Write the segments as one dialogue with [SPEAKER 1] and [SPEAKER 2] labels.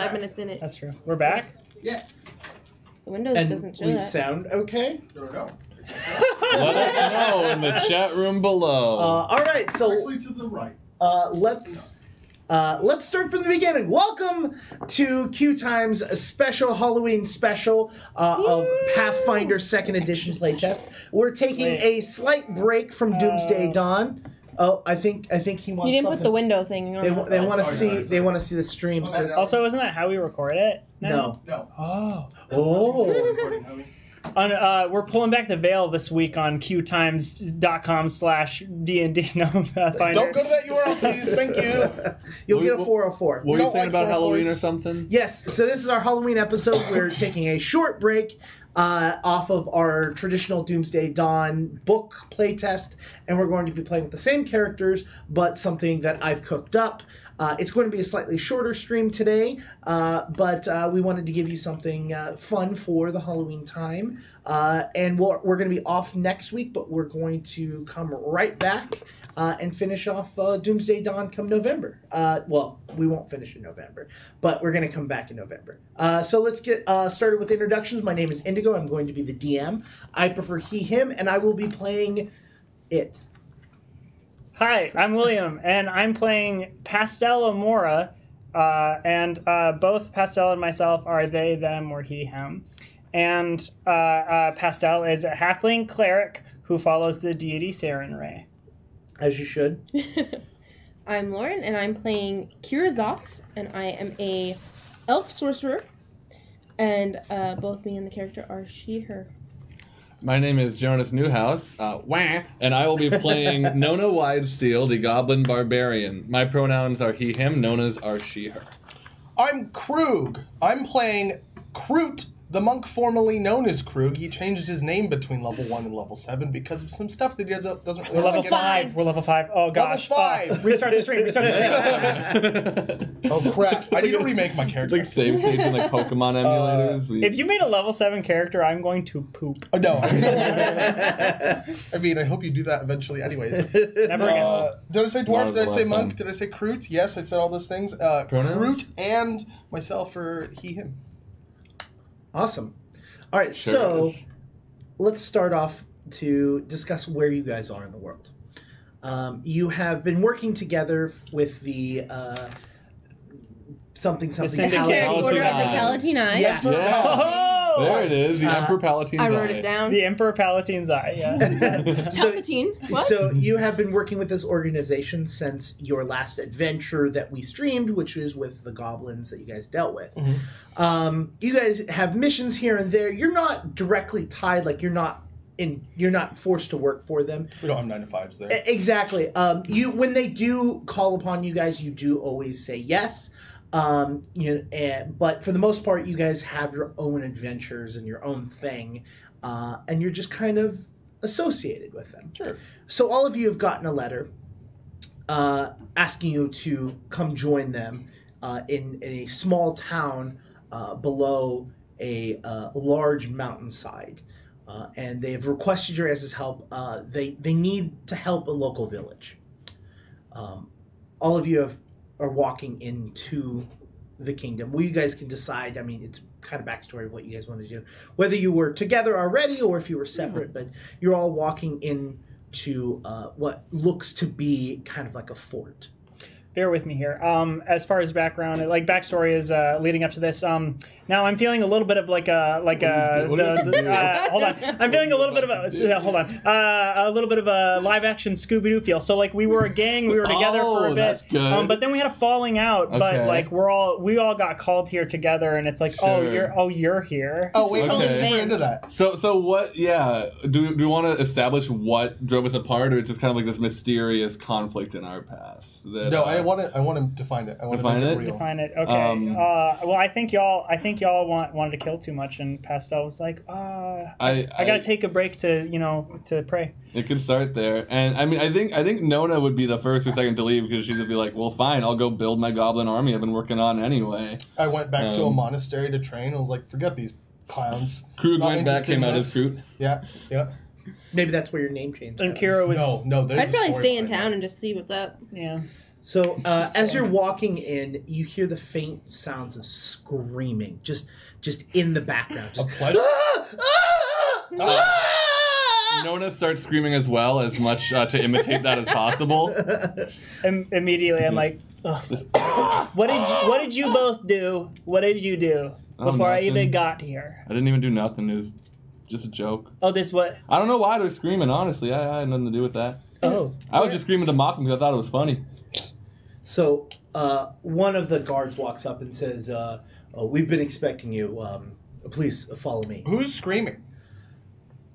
[SPEAKER 1] 5 minutes in it.
[SPEAKER 2] That's true. We're back?
[SPEAKER 3] Yeah.
[SPEAKER 1] The Windows doesn't show
[SPEAKER 4] we
[SPEAKER 1] that.
[SPEAKER 4] sound okay?
[SPEAKER 3] There we go.
[SPEAKER 5] Let us know in the chat room below.
[SPEAKER 4] All right, so
[SPEAKER 3] Actually to the right.
[SPEAKER 4] let's start from the beginning. Welcome to QueueTimes, a special Halloween special of Pathfinder 2nd Edition playtest. We're taking a slight break from Doomsday Dawn. Oh, I think he wants.
[SPEAKER 1] You didn't
[SPEAKER 4] something.
[SPEAKER 1] put the window thing on.
[SPEAKER 4] They want to see. They want to see the stream. So.
[SPEAKER 2] Also, isn't that how we record it?
[SPEAKER 4] No.
[SPEAKER 2] Oh. We're pulling back the veil this week on QueueTimes.com/D&D. No, Pathfinder.
[SPEAKER 3] Don't go to that URL, please. Thank you.
[SPEAKER 4] You'll get a 404.
[SPEAKER 5] What were you saying about Halloween or something?
[SPEAKER 4] Yes. So this is our Halloween episode. We're taking a short break off of our traditional Doomsday Dawn book playtest, and we're going to be playing with the same characters, but something that I've cooked up. It's going to be a slightly shorter stream today, but we wanted to give you something fun for the Halloween time. And we're going to be off next week, but we're going to come right back and finish off Doomsday Dawn come November. Well, we won't finish in November, but we're going to come back in November. So let's get started with introductions. My name is Indigo. I'm going to be the DM. I prefer he, him, and I will be playing it.
[SPEAKER 2] Hi, I'm William, and I'm playing Pastel Amora, and both Pastel and myself are they, them, or he, him. And Pastel is a halfling cleric who follows the deity Sarenrae.
[SPEAKER 4] As you should.
[SPEAKER 1] I'm Lauren, and I'm playing Kirazos, and I am a elf sorcerer. And both me and the character are she, her.
[SPEAKER 5] My name is Jonas Newhouse, and I will be playing Nona Widesteel, the Goblin Barbarian. My pronouns are he, him. Nona's are she, her.
[SPEAKER 3] I'm Krug. I'm playing Kroot, the monk formerly known as Krug. He changed his name between level 1 and level 7 because of some stuff that he doesn't really
[SPEAKER 2] We're level
[SPEAKER 3] like
[SPEAKER 2] 5. We're level 5. Oh, gosh.
[SPEAKER 3] Level 5.
[SPEAKER 2] Restart the stream.
[SPEAKER 3] Oh, crap. I need to remake my
[SPEAKER 5] It's
[SPEAKER 3] character.
[SPEAKER 5] like save states and like Pokemon emulators.
[SPEAKER 2] If you made a level 7 character, I'm going to poop.
[SPEAKER 3] Oh, no. I mean, I hope you do that eventually anyways.
[SPEAKER 2] Never again.
[SPEAKER 3] Did I say dwarf?
[SPEAKER 5] Not
[SPEAKER 3] Did I
[SPEAKER 5] the
[SPEAKER 3] say
[SPEAKER 5] last
[SPEAKER 3] monk?
[SPEAKER 5] time.
[SPEAKER 3] Did I say Kroot? Yes, I said all those things.
[SPEAKER 5] Pronouns?
[SPEAKER 3] Kroot and myself for he, him.
[SPEAKER 4] Awesome. All right,
[SPEAKER 5] Sure
[SPEAKER 4] so
[SPEAKER 5] is.
[SPEAKER 4] let's start off to discuss where you guys are in the world. You have been working together with the something
[SPEAKER 2] Syndicate.
[SPEAKER 4] Palatine.
[SPEAKER 1] Order of the
[SPEAKER 5] Palatine.
[SPEAKER 1] Palatine Eye.
[SPEAKER 4] Yes.
[SPEAKER 5] Yeah.
[SPEAKER 2] Oh!
[SPEAKER 5] There it is, the Emperor Palatine's
[SPEAKER 1] I wrote
[SPEAKER 5] eye.
[SPEAKER 1] it down.
[SPEAKER 2] The Emperor Palatine's eye, yeah.
[SPEAKER 1] Palpatine. What?
[SPEAKER 4] So you have been working with this organization since your last adventure that we streamed, which is with the goblins that you guys dealt with.
[SPEAKER 3] Mm-hmm.
[SPEAKER 4] You guys have missions here and there. You're not directly tied, like you're not forced to work for them.
[SPEAKER 3] We don't have 9 to 5s there.
[SPEAKER 4] Exactly. When they do call upon you guys, you do always say yes. But for the most part, you guys have your own adventures and your own thing, and you're just kind of associated with them.
[SPEAKER 3] Sure.
[SPEAKER 4] So all of you have gotten a letter asking you to come join them in a small town below a large mountainside. And they've requested your guys' help. They need to help a local village. All of you are walking into the kingdom. Well, you guys can decide. I mean, it's kind of backstory of what you guys want to do. Whether you were together already or if you were separate, but you're all walking into what looks to be kind of like a fort.
[SPEAKER 2] Bear with me here. As far as background, like backstory is leading up to this. Now I'm feeling a little bit of hold on. I'm feeling a little bit of a little bit of a live action Scooby Doo feel. So like we were a gang, we were together for a bit,
[SPEAKER 5] that's good.
[SPEAKER 2] but then we had a falling out.
[SPEAKER 5] Okay.
[SPEAKER 2] But like we all got called here together, and it's like
[SPEAKER 5] Sure.
[SPEAKER 2] you're here.
[SPEAKER 3] Oh, wait,
[SPEAKER 5] Okay.
[SPEAKER 3] let's get into that.
[SPEAKER 5] So what, yeah, do we want to establish what drove us apart, or it's just kind of like this mysterious conflict in our past? That,
[SPEAKER 3] No, I want to define it. I want to
[SPEAKER 5] Define
[SPEAKER 3] make
[SPEAKER 5] it?
[SPEAKER 3] it real.
[SPEAKER 2] Define it. Okay. Well, I think y'all wanted to kill too much, and Pastel was like, I gotta take a break to pray.
[SPEAKER 5] It could start there, and I mean, I think Nona would be the first or second to leave because she'd just be like, well, fine, I'll go build my goblin army I've been working on anyway.
[SPEAKER 3] I went back to a monastery to train. I was like, forget these clowns.
[SPEAKER 5] Krug
[SPEAKER 3] Not
[SPEAKER 5] went back,
[SPEAKER 3] interested in
[SPEAKER 5] came out as
[SPEAKER 3] this.
[SPEAKER 5] Kroot.
[SPEAKER 3] Yeah.
[SPEAKER 4] Maybe that's where your name changed.
[SPEAKER 2] And Kira was
[SPEAKER 3] No, there's
[SPEAKER 1] I'd
[SPEAKER 3] a
[SPEAKER 1] probably
[SPEAKER 3] story
[SPEAKER 1] stay in
[SPEAKER 3] behind
[SPEAKER 1] town and just see what's up.
[SPEAKER 2] yeah.
[SPEAKER 4] So as you're walking in, you hear the faint sounds of screaming, just in the background.
[SPEAKER 3] A
[SPEAKER 4] Just,
[SPEAKER 3] pleasure.
[SPEAKER 5] Nona starts screaming as well, as much to imitate that as possible.
[SPEAKER 2] Immediately, I'm like, ugh. What did you both do? What did you do before I even
[SPEAKER 5] nothing.
[SPEAKER 2] got here?
[SPEAKER 5] I didn't even do nothing. It was just a joke.
[SPEAKER 2] Oh, this what?
[SPEAKER 5] I don't know why they're screaming, honestly. I had nothing to do with that.
[SPEAKER 2] Oh,
[SPEAKER 5] I was just screaming to mock them because I thought it was funny.
[SPEAKER 4] So one of the guards walks up and says, we've been expecting you. Please follow me.
[SPEAKER 3] Who's screaming?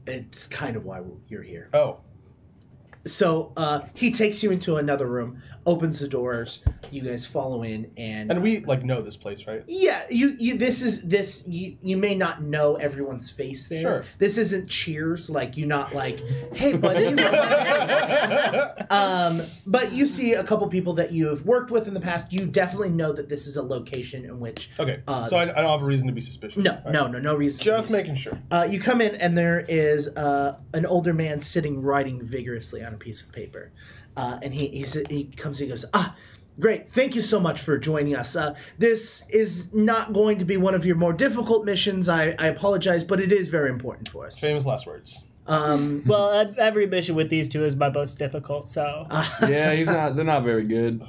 [SPEAKER 4] It's kind of why you're here.
[SPEAKER 3] Oh.
[SPEAKER 4] So he takes you into another room, opens the doors. You guys follow in,
[SPEAKER 3] And we know this place, right?
[SPEAKER 4] yeah, you may not know everyone's face there.
[SPEAKER 3] Sure.
[SPEAKER 4] This isn't Cheers, like you're not like, hey buddy. But you see a couple people that you have worked with in the past. You definitely know that this is a location in which.
[SPEAKER 3] Okay. So I don't have a reason to be suspicious.
[SPEAKER 4] No,
[SPEAKER 3] right?
[SPEAKER 4] no reason.
[SPEAKER 3] Just making sure.
[SPEAKER 4] You come in and there is an older man sitting writing vigorously on a piece of paper, and he comes and he goes, great, thank you so much for joining us. This is not going to be one of your more difficult missions. I apologize, but it is very important for us.
[SPEAKER 3] Famous last words.
[SPEAKER 2] well, every mission with these two is my most difficult. So
[SPEAKER 5] Yeah, they're not very good.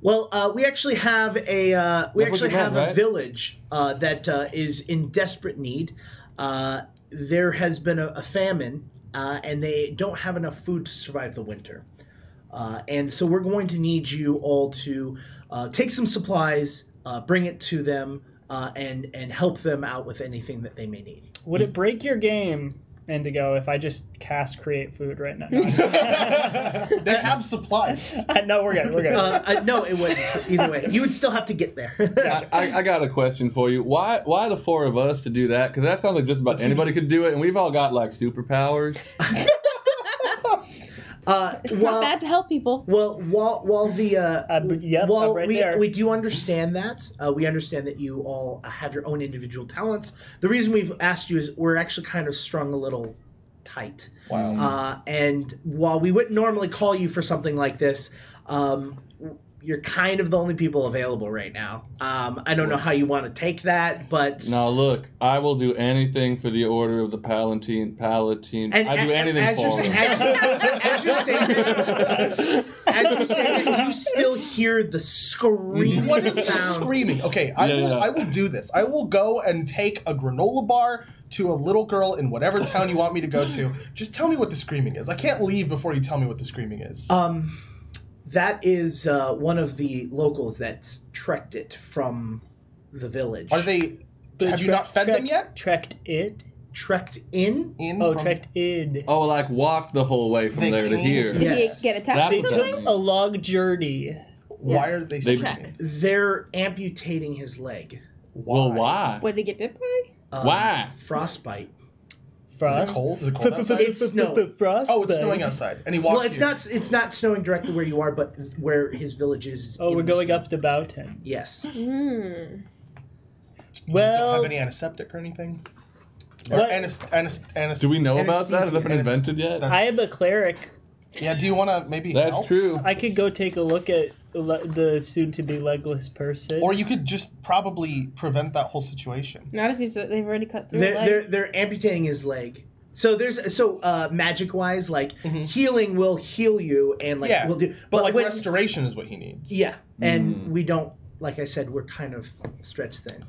[SPEAKER 4] Well, we actually have a
[SPEAKER 5] Right?
[SPEAKER 4] village that is in desperate need. There has been a famine, and they don't have enough food to survive the winter. And so we're going to need you all to take some supplies, bring it to them, and help them out with anything that they may need.
[SPEAKER 2] would it break your game, Indigo, if I just cast create food right now? No, I'm just-
[SPEAKER 3] They have supplies.
[SPEAKER 2] no, we're good. We're good.
[SPEAKER 4] No, it wouldn't. Either way, you would still have to get there.
[SPEAKER 5] I got a question for you. Why the four of us to do that? Because that sounds like just about anybody could do it, and we've all got like superpowers.
[SPEAKER 1] It's not bad to help people.
[SPEAKER 4] Well, while the
[SPEAKER 2] yep,
[SPEAKER 4] while
[SPEAKER 2] I'm right
[SPEAKER 4] we
[SPEAKER 2] there.
[SPEAKER 4] we do understand that we understand that you all have your own individual talents. The reason we've asked you is we're actually kind of strung a little tight.
[SPEAKER 3] Wow.
[SPEAKER 4] And while we wouldn't normally call you for something like this, you're kind of the only people available right now. I don't know how you want to take that, but
[SPEAKER 5] Now look, I will do anything for the Order of the Palatine.
[SPEAKER 4] And
[SPEAKER 5] I do anything
[SPEAKER 4] as
[SPEAKER 5] for
[SPEAKER 4] you're,
[SPEAKER 5] them.
[SPEAKER 4] as you're saying that, you still hear the scream.
[SPEAKER 3] What is
[SPEAKER 4] sound?
[SPEAKER 3] screaming? Okay, I will do this. I will go and take a granola bar to a little girl in whatever town you want me to go to. Just tell me what the screaming is. I can't leave before you tell me what the screaming is.
[SPEAKER 4] That is one of the locals that trekked it from the village.
[SPEAKER 3] Are they? Have you not fed them yet?
[SPEAKER 2] Trekked it?
[SPEAKER 4] Trekked in?
[SPEAKER 2] Oh,
[SPEAKER 3] from-
[SPEAKER 2] trekked id.
[SPEAKER 5] Oh, like walked the whole way from
[SPEAKER 3] They
[SPEAKER 5] there to
[SPEAKER 3] came-
[SPEAKER 5] here.
[SPEAKER 1] Did
[SPEAKER 4] Yes.
[SPEAKER 1] he get attacked
[SPEAKER 5] That's
[SPEAKER 1] or
[SPEAKER 5] what
[SPEAKER 1] something?
[SPEAKER 5] that means.
[SPEAKER 2] A long journey.
[SPEAKER 3] Why
[SPEAKER 1] Yes.
[SPEAKER 3] are they
[SPEAKER 5] They-
[SPEAKER 3] screaming?
[SPEAKER 4] They're amputating his leg.
[SPEAKER 5] Well, why?
[SPEAKER 1] What did he get bit by?
[SPEAKER 5] Why?
[SPEAKER 4] Frostbite.
[SPEAKER 3] Is
[SPEAKER 2] Frost.
[SPEAKER 3] it cold? Is it cold outside?
[SPEAKER 4] It's snowing.
[SPEAKER 2] Frost.
[SPEAKER 3] Oh, it's snowing outside, and he walks.
[SPEAKER 4] Well, it's not snowing directly where you are, but where his village is.
[SPEAKER 2] Oh,
[SPEAKER 4] in
[SPEAKER 2] we're
[SPEAKER 4] the
[SPEAKER 2] going
[SPEAKER 4] snow.
[SPEAKER 2] up to Boughton.
[SPEAKER 4] Yes.
[SPEAKER 1] Hmm.
[SPEAKER 3] You don't
[SPEAKER 2] Well,
[SPEAKER 3] have any antiseptic or anything. Or
[SPEAKER 2] What?
[SPEAKER 5] Do we know about that? Has that been
[SPEAKER 3] Anesthesia.
[SPEAKER 5] invented yet?
[SPEAKER 2] I am a cleric.
[SPEAKER 3] Yeah. Do you want to maybe?
[SPEAKER 5] That's
[SPEAKER 3] help?
[SPEAKER 5] true.
[SPEAKER 2] I could go take a look at the soon-to-be legless person.
[SPEAKER 3] Or you could just probably prevent that whole situation.
[SPEAKER 1] Not if they've already cut through the leg.
[SPEAKER 4] They're amputating his leg. So magic wise, like healing will heal you and like
[SPEAKER 3] Yeah,
[SPEAKER 4] will do.
[SPEAKER 3] But like
[SPEAKER 4] when-
[SPEAKER 3] restoration is what he needs.
[SPEAKER 4] Yeah, and we don't. Like I said, we're kind of stretched thin.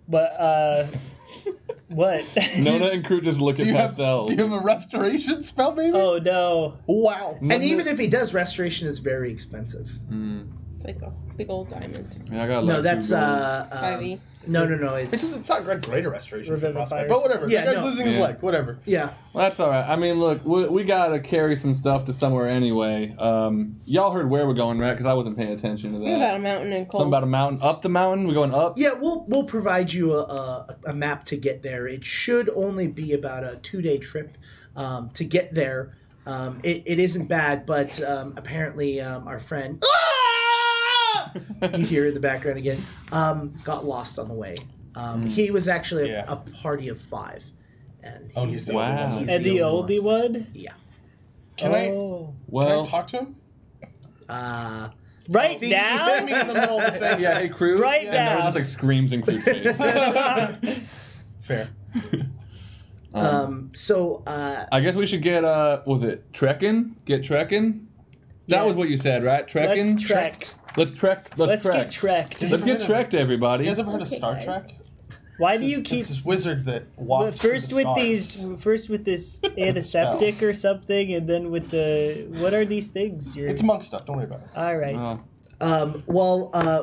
[SPEAKER 2] But, what?
[SPEAKER 5] Nona and crew just look
[SPEAKER 3] Do
[SPEAKER 5] at
[SPEAKER 3] you, have,
[SPEAKER 5] Pastel.
[SPEAKER 3] do you have a restoration spell, maybe?
[SPEAKER 2] Oh, no.
[SPEAKER 3] Wow.
[SPEAKER 4] And even if he does, restoration is very expensive.
[SPEAKER 1] It's like a big old diamond.
[SPEAKER 5] Yeah, I got
[SPEAKER 4] No,
[SPEAKER 5] like
[SPEAKER 4] that's
[SPEAKER 5] 2 gold.
[SPEAKER 1] 5e.
[SPEAKER 4] no.
[SPEAKER 3] It's not like greater restoration for
[SPEAKER 2] Revivifiers.
[SPEAKER 3] Frostbite, but whatever.
[SPEAKER 4] Yeah,
[SPEAKER 3] the guy's
[SPEAKER 4] no.
[SPEAKER 3] losing his
[SPEAKER 5] Yeah.
[SPEAKER 3] leg. Whatever.
[SPEAKER 4] Yeah.
[SPEAKER 5] Well, that's all right. I mean, look, we gotta carry some stuff to somewhere anyway. Y'all heard where we're going, right? Because I wasn't paying attention to that.
[SPEAKER 1] Something about a mountain and cold.
[SPEAKER 5] Something about a mountain. Up the mountain. We're going up.
[SPEAKER 4] Yeah, we'll provide you a map to get there. It should only be about a 2-day trip to get there. It isn't bad, but apparently our friend you hear in the background again got lost on the way. He was actually
[SPEAKER 3] Yeah.
[SPEAKER 4] a party of 5, and
[SPEAKER 3] Oh, he's the
[SPEAKER 5] Wow.
[SPEAKER 3] only one.
[SPEAKER 4] he's
[SPEAKER 2] And the
[SPEAKER 4] only
[SPEAKER 2] oldie one?
[SPEAKER 4] Yeah.
[SPEAKER 3] Can
[SPEAKER 5] Well,
[SPEAKER 3] I talk to him?
[SPEAKER 2] Right
[SPEAKER 3] He's
[SPEAKER 2] now?
[SPEAKER 3] standing in the middle of the thing.
[SPEAKER 5] yeah, hey, crew.
[SPEAKER 2] Right
[SPEAKER 5] And
[SPEAKER 2] now.
[SPEAKER 5] Nona just like screams in crew's face.
[SPEAKER 3] Fair.
[SPEAKER 5] I guess we should get was it trekking? Get trekking? That was
[SPEAKER 2] Yes.
[SPEAKER 5] what you said, right? Trekking?
[SPEAKER 2] Let's trek.
[SPEAKER 5] Let's trek. Let's
[SPEAKER 2] Get
[SPEAKER 5] trek.
[SPEAKER 2] trekked.
[SPEAKER 5] Let's get trekked, everybody.
[SPEAKER 3] You guys ever heard of
[SPEAKER 1] Okay,
[SPEAKER 3] Star
[SPEAKER 1] guys.
[SPEAKER 3] Trek?
[SPEAKER 2] Why do you
[SPEAKER 3] It's
[SPEAKER 2] keep...
[SPEAKER 3] this wizard that
[SPEAKER 2] But
[SPEAKER 3] walks
[SPEAKER 2] first
[SPEAKER 3] to the
[SPEAKER 2] with
[SPEAKER 3] stars.
[SPEAKER 2] first with this antiseptic or something, and then with the... What are these things?
[SPEAKER 3] It's monk stuff. Don't worry about it.
[SPEAKER 2] All right.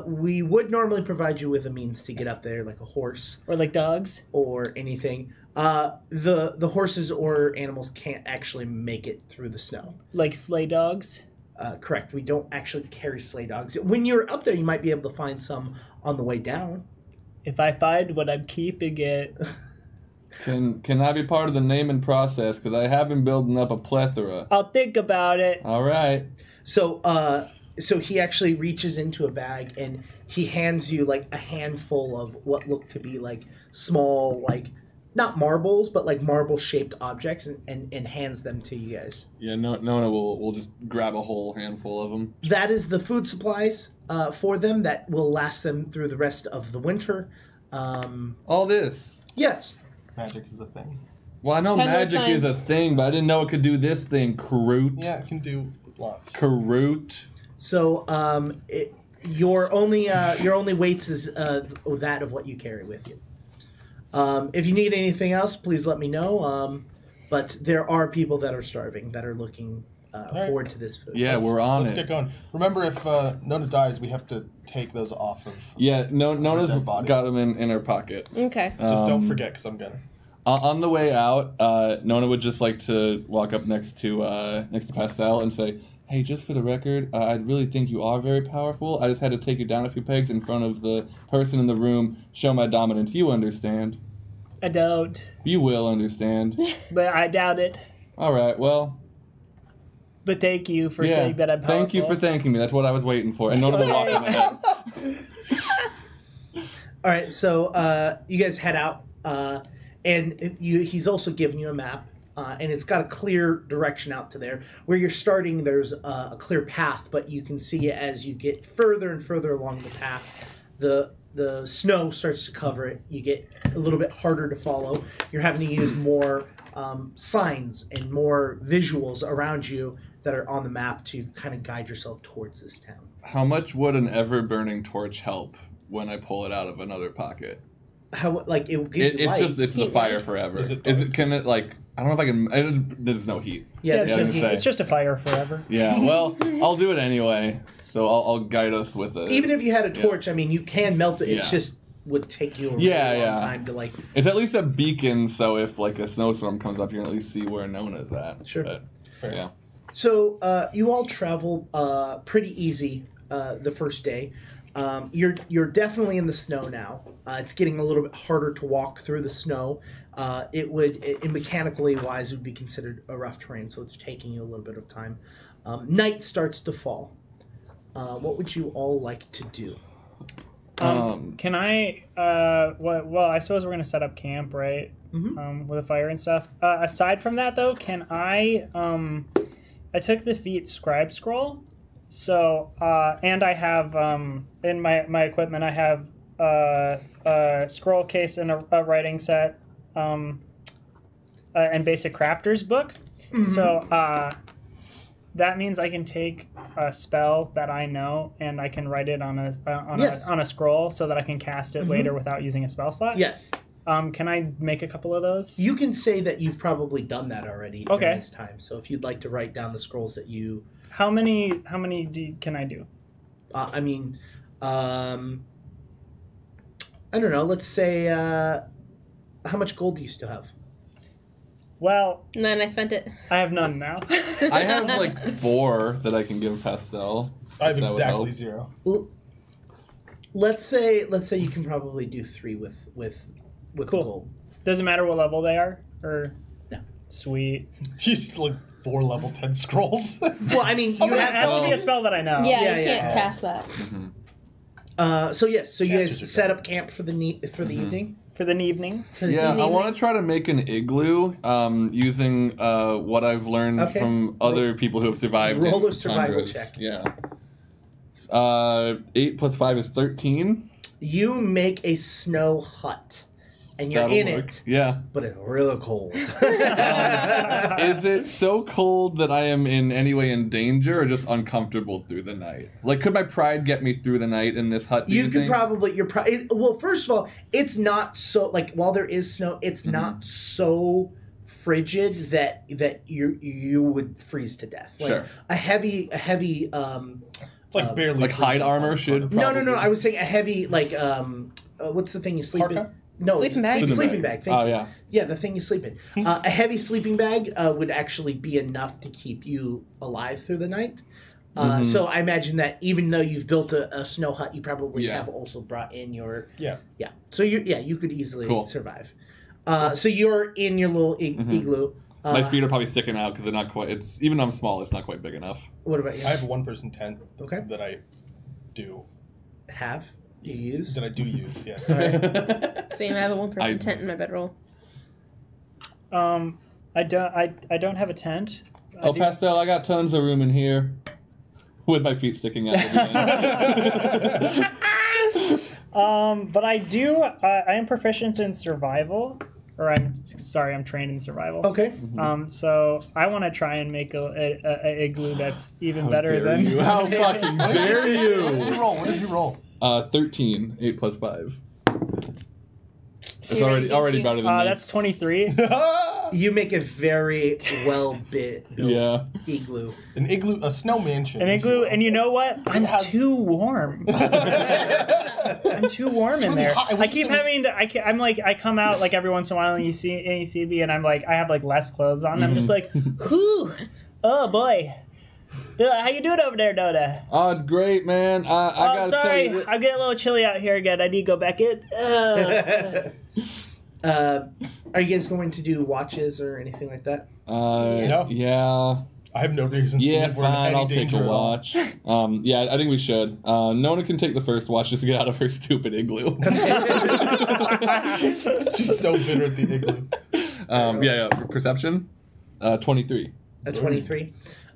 [SPEAKER 4] We would normally provide you with a means to get up there, like a horse
[SPEAKER 2] Or like dogs.
[SPEAKER 4] or anything. The horses or animals can't actually make it through the snow.
[SPEAKER 2] Like sleigh dogs.
[SPEAKER 4] Correct. We don't actually carry sleigh dogs. When you're up there, you might be able to find some on the way down.
[SPEAKER 2] If I find what I'm keeping it...
[SPEAKER 5] Can I be part of the naming process? Because I have been building up a plethora.
[SPEAKER 2] I'll think about it.
[SPEAKER 5] All right.
[SPEAKER 4] So he actually reaches into a bag and he hands you like a handful of what look to be like small, like not marbles, but like marble-shaped objects, and hands them to you guys.
[SPEAKER 5] Yeah, Nona will just grab a whole handful of them.
[SPEAKER 4] That is the food supplies for them that will last them through the rest of the winter.
[SPEAKER 5] All this.
[SPEAKER 4] Yes.
[SPEAKER 3] Magic is a thing.
[SPEAKER 5] Well, I know
[SPEAKER 1] 10 more
[SPEAKER 5] magic is a
[SPEAKER 1] times.
[SPEAKER 5] thing, but I didn't know it could do this thing. Karut.
[SPEAKER 3] Yeah, it can do lots.
[SPEAKER 5] Karut.
[SPEAKER 4] So your only weights is that of what you carry with you. If you need anything else, please let me know. But there are people that are starving that are looking
[SPEAKER 3] right.
[SPEAKER 4] forward to this food.
[SPEAKER 5] Yeah, we're on
[SPEAKER 3] Let's
[SPEAKER 5] it.
[SPEAKER 3] get going. Remember, if Nona dies, we have to take those off of.
[SPEAKER 5] Yeah, Nona's
[SPEAKER 3] Dead body.
[SPEAKER 5] got them in her pocket.
[SPEAKER 1] Okay.
[SPEAKER 3] Just don't forget, because I'm gonna.
[SPEAKER 5] On the way out, Nona would just like to walk up next to Pastel and say, "Hey, just for the record, I really think you are very powerful. I just had to take you down a few pegs in front of the person in the room, show my dominance. You understand?
[SPEAKER 2] I don't.
[SPEAKER 5] You will understand.
[SPEAKER 2] But I doubt it.
[SPEAKER 5] All right, well,
[SPEAKER 2] But thank you for saying that I'm powerful.
[SPEAKER 5] thank you for thanking me. That's what I was waiting for." And Nona will walk in the head.
[SPEAKER 4] All right, so you guys head out, and he's also given you a map, and it's got a clear direction out to there. Where you're starting, there's a clear path, but you can see as you get further and further along the path, the snow starts to cover it. You get a little bit harder to follow. You're having to use more signs and more visuals around you that are on the map to kind of guide yourself towards this town.
[SPEAKER 5] How much would an ever-burning torch help when I pull it out of another pocket?
[SPEAKER 4] How like it will give you light.
[SPEAKER 5] It's the
[SPEAKER 1] Heat
[SPEAKER 5] fire
[SPEAKER 1] light.
[SPEAKER 5] forever.
[SPEAKER 3] Is it
[SPEAKER 5] Can it like? I don't know if I can. There's no heat.
[SPEAKER 4] Yeah,
[SPEAKER 2] it's,
[SPEAKER 5] I was
[SPEAKER 2] just,
[SPEAKER 5] gonna say.
[SPEAKER 2] it's just a fire forever.
[SPEAKER 5] Yeah. Well, I'll do it anyway. So I'll guide us with it.
[SPEAKER 4] even if you had a torch, I mean, you can melt it. It's
[SPEAKER 5] Yeah.
[SPEAKER 4] just would take you a really
[SPEAKER 5] Yeah,
[SPEAKER 4] long
[SPEAKER 5] yeah.
[SPEAKER 4] time to like.
[SPEAKER 5] It's at least a beacon, so if like a snowstorm comes up, you can at least see where Nona's at.
[SPEAKER 4] Sure.
[SPEAKER 5] But,
[SPEAKER 3] Fair.
[SPEAKER 5] yeah.
[SPEAKER 4] So you all travel pretty easy the first day. You're definitely in the snow now. It's getting a little bit harder to walk through the snow. Mechanically wise, it would be considered a rough terrain, so it's taking you a little bit of time. Night starts to fall. What would you all like to do?
[SPEAKER 2] Can I? Well, I suppose we're gonna set up camp, right?
[SPEAKER 4] Mhm.
[SPEAKER 2] With a fire and stuff. Aside from that, though, can I? I took the feat scribe scroll, so and I have in my equipment I have a scroll case and a writing set, and basic crafter's book. So that means I can take a spell that I know and I can write it on
[SPEAKER 4] Yes.
[SPEAKER 2] a scroll so that I can cast it later without using a spell slot.
[SPEAKER 4] Yes.
[SPEAKER 2] Can I make a couple of those?
[SPEAKER 4] You can say that you've probably done that already
[SPEAKER 2] Okay.
[SPEAKER 4] during this time. So if you'd like to write down the scrolls that you...
[SPEAKER 2] How many can I do?
[SPEAKER 4] I mean, I don't know. Let's say, how much gold do you still have?
[SPEAKER 2] Well,
[SPEAKER 1] And then I spent it.
[SPEAKER 2] I have none now.
[SPEAKER 5] I have like 4 that I can give Pastel.
[SPEAKER 3] I have
[SPEAKER 5] That would
[SPEAKER 3] exactly
[SPEAKER 5] help.
[SPEAKER 3] 0.
[SPEAKER 4] Let's say you can probably do 3 with
[SPEAKER 2] Cool.
[SPEAKER 4] gold.
[SPEAKER 2] Doesn't matter what level they are, or
[SPEAKER 4] No.
[SPEAKER 2] Sweet.
[SPEAKER 3] He's like 4 level 10 scrolls.
[SPEAKER 4] Well, I mean, you
[SPEAKER 2] It has to be a
[SPEAKER 4] have.
[SPEAKER 2] spell that I know.
[SPEAKER 1] Yeah,
[SPEAKER 4] Yeah,
[SPEAKER 1] you
[SPEAKER 4] yeah.
[SPEAKER 1] can't cast that.
[SPEAKER 4] So yes, so you
[SPEAKER 3] Yes,
[SPEAKER 4] guys
[SPEAKER 3] it's
[SPEAKER 4] set up camp for the
[SPEAKER 5] Mm-hmm.
[SPEAKER 4] evening.
[SPEAKER 2] for the evening.
[SPEAKER 5] Yeah, I want to try to make an igloo using what I've learned from other people who have survived.
[SPEAKER 4] Roll a survival check.
[SPEAKER 5] Yeah. 8 plus 5 is 13.
[SPEAKER 4] You make a snow hut, and you're
[SPEAKER 5] That'll
[SPEAKER 4] in
[SPEAKER 5] work.
[SPEAKER 4] it,
[SPEAKER 5] Yeah.
[SPEAKER 4] but it's real cold.
[SPEAKER 5] Is it so cold that I am in any way in danger or just uncomfortable through the night? Like, could my pride get me through the night in this hut?
[SPEAKER 4] You could probably, well, first of all, it's not so, like, while there is snow, it's not so frigid that you would freeze to death. Like,
[SPEAKER 5] Sure.
[SPEAKER 4] a heavy,
[SPEAKER 3] It's like barely
[SPEAKER 5] like hide
[SPEAKER 3] freezing.
[SPEAKER 5] armor should
[SPEAKER 4] no,
[SPEAKER 5] probably...
[SPEAKER 4] I was saying a heavy, like, what's the thing you sleep in?
[SPEAKER 3] Parka?
[SPEAKER 4] No,
[SPEAKER 1] Sleeping bag?
[SPEAKER 4] Sleeping bag. Thank you.
[SPEAKER 5] yeah.
[SPEAKER 4] Yeah, the thing you sleep in. A heavy sleeping bag would actually be enough to keep you alive through the night. So I imagine that even though you've built a snow hut, you probably have also brought in your...
[SPEAKER 3] Yeah.
[SPEAKER 4] So you could easily survive.
[SPEAKER 5] Cool.
[SPEAKER 4] So you're in your little igloo.
[SPEAKER 5] My feet are probably sticking out because they're not quite... It's even though I'm small, it's not quite big enough.
[SPEAKER 4] What about you?
[SPEAKER 3] I have a one-person tent
[SPEAKER 4] Okay.
[SPEAKER 3] that I do.
[SPEAKER 4] You use?
[SPEAKER 3] That I do use, yes.
[SPEAKER 1] Same. I have a one-person tent in my bedroll.
[SPEAKER 2] I don't have a tent.
[SPEAKER 5] Pastel, I got tons of room in here. With my feet sticking out.
[SPEAKER 2] But I do. I am proficient in survival, or I'm trained in survival.
[SPEAKER 4] Okay.
[SPEAKER 2] So I want to try and make a igloo that's even better than.
[SPEAKER 5] How fucking dare you?
[SPEAKER 3] What did you roll?
[SPEAKER 5] 13. 8 plus 5. It's already better than me.
[SPEAKER 2] That's 23.
[SPEAKER 4] You make a very built igloo.
[SPEAKER 3] An igloo, a snow mansion.
[SPEAKER 2] An igloo, and you know what? I'm too warm. I'm too warm in there. I keep having to. I come out like every once in a while, and you see me, and I'm like, I have like less clothes on. I'm just like, whew, oh boy. How you doing over there, Doda?
[SPEAKER 5] Oh, it's great, man. I gotta
[SPEAKER 2] sorry,
[SPEAKER 5] tell you.
[SPEAKER 2] I'm getting a little chilly out here again. I need to go back in.
[SPEAKER 4] Are you guys going to do watches or anything like that?
[SPEAKER 5] Yeah.
[SPEAKER 3] I have no reason to
[SPEAKER 5] Yeah,
[SPEAKER 3] believe we're in
[SPEAKER 5] fine.
[SPEAKER 3] any
[SPEAKER 5] I'll take
[SPEAKER 3] danger
[SPEAKER 5] a
[SPEAKER 3] at all.
[SPEAKER 5] watch. Yeah, I think we should. Nona can take the first watch just to get out of her stupid igloo.
[SPEAKER 3] She's so bitter at the igloo.
[SPEAKER 5] Perception. 23.
[SPEAKER 4] A 23.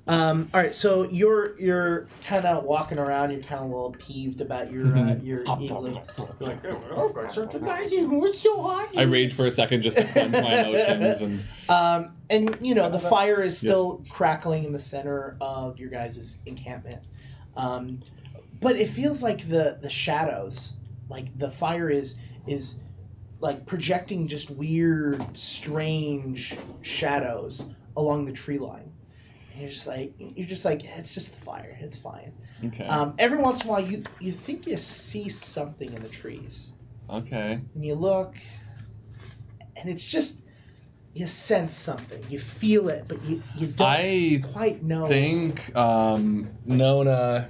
[SPEAKER 4] All right, so you're kind of walking around. You're kind of a little peeved about your igloo. You're like, oh, got such a nice igloo. It's so hot.
[SPEAKER 5] I rage for a second just to cleanse my emotions.
[SPEAKER 4] And the fire is still crackling in the center of your guys' encampment. But it feels like the shadows, like the fire is like projecting just weird, strange shadows along the tree line. And you're just like, it's just fire. It's fine.
[SPEAKER 5] Okay.
[SPEAKER 4] Every once in a while, you think you see something in the trees.
[SPEAKER 5] Okay.
[SPEAKER 4] And you look, and it's just, you sense something. You feel it, but you don't quite know.
[SPEAKER 5] I think Nona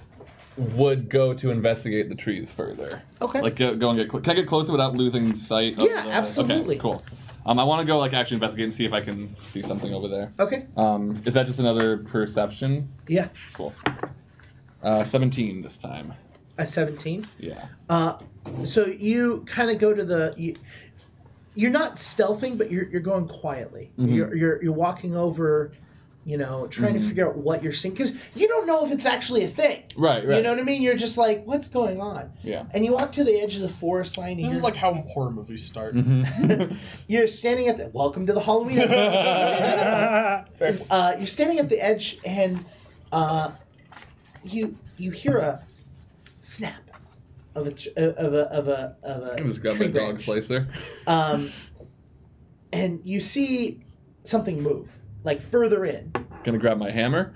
[SPEAKER 5] would go to investigate the trees further.
[SPEAKER 4] Okay.
[SPEAKER 5] Like go and get can I get closer without losing sight?
[SPEAKER 4] Yeah, absolutely.
[SPEAKER 5] Okay, cool. I want to go actually investigate and see if I can see something over there.
[SPEAKER 4] Okay.
[SPEAKER 5] Is that just another perception?
[SPEAKER 4] Yeah.
[SPEAKER 5] Cool. 17 this time.
[SPEAKER 4] A 17?
[SPEAKER 5] Yeah.
[SPEAKER 4] So you kind of go to you're not stealthing, but you're going quietly.
[SPEAKER 5] Mm-hmm.
[SPEAKER 4] You're walking over, trying to figure out what you're seeing, because you don't know if it's actually a thing.
[SPEAKER 5] Right.
[SPEAKER 4] You know what I mean? You're just like, what's going on?
[SPEAKER 5] Yeah.
[SPEAKER 4] And you walk to the edge of the forest line.
[SPEAKER 3] This is like how horror movies start.
[SPEAKER 4] You're standing at welcome to the Halloween. You're standing at the edge, and you hear a snap of a
[SPEAKER 5] I can just grab my
[SPEAKER 4] tree
[SPEAKER 5] dog
[SPEAKER 4] branch.
[SPEAKER 5] slicer.
[SPEAKER 4] And you see something move, like further in.
[SPEAKER 5] Gonna grab my hammer.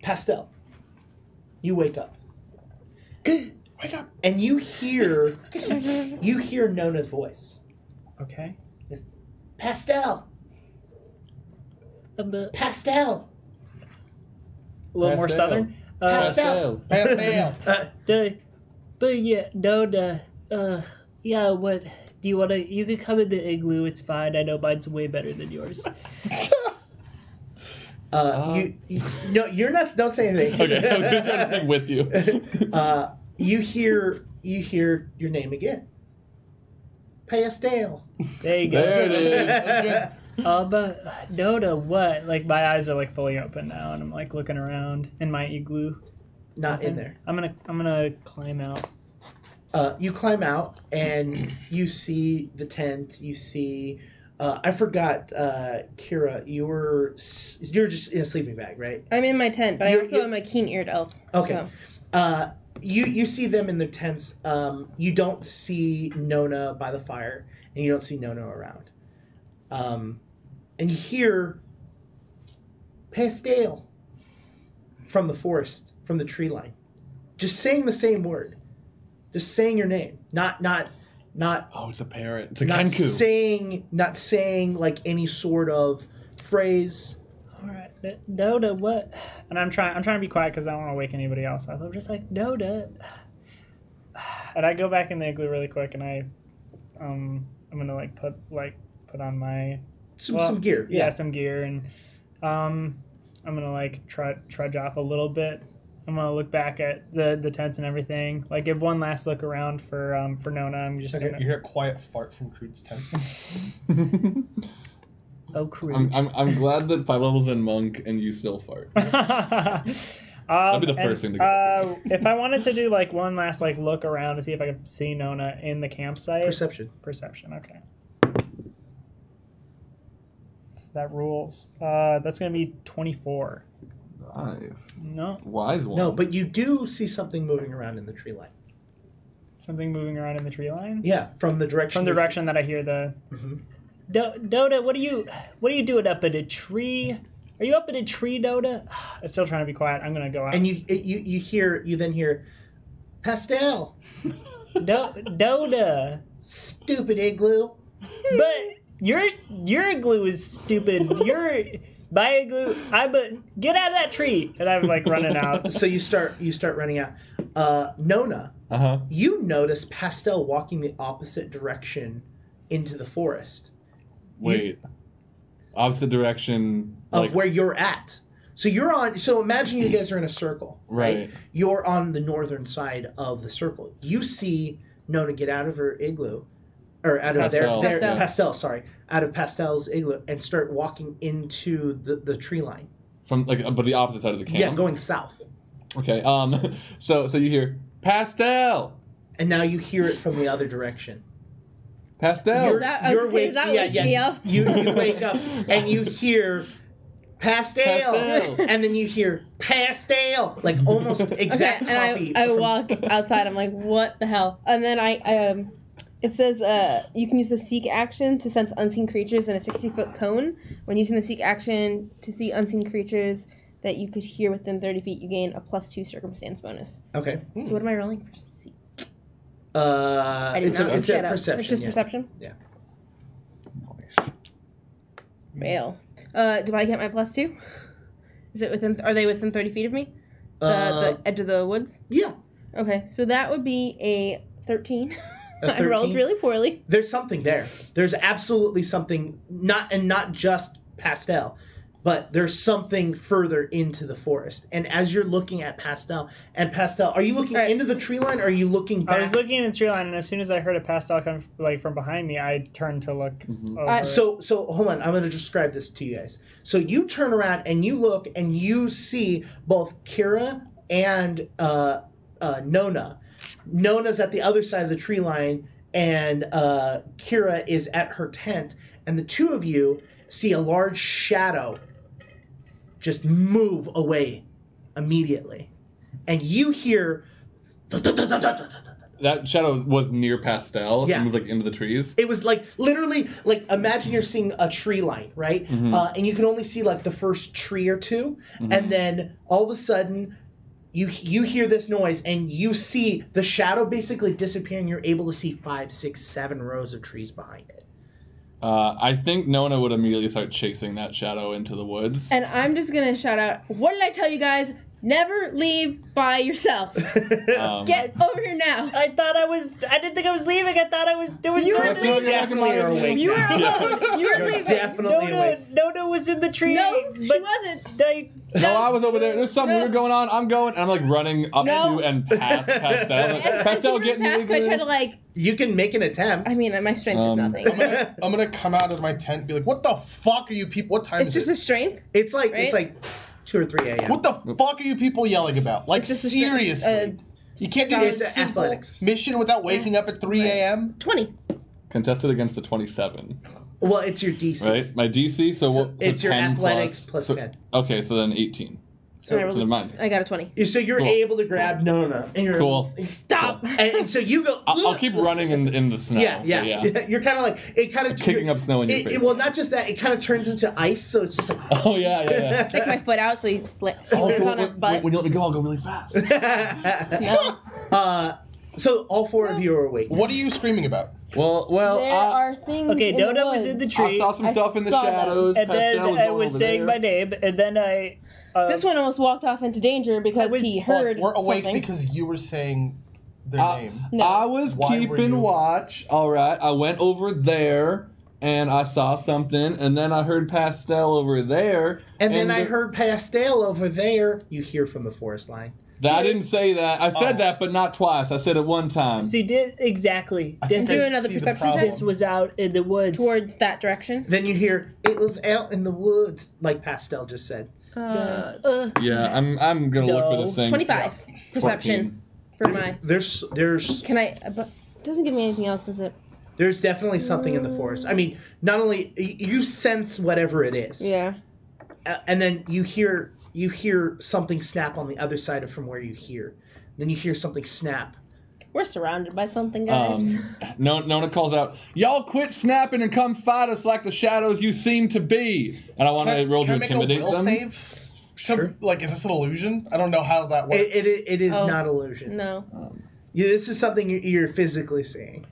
[SPEAKER 4] Pastel, you wake up.
[SPEAKER 3] Wake up.
[SPEAKER 4] And you hear Nona's voice.
[SPEAKER 2] Okay.
[SPEAKER 4] It's, Pastel. Pastel.
[SPEAKER 2] A little more
[SPEAKER 5] Pastel.
[SPEAKER 2] southern.
[SPEAKER 4] Pastel.
[SPEAKER 2] But yeah, no, yeah. What do you want to? You can come in the igloo. It's fine. I know mine's way better than yours.
[SPEAKER 4] No, you're not. Don't say anything.
[SPEAKER 5] Okay, I'm just trying to think with you.
[SPEAKER 4] You hear your name again. Pastel.
[SPEAKER 2] There you go.
[SPEAKER 5] There it is.
[SPEAKER 2] But Doda, what? Like my eyes are like fully open now, and I'm like looking around in my igloo.
[SPEAKER 4] Not in there.
[SPEAKER 2] I'm gonna climb out.
[SPEAKER 4] You climb out and you see the tent. You see. I forgot, Kira. You're just in a sleeping bag, right?
[SPEAKER 1] I'm in my tent, but I also am a keen-eared elf.
[SPEAKER 4] Okay.
[SPEAKER 1] So.
[SPEAKER 4] You see them in their tents. You don't see Nona by the fire, and you don't see Nona around. And you hear Pastel from the forest, from the tree line, just saying the same word, just saying your name, not.
[SPEAKER 5] Oh, it's a parrot. It's a
[SPEAKER 4] not
[SPEAKER 5] Kenku.
[SPEAKER 4] Not saying like any sort of phrase.
[SPEAKER 2] All right, Doda, what? And I'm trying to be quiet because I don't want to wake anybody else up. I'm just like Doda, and I go back in the igloo really quick, and I'm gonna put on my
[SPEAKER 4] Some gear.
[SPEAKER 2] Yeah, some gear, and I'm gonna like trudge off a little bit. I'm gonna look back at the tents and everything. Like give one last look around for Nona. I'm just gonna...
[SPEAKER 3] You hear a quiet fart from Crude's tent.
[SPEAKER 2] Oh, Crude.
[SPEAKER 5] I'm glad that 5 levels in monk and you still fart. That'd be the first thing to go.
[SPEAKER 2] If I wanted to do like one last like look around to see if I could see Nona in the campsite. Perception. Okay. That rules. That's gonna be 24.
[SPEAKER 5] Nice.
[SPEAKER 2] No.
[SPEAKER 5] Wise one.
[SPEAKER 4] No, but you do see something moving around in the tree line.
[SPEAKER 2] Something moving around in the tree line?
[SPEAKER 4] Yeah, from the direction.
[SPEAKER 2] From the direction that I hear the...
[SPEAKER 4] Mm-hmm.
[SPEAKER 2] Doda, what are you doing up in a tree? Are you up in a tree, Doda? I'm still trying to be quiet. I'm going to go out.
[SPEAKER 4] And you then hear, Pastel.
[SPEAKER 2] Doda.
[SPEAKER 4] Stupid igloo.
[SPEAKER 2] But your igloo is stupid. My igloo, get out of that tree. And I'm like running out.
[SPEAKER 4] So you start running out. Nona, you notice Pastel walking the opposite direction into the forest.
[SPEAKER 5] Wait. Opposite direction
[SPEAKER 4] of where you're at. So you're on. So imagine you guys are in a circle, right? You're on the northern side of the circle. You see Nona get out of her igloo, or out of Pastel. Sorry, out of Pastel's igloo, and start walking into the tree line.
[SPEAKER 5] From but the opposite side of the camp.
[SPEAKER 4] Yeah, going south.
[SPEAKER 5] Okay. So you hear Pastel,
[SPEAKER 4] and now you hear it from the other direction.
[SPEAKER 5] Pastel.
[SPEAKER 1] Does that wake me up?
[SPEAKER 4] You wake up and you hear Pastel, and then you hear Pastel, like almost exact copy.
[SPEAKER 1] And I walk outside. I'm like, what the hell? And then it says you can use the seek action to sense unseen creatures in a 60-foot cone. When using the seek action to see unseen creatures that you could hear within 30 feet, you gain a +2 circumstance bonus.
[SPEAKER 4] Okay.
[SPEAKER 1] So what am I rolling for seek?
[SPEAKER 4] It's a perception.
[SPEAKER 1] It's just perception?
[SPEAKER 4] Yeah.
[SPEAKER 1] Fail. Do I get my +2? Is it within? Are they within 30 feet of me? The edge of the woods?
[SPEAKER 4] Yeah.
[SPEAKER 1] Okay, so that would be a 13.
[SPEAKER 4] A 13?
[SPEAKER 1] I rolled really poorly.
[SPEAKER 4] There's something there. There's absolutely something, not just Pastel, but there's something further into the forest. And as you're looking at Pastel, are you looking into the tree line, or are you looking back?
[SPEAKER 2] I was looking in the tree line, and as soon as I heard a Pastel come from behind me, I turned to look over.
[SPEAKER 4] So hold on, I'm going to describe this to you guys. So you turn around and you look, and you see both Kira and Nona. Nona's at the other side of the tree line, and Kira is at her tent, and the two of you see a large shadow just move away immediately. And you hear...
[SPEAKER 5] That shadow was near Pastel.
[SPEAKER 4] Yeah.
[SPEAKER 5] It moved into the trees.
[SPEAKER 4] It was literally, imagine you're seeing a tree line, right?
[SPEAKER 5] Mm-hmm.
[SPEAKER 4] And you can only see the first tree or two. Mm-hmm. And then all of a sudden... You hear this noise, and you see the shadow basically disappear, and you're able to see 5, 6, 7 rows of trees behind it.
[SPEAKER 5] I think Nona would immediately start chasing that shadow into the woods.
[SPEAKER 1] And I'm just going to shout out, what did I tell you guys? Never leave by yourself. Get over here now.
[SPEAKER 2] I didn't think I was leaving. I thought I was. There was
[SPEAKER 1] You
[SPEAKER 2] no
[SPEAKER 1] were
[SPEAKER 2] leaving.
[SPEAKER 4] definitely are awake.
[SPEAKER 1] You were
[SPEAKER 4] now.
[SPEAKER 1] alone. You were leaving.
[SPEAKER 4] Definitely awake.
[SPEAKER 2] Nona was in the tree.
[SPEAKER 1] No, she
[SPEAKER 2] but
[SPEAKER 1] wasn't.
[SPEAKER 5] No, I was over there. There's something weird going on. I'm going, and I'm like running up to and past Pastel. Like, Pastel, get me.
[SPEAKER 1] I try to like.
[SPEAKER 4] You can make an attempt.
[SPEAKER 1] I mean, my strength is nothing.
[SPEAKER 3] I'm gonna come out of my tent and be like, "What the fuck are you people? What time
[SPEAKER 1] It's
[SPEAKER 3] is
[SPEAKER 1] just
[SPEAKER 3] it?
[SPEAKER 1] a strength.
[SPEAKER 4] It's like
[SPEAKER 1] Right?
[SPEAKER 4] 2 or 3 a.m.
[SPEAKER 3] What the fuck are you people yelling about? Like
[SPEAKER 1] It's just a
[SPEAKER 3] seriously, you can't do
[SPEAKER 1] solid
[SPEAKER 3] this
[SPEAKER 4] It's athletics.
[SPEAKER 3] mission without waking up at 3 a.m.
[SPEAKER 1] 20.
[SPEAKER 5] Contested against a 27.
[SPEAKER 4] Well, it's your DC.
[SPEAKER 5] Right? My DC, so
[SPEAKER 4] It's your
[SPEAKER 5] 10
[SPEAKER 4] athletics plus
[SPEAKER 5] so,
[SPEAKER 4] 10.
[SPEAKER 5] Okay, so then 18.
[SPEAKER 1] So
[SPEAKER 5] never mind.
[SPEAKER 1] I got a 20.
[SPEAKER 4] So you're
[SPEAKER 5] Cool.
[SPEAKER 4] able to grab Nona. And you're
[SPEAKER 5] Cool.
[SPEAKER 1] Stop.
[SPEAKER 4] And so you go.
[SPEAKER 5] I'll keep running in the snow.
[SPEAKER 4] Yeah.
[SPEAKER 5] but
[SPEAKER 4] You're kind of like it. Kind of
[SPEAKER 5] kicking up snow in your face.
[SPEAKER 4] Well, not just that. It kind of turns into ice. So it's just like.
[SPEAKER 5] Oh, yeah.
[SPEAKER 1] Stick my foot out so she lands on her butt.
[SPEAKER 5] When you let me go, I'll go really fast.
[SPEAKER 1] No.
[SPEAKER 4] So all 4 of you are awake.
[SPEAKER 3] What are you screaming about?
[SPEAKER 5] Well,
[SPEAKER 1] There are things.
[SPEAKER 2] Okay,
[SPEAKER 1] in
[SPEAKER 2] Nona
[SPEAKER 1] the
[SPEAKER 2] was
[SPEAKER 1] woods.
[SPEAKER 2] in the
[SPEAKER 5] I
[SPEAKER 2] tree,
[SPEAKER 5] saw some stuff in the
[SPEAKER 1] saw them.
[SPEAKER 5] shadows.
[SPEAKER 2] and then
[SPEAKER 5] Pastel was
[SPEAKER 2] I
[SPEAKER 5] going
[SPEAKER 2] was
[SPEAKER 5] over
[SPEAKER 2] saying
[SPEAKER 5] there.
[SPEAKER 2] my name, and then I.
[SPEAKER 1] This one almost walked off into danger because he heard
[SPEAKER 3] We're awake
[SPEAKER 1] something.
[SPEAKER 3] because you were saying their name.
[SPEAKER 1] No.
[SPEAKER 5] I was
[SPEAKER 3] Why were
[SPEAKER 5] keeping
[SPEAKER 3] you-
[SPEAKER 5] watch. All right, I went over there and I saw something, and then I heard Pastel over there,
[SPEAKER 4] And then I heard Pastel over there. You hear from the forest line.
[SPEAKER 5] I didn't say that. I said that, but not twice. I said it one time.
[SPEAKER 2] See, exactly.
[SPEAKER 3] I think
[SPEAKER 1] Do
[SPEAKER 3] I
[SPEAKER 1] another
[SPEAKER 3] see the
[SPEAKER 1] perception
[SPEAKER 3] problem.
[SPEAKER 1] check?
[SPEAKER 2] This was out in the woods.
[SPEAKER 1] towards that direction.
[SPEAKER 4] Then you hear it was out in the woods, like Pastel just said.
[SPEAKER 5] Yeah, I'm gonna look for
[SPEAKER 2] No.
[SPEAKER 5] this thing.
[SPEAKER 1] 25 perception for my.
[SPEAKER 4] There's
[SPEAKER 1] Can I? But it doesn't give me anything else, does it?
[SPEAKER 4] There's definitely something in the forest. I mean, not only you sense whatever it is,
[SPEAKER 1] Yeah.
[SPEAKER 4] And then you hear something snap on the other side of from where you hear. Then you hear something snap.
[SPEAKER 1] We're surrounded by something, guys.
[SPEAKER 5] Nona calls out, "Y'all quit snapping and come fight us like the shadows you seem to be." And I want to roll to
[SPEAKER 3] Can I make a
[SPEAKER 5] intimidate
[SPEAKER 3] will
[SPEAKER 5] them.
[SPEAKER 3] save?
[SPEAKER 4] Sure.
[SPEAKER 3] Like, is this an illusion? I don't know how that works.
[SPEAKER 4] It is not illusion.
[SPEAKER 1] No.
[SPEAKER 4] This is something you're physically seeing.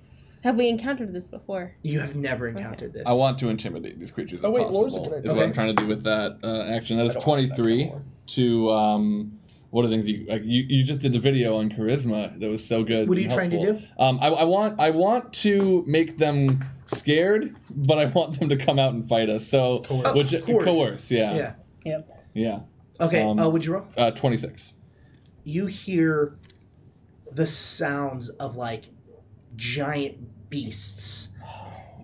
[SPEAKER 1] Have we encountered this before?
[SPEAKER 4] You have never encountered this.
[SPEAKER 5] I want to intimidate these creatures
[SPEAKER 3] Oh,
[SPEAKER 5] if
[SPEAKER 3] wait, what was it?
[SPEAKER 5] possible.
[SPEAKER 3] Good
[SPEAKER 5] Is
[SPEAKER 3] idea.
[SPEAKER 5] what I'm trying to do with that action. That is
[SPEAKER 3] I don't want that
[SPEAKER 5] 23
[SPEAKER 3] anymore.
[SPEAKER 5] to what are things you just did the video on charisma that was so good.
[SPEAKER 4] What are
[SPEAKER 5] and
[SPEAKER 4] you trying to
[SPEAKER 5] helpful.
[SPEAKER 4] do?
[SPEAKER 5] I want to make them scared, but I want them to come out and fight us. So coerce, yeah.
[SPEAKER 4] Yeah. Okay. Would you roll?
[SPEAKER 5] 26.
[SPEAKER 4] You hear the sounds of like giant beasts.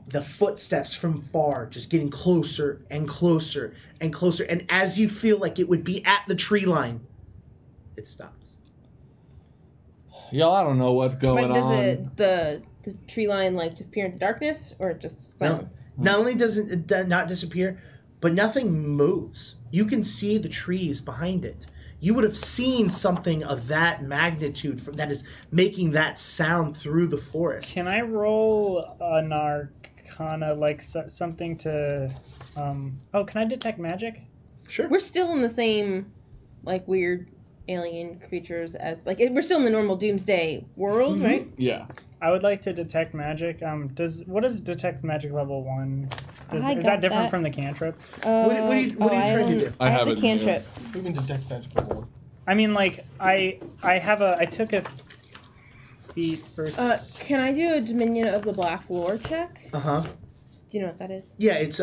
[SPEAKER 4] The footsteps from far just getting closer and closer and closer. And as you feel like it would be at the tree line, it stops.
[SPEAKER 5] Y'all, I don't know what's going
[SPEAKER 1] But does
[SPEAKER 5] on.
[SPEAKER 1] it the tree line like just appear into darkness or just silence?
[SPEAKER 4] Not only does it not disappear, but nothing moves. You can see the trees behind it. You would have seen something of that magnitude that is making that sound through the forest.
[SPEAKER 2] Can I roll an arcana, like something to... can I detect magic?
[SPEAKER 4] Sure.
[SPEAKER 1] We're still in the same like weird alien creatures as like we're still in the normal Doomsday world, right?
[SPEAKER 5] Yeah.
[SPEAKER 2] I would like to detect magic. What is detect magic level 1? Is
[SPEAKER 1] got
[SPEAKER 2] that different
[SPEAKER 1] that.
[SPEAKER 2] from the cantrip?
[SPEAKER 4] What are you trying to do?
[SPEAKER 5] I
[SPEAKER 1] I
[SPEAKER 5] have
[SPEAKER 1] have the
[SPEAKER 5] it in here.
[SPEAKER 1] cantrip.
[SPEAKER 3] We can detect magic level 1.
[SPEAKER 2] I mean, like I took a feat versus.
[SPEAKER 1] Can I do a Dominion of the Black lore check?
[SPEAKER 4] Uh-huh.
[SPEAKER 1] Do you know what that is?
[SPEAKER 4] Yeah, it's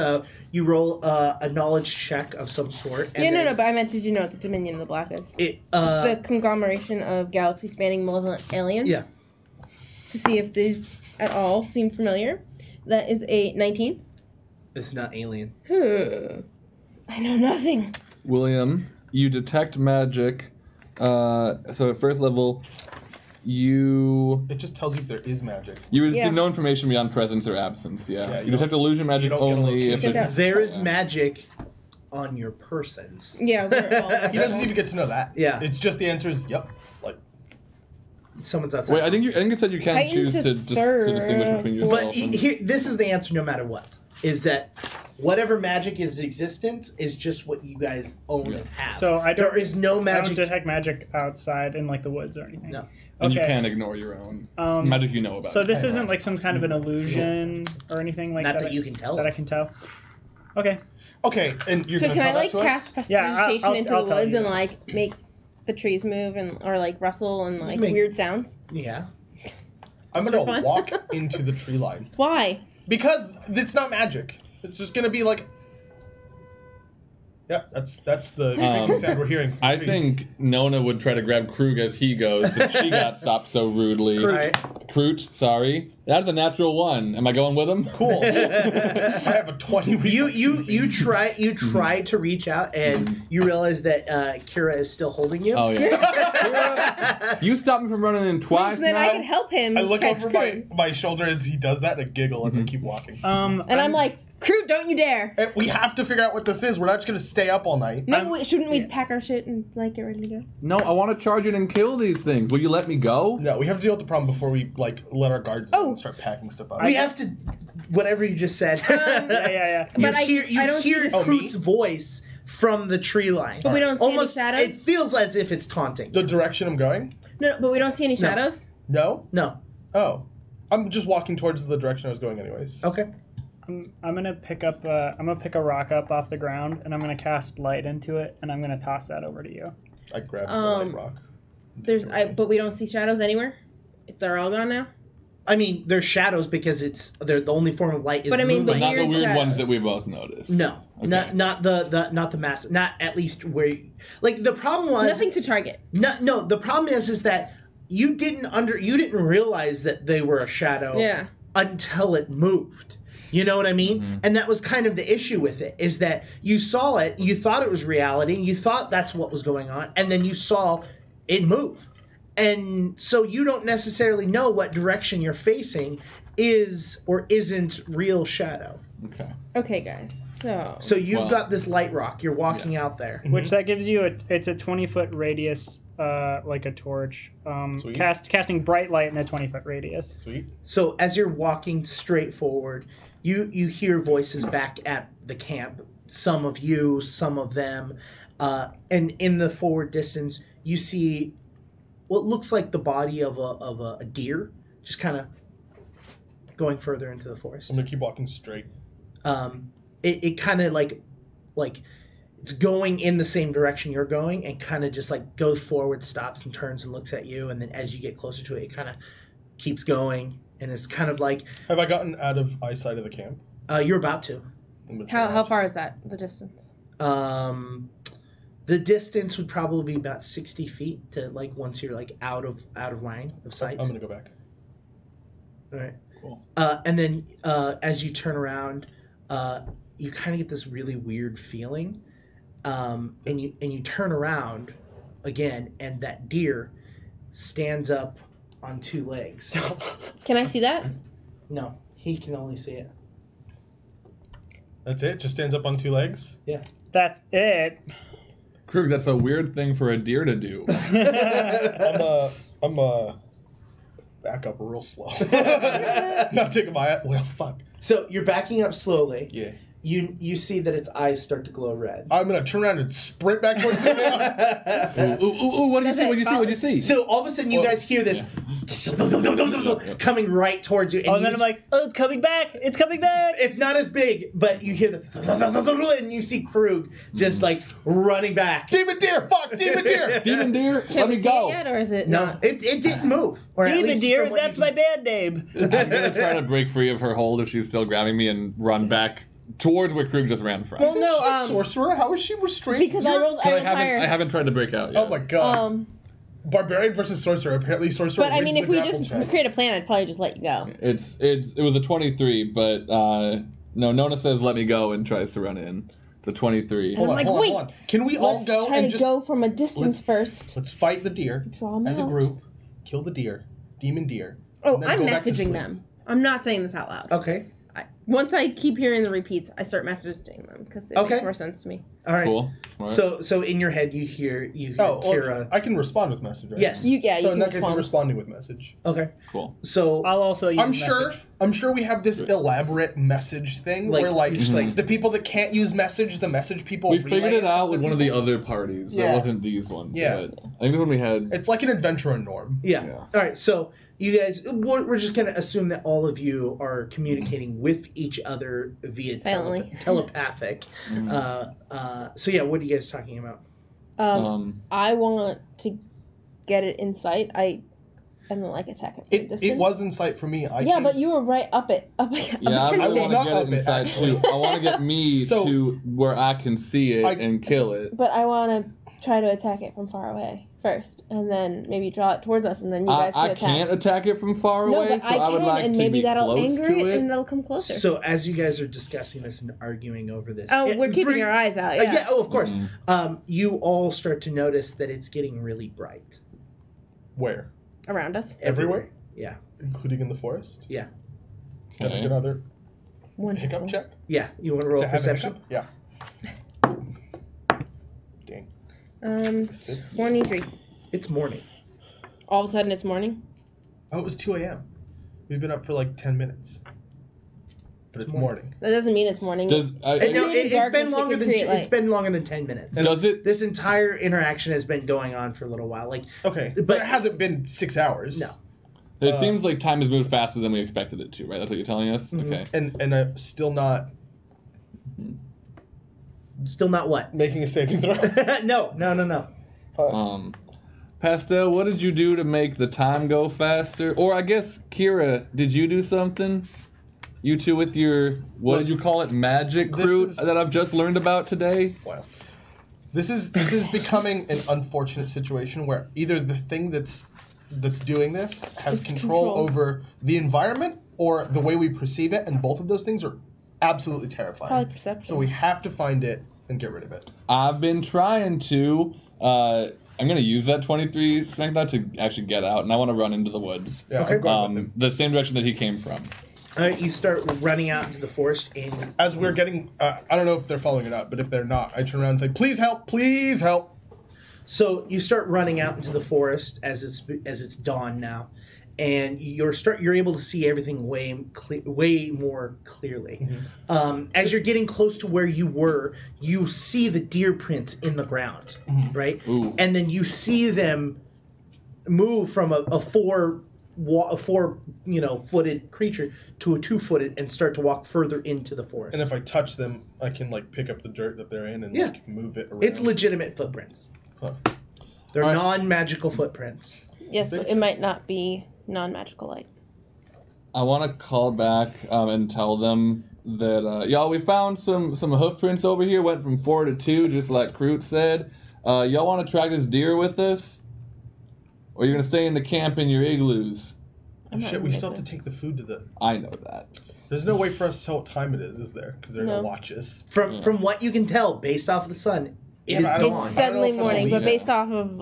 [SPEAKER 4] you roll a knowledge check of some sort. And
[SPEAKER 1] No, but I meant, did you know what the Dominion of the Black is?
[SPEAKER 4] It's
[SPEAKER 1] It's the conglomeration of galaxy-spanning malevolent aliens.
[SPEAKER 4] Yeah.
[SPEAKER 1] To see if these at all seem familiar. That is a 19.
[SPEAKER 4] It's not alien.
[SPEAKER 1] I know nothing.
[SPEAKER 5] William, you detect magic. So at first level, you
[SPEAKER 3] It just tells you if there is magic.
[SPEAKER 5] receive
[SPEAKER 1] Yeah.
[SPEAKER 5] no information beyond presence or absence. Yeah.
[SPEAKER 3] Yeah,
[SPEAKER 5] you
[SPEAKER 3] you
[SPEAKER 5] detect illusion magic
[SPEAKER 3] don't get a
[SPEAKER 5] only if
[SPEAKER 3] location.
[SPEAKER 5] it's.
[SPEAKER 4] There is magic on your persons.
[SPEAKER 1] Yeah, we're all.
[SPEAKER 3] He doesn't even get to know that.
[SPEAKER 4] Yeah.
[SPEAKER 3] It's just the answer is yep. Like,
[SPEAKER 4] Someone's outside.
[SPEAKER 5] Wait, I think you said you can
[SPEAKER 1] Heightened
[SPEAKER 5] choose
[SPEAKER 1] to
[SPEAKER 5] to
[SPEAKER 1] third.
[SPEAKER 5] distinguish between
[SPEAKER 4] But
[SPEAKER 5] yourself. and-
[SPEAKER 4] here, this is the answer no matter what. Is that whatever magic is existence is just what you guys own and have.
[SPEAKER 2] So I don't.
[SPEAKER 4] There is no
[SPEAKER 2] I don't
[SPEAKER 4] magic.
[SPEAKER 2] detect magic outside in like the woods or anything.
[SPEAKER 4] No.
[SPEAKER 5] And you
[SPEAKER 2] Okay.
[SPEAKER 5] can't ignore your own magic you know about.
[SPEAKER 2] So this isn't like some kind of an illusion or anything like
[SPEAKER 4] Not
[SPEAKER 2] that.
[SPEAKER 4] that you can tell.
[SPEAKER 2] That I can tell. Okay.
[SPEAKER 3] okay, and you're
[SPEAKER 1] So
[SPEAKER 3] gonna
[SPEAKER 1] can I
[SPEAKER 3] tell
[SPEAKER 1] like
[SPEAKER 3] that to
[SPEAKER 1] cast
[SPEAKER 3] us?
[SPEAKER 1] prestidigitation
[SPEAKER 2] I'll
[SPEAKER 1] into
[SPEAKER 2] tell
[SPEAKER 1] the woods
[SPEAKER 2] you.
[SPEAKER 1] and like make the trees move and or like rustle and like
[SPEAKER 4] Make-
[SPEAKER 1] weird sounds?
[SPEAKER 4] Yeah.
[SPEAKER 3] I'm
[SPEAKER 1] Is it
[SPEAKER 3] gonna
[SPEAKER 1] fun?
[SPEAKER 3] walk into the tree line
[SPEAKER 1] Why?
[SPEAKER 3] because it's not magic. It's just gonna be like. Yeah, that's the creaking sound we're hearing.
[SPEAKER 5] I think Nona would try to grab Krug as he goes since she got stopped so rudely. Kroot, sorry. That's a natural 1. Am I going with him?
[SPEAKER 3] Cool. I have a 20.
[SPEAKER 4] You try to reach out and you realize that Kira is still holding you.
[SPEAKER 5] Oh, yeah. Kira, you stopped me from running in twice
[SPEAKER 1] So then
[SPEAKER 5] now?
[SPEAKER 1] I can help him.
[SPEAKER 3] I look
[SPEAKER 1] catch
[SPEAKER 3] over
[SPEAKER 1] Kroot.
[SPEAKER 3] my shoulder as he does that and I giggle as I keep walking.
[SPEAKER 1] And I'm like, Kroot, don't you dare!
[SPEAKER 3] And we have to figure out what this is. We're not just gonna stay up all night.
[SPEAKER 1] No, shouldn't we pack our shit and like get ready to go?
[SPEAKER 5] No, I want to charge in and kill these things. Will you let me go?
[SPEAKER 3] No, we have to deal with the problem before we like let our guards in and start packing stuff up.
[SPEAKER 4] We have to, whatever you just said.
[SPEAKER 2] Yeah.
[SPEAKER 1] But I
[SPEAKER 4] you
[SPEAKER 1] don't
[SPEAKER 4] hear
[SPEAKER 1] see-
[SPEAKER 4] Kroot's voice from the tree line.
[SPEAKER 1] But we don't see
[SPEAKER 4] Almost,
[SPEAKER 1] any
[SPEAKER 4] it
[SPEAKER 1] shadows.
[SPEAKER 4] feels as if it's taunting.
[SPEAKER 3] The direction I'm going?
[SPEAKER 1] No, but we don't see any
[SPEAKER 4] No.
[SPEAKER 1] shadows.
[SPEAKER 3] No?
[SPEAKER 4] No.
[SPEAKER 3] Oh. I'm just walking towards the direction I was going anyways.
[SPEAKER 4] Okay.
[SPEAKER 2] I'm gonna pick up. I'm gonna pick a rock up off the ground, and I'm gonna cast light into it, and I'm gonna toss that over to you.
[SPEAKER 3] I grabbed the light rock.
[SPEAKER 1] But we don't see shadows anywhere. They're all gone now.
[SPEAKER 4] I mean, there's shadows because they're the only form of light is
[SPEAKER 1] But I mean,
[SPEAKER 4] moonlight.
[SPEAKER 5] But not the
[SPEAKER 1] Weird
[SPEAKER 5] weird ones
[SPEAKER 1] shadows.
[SPEAKER 5] that we both noticed.
[SPEAKER 4] No,
[SPEAKER 5] Okay.
[SPEAKER 4] not the mass. Not at least where. Like the problem was
[SPEAKER 1] Nothing to target.
[SPEAKER 4] No. The problem is that you didn't realize that they were a shadow.
[SPEAKER 1] Yeah.
[SPEAKER 4] Until it moved. You know what I mean?
[SPEAKER 5] Mm-hmm.
[SPEAKER 4] And that was kind of the issue with it, is that you saw it, you thought it was reality, you thought that's what was going on, and then you saw it move. And so you don't necessarily know what direction you're facing is or isn't real shadow.
[SPEAKER 5] Okay.
[SPEAKER 1] Okay, guys.
[SPEAKER 4] So you've
[SPEAKER 5] Well,
[SPEAKER 4] got this light rock, you're walking out there.
[SPEAKER 2] Which that gives you it's a 20-foot radius, like a torch.
[SPEAKER 3] Sweet.
[SPEAKER 2] Casting bright light in a 20-foot radius.
[SPEAKER 3] Sweet.
[SPEAKER 4] So as you're walking straight forward, you hear voices back at the camp. Some of you, some of them. And in the forward distance, you see what looks like the body of a deer, just kind of going further into the forest.
[SPEAKER 3] I'm gonna keep walking straight.
[SPEAKER 4] It kind of like it's going in the same direction you're going and kind of just like goes forward, stops and turns and looks at you. And then as you get closer to it, it kind of keeps going. And it's kind of like,
[SPEAKER 3] Have I gotten out of eyesight of the camp?
[SPEAKER 4] you're about to.
[SPEAKER 3] I'm gonna try
[SPEAKER 1] How
[SPEAKER 3] out.
[SPEAKER 1] far is that? The distance?
[SPEAKER 4] The distance would probably be about 60 feet to like once you're like out of line of sight.
[SPEAKER 3] I'm gonna go back.
[SPEAKER 4] All right.
[SPEAKER 5] Cool.
[SPEAKER 4] And then as you turn around, you kind of get this really weird feeling, and you turn around again, and that deer stands up on 2 legs.
[SPEAKER 1] Can I see that?
[SPEAKER 4] No, he can only see it.
[SPEAKER 3] That's it? Just stands up on 2 legs?
[SPEAKER 4] Yeah.
[SPEAKER 2] That's it.
[SPEAKER 5] Krug, that's a weird thing for a deer to do.
[SPEAKER 3] I'm back up real slow. Not taking my eye. Well, fuck.
[SPEAKER 4] So you're backing up slowly.
[SPEAKER 3] Yeah.
[SPEAKER 4] You see that its eyes start to glow red.
[SPEAKER 3] I'm gonna turn around and sprint back towards the
[SPEAKER 5] Ooh, what did you see? What did you see? What did you see?
[SPEAKER 4] So all of a sudden, you guys hear this coming right towards you. And
[SPEAKER 2] And then I'm like, oh, it's coming back. It's coming back.
[SPEAKER 4] it's not as big, but you hear the and you see Krug just like running back.
[SPEAKER 3] Demon deer! Fuck! Demon deer!
[SPEAKER 5] Demon deer,
[SPEAKER 1] Can
[SPEAKER 5] let
[SPEAKER 1] we
[SPEAKER 5] me
[SPEAKER 1] see
[SPEAKER 5] go.
[SPEAKER 1] it yet, or is it
[SPEAKER 4] No,
[SPEAKER 1] not?
[SPEAKER 4] it didn't move. Or at
[SPEAKER 2] Demon
[SPEAKER 4] least
[SPEAKER 2] deer,
[SPEAKER 4] from what
[SPEAKER 2] that's
[SPEAKER 4] you
[SPEAKER 2] my
[SPEAKER 4] can-
[SPEAKER 2] band name.
[SPEAKER 5] I'm gonna try to break free of her hold if she's still grabbing me and run back towards where Krug just ran from.
[SPEAKER 1] Well,
[SPEAKER 3] Isn't
[SPEAKER 1] no,
[SPEAKER 3] she a sorcerer? How is she restrained?
[SPEAKER 1] because I rolled
[SPEAKER 5] I
[SPEAKER 1] higher.
[SPEAKER 5] haven't tried to break out yet.
[SPEAKER 3] Oh my god. Barbarian versus sorcerer. Apparently, sorcerer.
[SPEAKER 1] But I mean,
[SPEAKER 3] wins
[SPEAKER 1] if
[SPEAKER 3] the
[SPEAKER 1] we
[SPEAKER 3] grapple
[SPEAKER 1] just
[SPEAKER 3] check.
[SPEAKER 1] create a plan, I'd probably just let you go.
[SPEAKER 5] It was a 23, but no, Nona says let me go and tries to run in. It's a 23.
[SPEAKER 3] Hold
[SPEAKER 1] I'm
[SPEAKER 3] on,
[SPEAKER 1] like,
[SPEAKER 3] hold on,
[SPEAKER 1] wait,
[SPEAKER 3] hold on. Can we all
[SPEAKER 1] Let's
[SPEAKER 3] go
[SPEAKER 1] try
[SPEAKER 3] and
[SPEAKER 1] to
[SPEAKER 3] just
[SPEAKER 1] go from a distance first.
[SPEAKER 3] let's fight the deer
[SPEAKER 1] Draw 'em
[SPEAKER 3] as a
[SPEAKER 1] out.
[SPEAKER 3] group, kill the deer, demon deer.
[SPEAKER 1] Oh,
[SPEAKER 3] and then
[SPEAKER 1] I'm
[SPEAKER 3] go back to
[SPEAKER 1] messaging
[SPEAKER 3] sleep.
[SPEAKER 1] them. I'm not saying this out loud.
[SPEAKER 4] Okay.
[SPEAKER 1] Once I keep hearing the repeats, I start messaging them because it
[SPEAKER 4] Okay.
[SPEAKER 1] makes more sense to me.
[SPEAKER 4] All right.
[SPEAKER 5] Cool. Smart.
[SPEAKER 4] So in your head, you hear
[SPEAKER 3] Oh, well,
[SPEAKER 4] Kira.
[SPEAKER 3] I can respond with message. Right?
[SPEAKER 4] Yes.
[SPEAKER 3] So in
[SPEAKER 1] can
[SPEAKER 3] that case, I'm
[SPEAKER 1] respond.
[SPEAKER 3] responding with message.
[SPEAKER 4] Okay.
[SPEAKER 5] Cool.
[SPEAKER 4] So
[SPEAKER 2] I'll also use
[SPEAKER 3] I'm sure we have this elaborate message thing
[SPEAKER 4] Like,
[SPEAKER 3] where like
[SPEAKER 4] just like-
[SPEAKER 3] the people that can't use message, the message people
[SPEAKER 5] We
[SPEAKER 3] relay
[SPEAKER 5] figured it
[SPEAKER 3] to
[SPEAKER 5] out
[SPEAKER 3] other
[SPEAKER 5] with one of the
[SPEAKER 3] people.
[SPEAKER 5] other parties.
[SPEAKER 3] Yeah.
[SPEAKER 5] That wasn't these ones.
[SPEAKER 3] Yeah.
[SPEAKER 5] But I think this one we had.
[SPEAKER 3] It's like an adventure in Norm.
[SPEAKER 4] yeah.
[SPEAKER 5] Yeah.
[SPEAKER 4] All right. So you guys, we're just gonna assume that all of you are communicating with each other via
[SPEAKER 1] Silently.
[SPEAKER 4] telepathic. So yeah, what are you guys talking about?
[SPEAKER 1] I want to get it in sight. I don't like attack it from distance.
[SPEAKER 3] It was in sight for me.
[SPEAKER 1] But you were right up it.
[SPEAKER 5] Yeah, I
[SPEAKER 1] against
[SPEAKER 5] want
[SPEAKER 1] it.
[SPEAKER 5] to get it inside too. I want to get me to where I can see it and kill it.
[SPEAKER 1] But I want to try to attack it from far away first, and then maybe draw it towards us, and then you guys can attack.
[SPEAKER 5] I can't attack it from far away,
[SPEAKER 1] but
[SPEAKER 5] so I would like
[SPEAKER 1] and
[SPEAKER 5] to
[SPEAKER 1] maybe
[SPEAKER 5] be
[SPEAKER 1] that'll
[SPEAKER 5] close
[SPEAKER 1] anger
[SPEAKER 5] to it.
[SPEAKER 1] and it'll come closer.
[SPEAKER 4] So as you guys are discussing this and arguing over this,
[SPEAKER 1] we're keeping our eyes out. Yeah.
[SPEAKER 4] Oh, of course. You all start to notice that it's getting really bright.
[SPEAKER 3] Where?
[SPEAKER 1] Around us.
[SPEAKER 3] Everywhere?
[SPEAKER 4] Yeah.
[SPEAKER 3] Including in the forest?
[SPEAKER 4] Yeah.
[SPEAKER 3] Can I get another
[SPEAKER 1] Wonderful.
[SPEAKER 3] hiccup check?
[SPEAKER 4] Yeah. You want to roll
[SPEAKER 3] To have a
[SPEAKER 4] perception?
[SPEAKER 3] hiccup? Yeah. Dang.
[SPEAKER 1] 23.
[SPEAKER 4] It's morning.
[SPEAKER 1] All of a sudden, it's morning.
[SPEAKER 3] Oh, it was 2 a.m. We've been up for like 10 minutes. But it's morning.
[SPEAKER 1] That doesn't mean it's morning.
[SPEAKER 4] It's been longer than 10 minutes.
[SPEAKER 5] Does it?
[SPEAKER 4] This entire interaction has been going on for a little while.
[SPEAKER 3] Okay, but it hasn't been 6 hours.
[SPEAKER 4] No.
[SPEAKER 5] It seems like time has moved faster than we expected it to, right? That's what you're telling us?
[SPEAKER 4] Mm-hmm.
[SPEAKER 5] Okay.
[SPEAKER 3] And still not
[SPEAKER 4] Still not what?
[SPEAKER 3] making a saving throw.
[SPEAKER 4] No.
[SPEAKER 5] Pastel, what did you do to make the time go faster? Or I guess, Kira, did you do something? You two with your, what did you call it, magic crew that I've just learned about today?
[SPEAKER 3] Wow. This is becoming an unfortunate situation where either the thing that's doing this has control over the environment or the way we perceive it, and both of those things are absolutely terrifying.
[SPEAKER 1] Probably perception.
[SPEAKER 3] So we have to find it and get rid of it.
[SPEAKER 5] I've been trying to. I'm going to use that 23 strength now to actually get out, and I want to run into the woods.
[SPEAKER 3] Yeah, I'm going with him.
[SPEAKER 5] The same direction that he came from.
[SPEAKER 4] You start running out into the forest, and
[SPEAKER 3] As we're getting, I don't know if they're following it up, but if they're not, I turn around and say, "Please help! Please help!"
[SPEAKER 4] so you start running out into the forest as it's dawn now, and you're able to see everything way more clearly.
[SPEAKER 3] Mm-hmm.
[SPEAKER 4] As you're getting close to where you were, you see the deer prints in the ground, right?
[SPEAKER 5] Ooh.
[SPEAKER 4] And then you see them move from a four-footed creature to a 2-footed and start to walk further into the forest.
[SPEAKER 3] And if I touch them, I can pick up the dirt that they're in and move it around.
[SPEAKER 4] It's legitimate footprints.
[SPEAKER 3] Huh.
[SPEAKER 4] They're
[SPEAKER 5] All right.
[SPEAKER 4] non-magical footprints.
[SPEAKER 1] Yes, but it might not be non-magical light.
[SPEAKER 5] I want to call back and tell them that, y'all, we found some hoof prints over here, went from 4 to 2, just like Kroot said. Y'all want to track this deer with us? Or you're going to stay in the camp in your igloos?
[SPEAKER 3] Shit, we still have to take the food to the...
[SPEAKER 5] I know that.
[SPEAKER 3] There's no way for us to tell what time it is there? Because there are no watches.
[SPEAKER 4] From what you can tell, based off of the sun, it is dawn.
[SPEAKER 1] It's suddenly
[SPEAKER 3] if I
[SPEAKER 1] morning, but
[SPEAKER 3] believe
[SPEAKER 1] based off of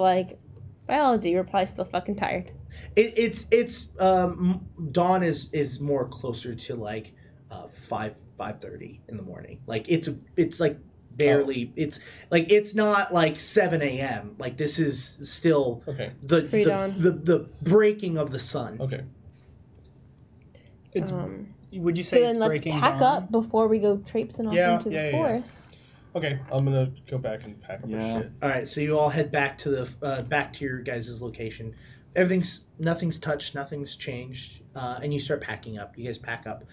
[SPEAKER 1] biology, we're probably still fucking tired.
[SPEAKER 4] It's dawn is more closer to 5:30 in the morning. It's barely it's not 7 a.m. This is still the breaking of the sun.
[SPEAKER 3] Okay.
[SPEAKER 2] It's would you say
[SPEAKER 1] So
[SPEAKER 2] it's
[SPEAKER 1] then let's
[SPEAKER 2] breaking
[SPEAKER 1] pack
[SPEAKER 2] dawn?
[SPEAKER 1] up before we go traipsing off into the forest.
[SPEAKER 3] Okay, I'm gonna go back and pack up our shit.
[SPEAKER 4] All right, so you all head back to back to your guys' location. Nothing's touched, nothing's changed, and you start packing up. You guys pack up.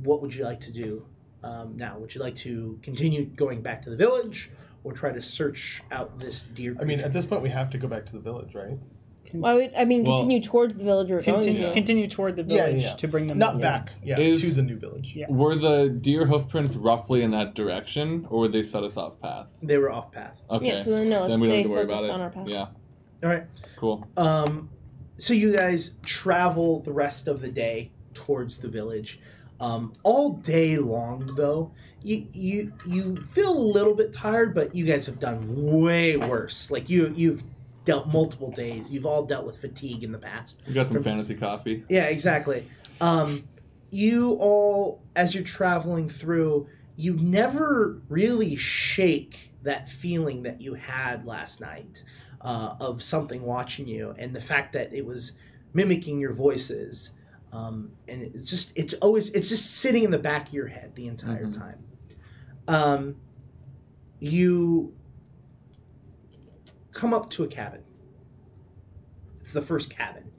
[SPEAKER 4] What would you like to do now? Would you like to continue going back to the village, or try to search out this deer creature?
[SPEAKER 3] I mean, at this point, we have to go back to the village, right?
[SPEAKER 1] Continue towards the village we're going to.
[SPEAKER 2] Continue toward the village to bring them
[SPEAKER 3] not back. Yeah, to the new village.
[SPEAKER 2] Yeah.
[SPEAKER 5] Were the deer hoof prints roughly in that direction, or would they set us off path?
[SPEAKER 4] They were off path.
[SPEAKER 5] Okay.
[SPEAKER 1] Yeah, so then no, let's
[SPEAKER 5] we don't
[SPEAKER 1] stay
[SPEAKER 5] have to worry
[SPEAKER 1] focused
[SPEAKER 5] about
[SPEAKER 1] on
[SPEAKER 5] it.
[SPEAKER 1] our path.
[SPEAKER 5] Yeah.
[SPEAKER 4] All right.
[SPEAKER 5] Cool.
[SPEAKER 4] So you guys travel the rest of the day towards the village. All day long, though, you feel a little bit tired, but you guys have done way worse. You've dealt multiple days. You've all dealt with fatigue in the past.
[SPEAKER 5] We got some fantasy coffee.
[SPEAKER 4] Yeah, exactly. You all, as you're traveling through, you never really shake that feeling that you had last night of something watching you, and the fact that it was mimicking your voices. And it's just sitting in the back of your head the entire time. You come up to a cabin. It's the first cabin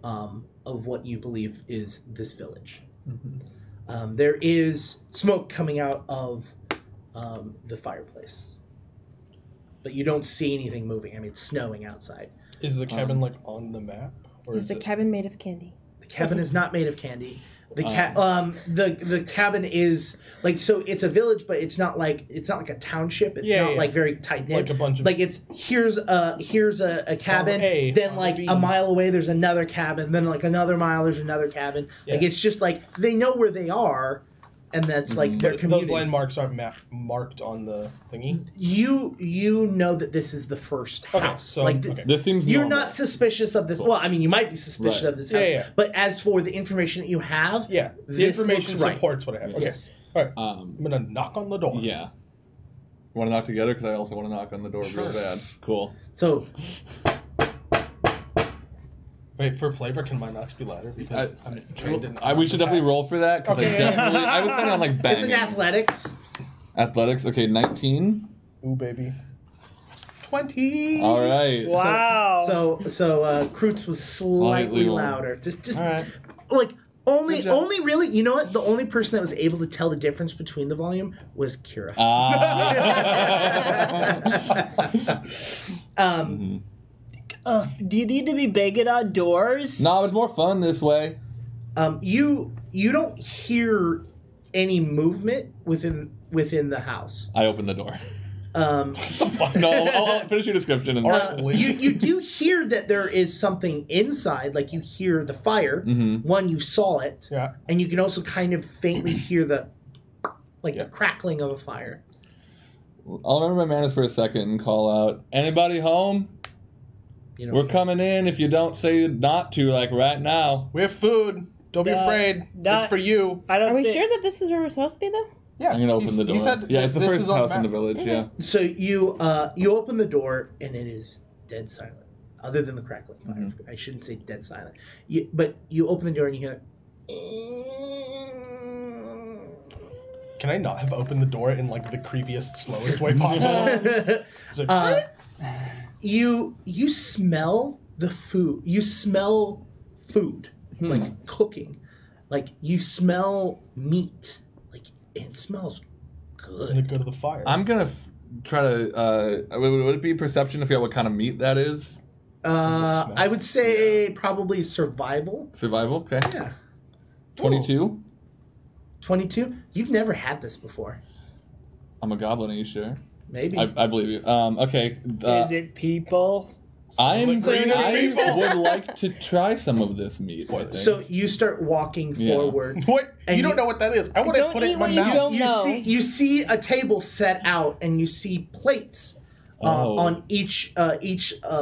[SPEAKER 4] of what you believe is this village. There is smoke coming out of the fireplace. but you don't see anything moving. I mean, it's snowing outside.
[SPEAKER 3] Is the cabin like on the map, or
[SPEAKER 1] Is the cabin made of candy?
[SPEAKER 4] The cabin is not made of candy. The cabin is like, so it's a village, but it's not like a township. It's not like very tight knit.
[SPEAKER 3] Like a bunch of
[SPEAKER 4] it's here's a cabin. Then like a mile away there's another cabin. Then like another mile there's another cabin.
[SPEAKER 3] Yeah.
[SPEAKER 4] Like it's just like they know where they are, and that's like their community.
[SPEAKER 3] Those landmarks aren't marked on the thingy.
[SPEAKER 4] You know that this is the first house.
[SPEAKER 3] So
[SPEAKER 4] like
[SPEAKER 5] this seems
[SPEAKER 4] you're
[SPEAKER 5] normal.
[SPEAKER 4] not suspicious of this. Well, I mean, you might be suspicious of this house.
[SPEAKER 3] Yeah.
[SPEAKER 4] But as for the information that you have,
[SPEAKER 3] the
[SPEAKER 4] this
[SPEAKER 3] information
[SPEAKER 4] looks right.
[SPEAKER 3] supports what I have. Okay.
[SPEAKER 4] Yes.
[SPEAKER 3] All right. I'm gonna knock on the door.
[SPEAKER 5] Yeah. Want to knock together? Because I also want to knock on the door real bad. Cool.
[SPEAKER 4] So.
[SPEAKER 3] Wait, for flavor, can my knocks be louder? Because I'm trained in.
[SPEAKER 5] We should definitely roll for that. Because I was planning on like banging.
[SPEAKER 4] It's an athletics.
[SPEAKER 5] Athletics. Okay, 19.
[SPEAKER 3] Ooh, baby. 20.
[SPEAKER 5] All right.
[SPEAKER 2] Wow.
[SPEAKER 4] So Kroots was slightly louder. Just
[SPEAKER 5] all right.
[SPEAKER 4] Like only really, you know what? The only person that was able to tell the difference between the volume was Kira.
[SPEAKER 2] Do you need to be banging on doors?
[SPEAKER 5] No, it's more fun this way.
[SPEAKER 4] You don't hear any movement within the house.
[SPEAKER 5] I open the door.
[SPEAKER 4] No,
[SPEAKER 5] I'll finish your description. And
[SPEAKER 4] you do hear that there is something inside, like you hear the fire.
[SPEAKER 5] Mm-hmm.
[SPEAKER 4] One, you saw it, and you can also kind of faintly hear the crackling of a fire.
[SPEAKER 5] I'll remember my manners for a second and call out, "Anybody home? We're coming in if you don't say not to, like right now."
[SPEAKER 3] We have food. Don't be afraid. It's for you.
[SPEAKER 1] Are we sure that this is where we're supposed to be, though?
[SPEAKER 3] Yeah,
[SPEAKER 5] I'm gonna open the door.
[SPEAKER 3] He said
[SPEAKER 5] it's the first house in the village.
[SPEAKER 1] Okay.
[SPEAKER 5] Yeah.
[SPEAKER 4] So you open the door and it is dead silent, other than the crackling fire.
[SPEAKER 5] Mm-hmm.
[SPEAKER 4] I shouldn't say dead silent. But you open the door and you hear.
[SPEAKER 3] Can I not have opened the door in like the creepiest, slowest way possible?
[SPEAKER 4] You smell the food. You smell food, like cooking. Like you smell meat. Like it smells good.
[SPEAKER 3] I'm gonna go to the fire.
[SPEAKER 5] I'm gonna try to. Would it be perception to figure out what kind of meat that is?
[SPEAKER 4] I would say probably survival.
[SPEAKER 5] Survival. Okay.
[SPEAKER 4] Yeah.
[SPEAKER 5] 22.
[SPEAKER 4] 22. You've never had this before.
[SPEAKER 5] I'm a goblin. Are you sure?
[SPEAKER 4] Maybe.
[SPEAKER 5] I believe you. Okay.
[SPEAKER 2] Is it people?
[SPEAKER 5] I would like to try some of this meat. I think.
[SPEAKER 4] So you start walking forward.
[SPEAKER 3] What?
[SPEAKER 4] And
[SPEAKER 3] you don't know what that is. I want to
[SPEAKER 1] Don't
[SPEAKER 3] put it
[SPEAKER 1] eat
[SPEAKER 3] in my
[SPEAKER 1] what you
[SPEAKER 3] mouth.
[SPEAKER 1] don't-
[SPEAKER 4] You see a table set out, and you see plates on each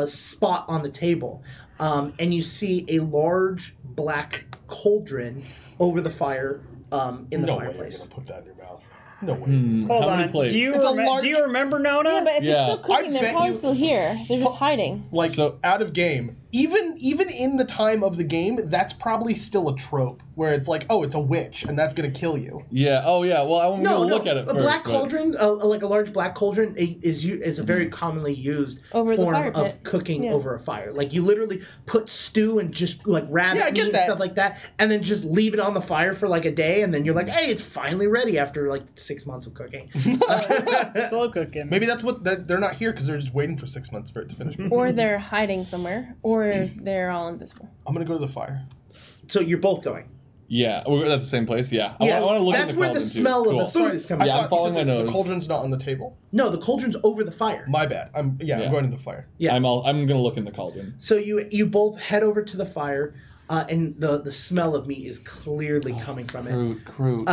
[SPEAKER 4] spot on the table, and you see a large black cauldron over the fire in the
[SPEAKER 3] No way you're
[SPEAKER 4] fireplace.
[SPEAKER 3] gonna put that in your mouth. No way.
[SPEAKER 2] Hold
[SPEAKER 5] How many
[SPEAKER 2] on.
[SPEAKER 5] plates?
[SPEAKER 2] Do you
[SPEAKER 3] It's a large-
[SPEAKER 2] do you remember Nona?
[SPEAKER 1] Yeah, but if
[SPEAKER 5] Yeah.
[SPEAKER 1] it's still cooking,
[SPEAKER 3] I
[SPEAKER 1] they're
[SPEAKER 3] bet
[SPEAKER 1] probably
[SPEAKER 3] you-
[SPEAKER 1] still here. They're just hiding.
[SPEAKER 3] Like out of game. Even in the time of the game, that's probably still a trope where it's like, oh, it's a witch and that's gonna kill you.
[SPEAKER 5] Yeah. Oh, yeah. Well, I'm gonna look at it
[SPEAKER 4] a
[SPEAKER 5] first.
[SPEAKER 4] black
[SPEAKER 5] but-
[SPEAKER 4] cauldron, like a large black cauldron, is a very commonly used
[SPEAKER 1] Over the
[SPEAKER 4] form
[SPEAKER 1] fire
[SPEAKER 4] of
[SPEAKER 1] pit.
[SPEAKER 4] cooking
[SPEAKER 1] Yeah.
[SPEAKER 4] over a fire. Like you literally put stew and just like rabbit
[SPEAKER 3] Yeah, I
[SPEAKER 4] meat
[SPEAKER 3] get
[SPEAKER 4] and
[SPEAKER 3] that.
[SPEAKER 4] stuff like that, and then just leave it on the fire for like a day, and then you're like, hey, it's finally ready after like 6 months of cooking.
[SPEAKER 2] Slow cooking.
[SPEAKER 3] Maybe that's what they're not here because they're just waiting for 6 months for it to finish.
[SPEAKER 1] Or they're hiding somewhere. Or they're all invisible.
[SPEAKER 3] I'm gonna go to the fire.
[SPEAKER 4] So you're both going.
[SPEAKER 5] Yeah, that's the same place. Yeah.
[SPEAKER 4] Yeah,
[SPEAKER 5] I want to look
[SPEAKER 4] that's
[SPEAKER 5] at the
[SPEAKER 4] where the
[SPEAKER 5] cauldron, too.
[SPEAKER 4] smell of
[SPEAKER 5] Cool.
[SPEAKER 4] the food is coming.
[SPEAKER 5] Yeah,
[SPEAKER 3] I
[SPEAKER 5] I'm
[SPEAKER 3] thought
[SPEAKER 5] following
[SPEAKER 3] you said
[SPEAKER 5] my
[SPEAKER 3] the
[SPEAKER 5] nose.
[SPEAKER 3] cauldron's not on the table.
[SPEAKER 4] No, the cauldron's over the fire.
[SPEAKER 3] My bad. I'm going to the fire.
[SPEAKER 4] Yeah.
[SPEAKER 5] I'm gonna look in the cauldron.
[SPEAKER 4] So you both head over to the fire, and the smell of meat is clearly coming from it.
[SPEAKER 5] Crude,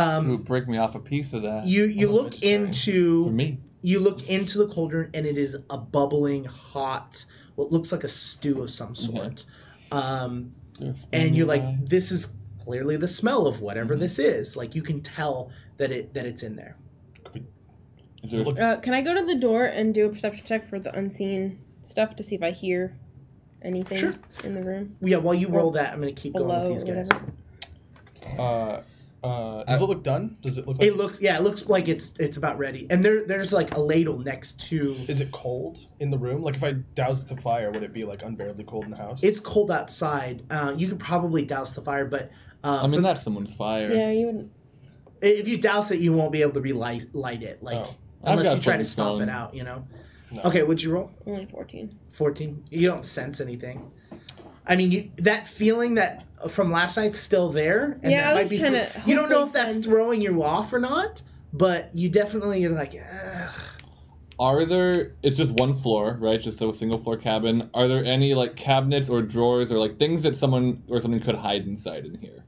[SPEAKER 5] break me off a piece of that.
[SPEAKER 4] You
[SPEAKER 3] I'm a
[SPEAKER 4] look
[SPEAKER 3] vegetarian.
[SPEAKER 4] into
[SPEAKER 5] For me.
[SPEAKER 4] You look into the cauldron, and it is a bubbling hot, what looks like a stew of some sort. And you're like, this is clearly the smell of whatever this is. Like you can tell that it's in there.
[SPEAKER 5] Is there
[SPEAKER 1] Can I go to the door and do a perception check for the unseen stuff to see if I hear anything
[SPEAKER 4] Sure.
[SPEAKER 1] in the room?
[SPEAKER 4] Yeah, while you roll that, I'm going to keep going
[SPEAKER 1] Below
[SPEAKER 4] with these
[SPEAKER 1] or
[SPEAKER 4] guys.
[SPEAKER 1] whatever.
[SPEAKER 3] Does it look done? Does it look like
[SPEAKER 4] It looks like it's about ready. And there's like a ladle next to.
[SPEAKER 3] Is it cold in the room? Like if I doused the fire, would it be like unbearably cold in the house?
[SPEAKER 4] It's cold outside. You could probably douse the fire, but
[SPEAKER 5] I mean, that's someone's fire.
[SPEAKER 1] Yeah, you wouldn't.
[SPEAKER 4] if you douse it, you won't be able to relight it. Like
[SPEAKER 3] Oh.
[SPEAKER 4] unless
[SPEAKER 5] I've got
[SPEAKER 4] you try to
[SPEAKER 5] flaming
[SPEAKER 4] stomp
[SPEAKER 5] stone.
[SPEAKER 4] it out, you know.
[SPEAKER 3] No.
[SPEAKER 4] Okay, what'd you roll?
[SPEAKER 1] Only 14.
[SPEAKER 4] 14. You don't sense anything. I mean, that feeling that from last night's still there, and
[SPEAKER 1] Yeah,
[SPEAKER 4] that
[SPEAKER 1] I
[SPEAKER 4] might
[SPEAKER 1] was
[SPEAKER 4] be.
[SPEAKER 1] trying to
[SPEAKER 4] You don't know if
[SPEAKER 1] hopefully
[SPEAKER 4] that's
[SPEAKER 1] sense.
[SPEAKER 4] throwing you off or not, but you definitely you're like, ugh.
[SPEAKER 5] Are there? It's just one floor, right? Just a single floor cabin. Are there any like cabinets or drawers or like things that someone or something could hide inside in here?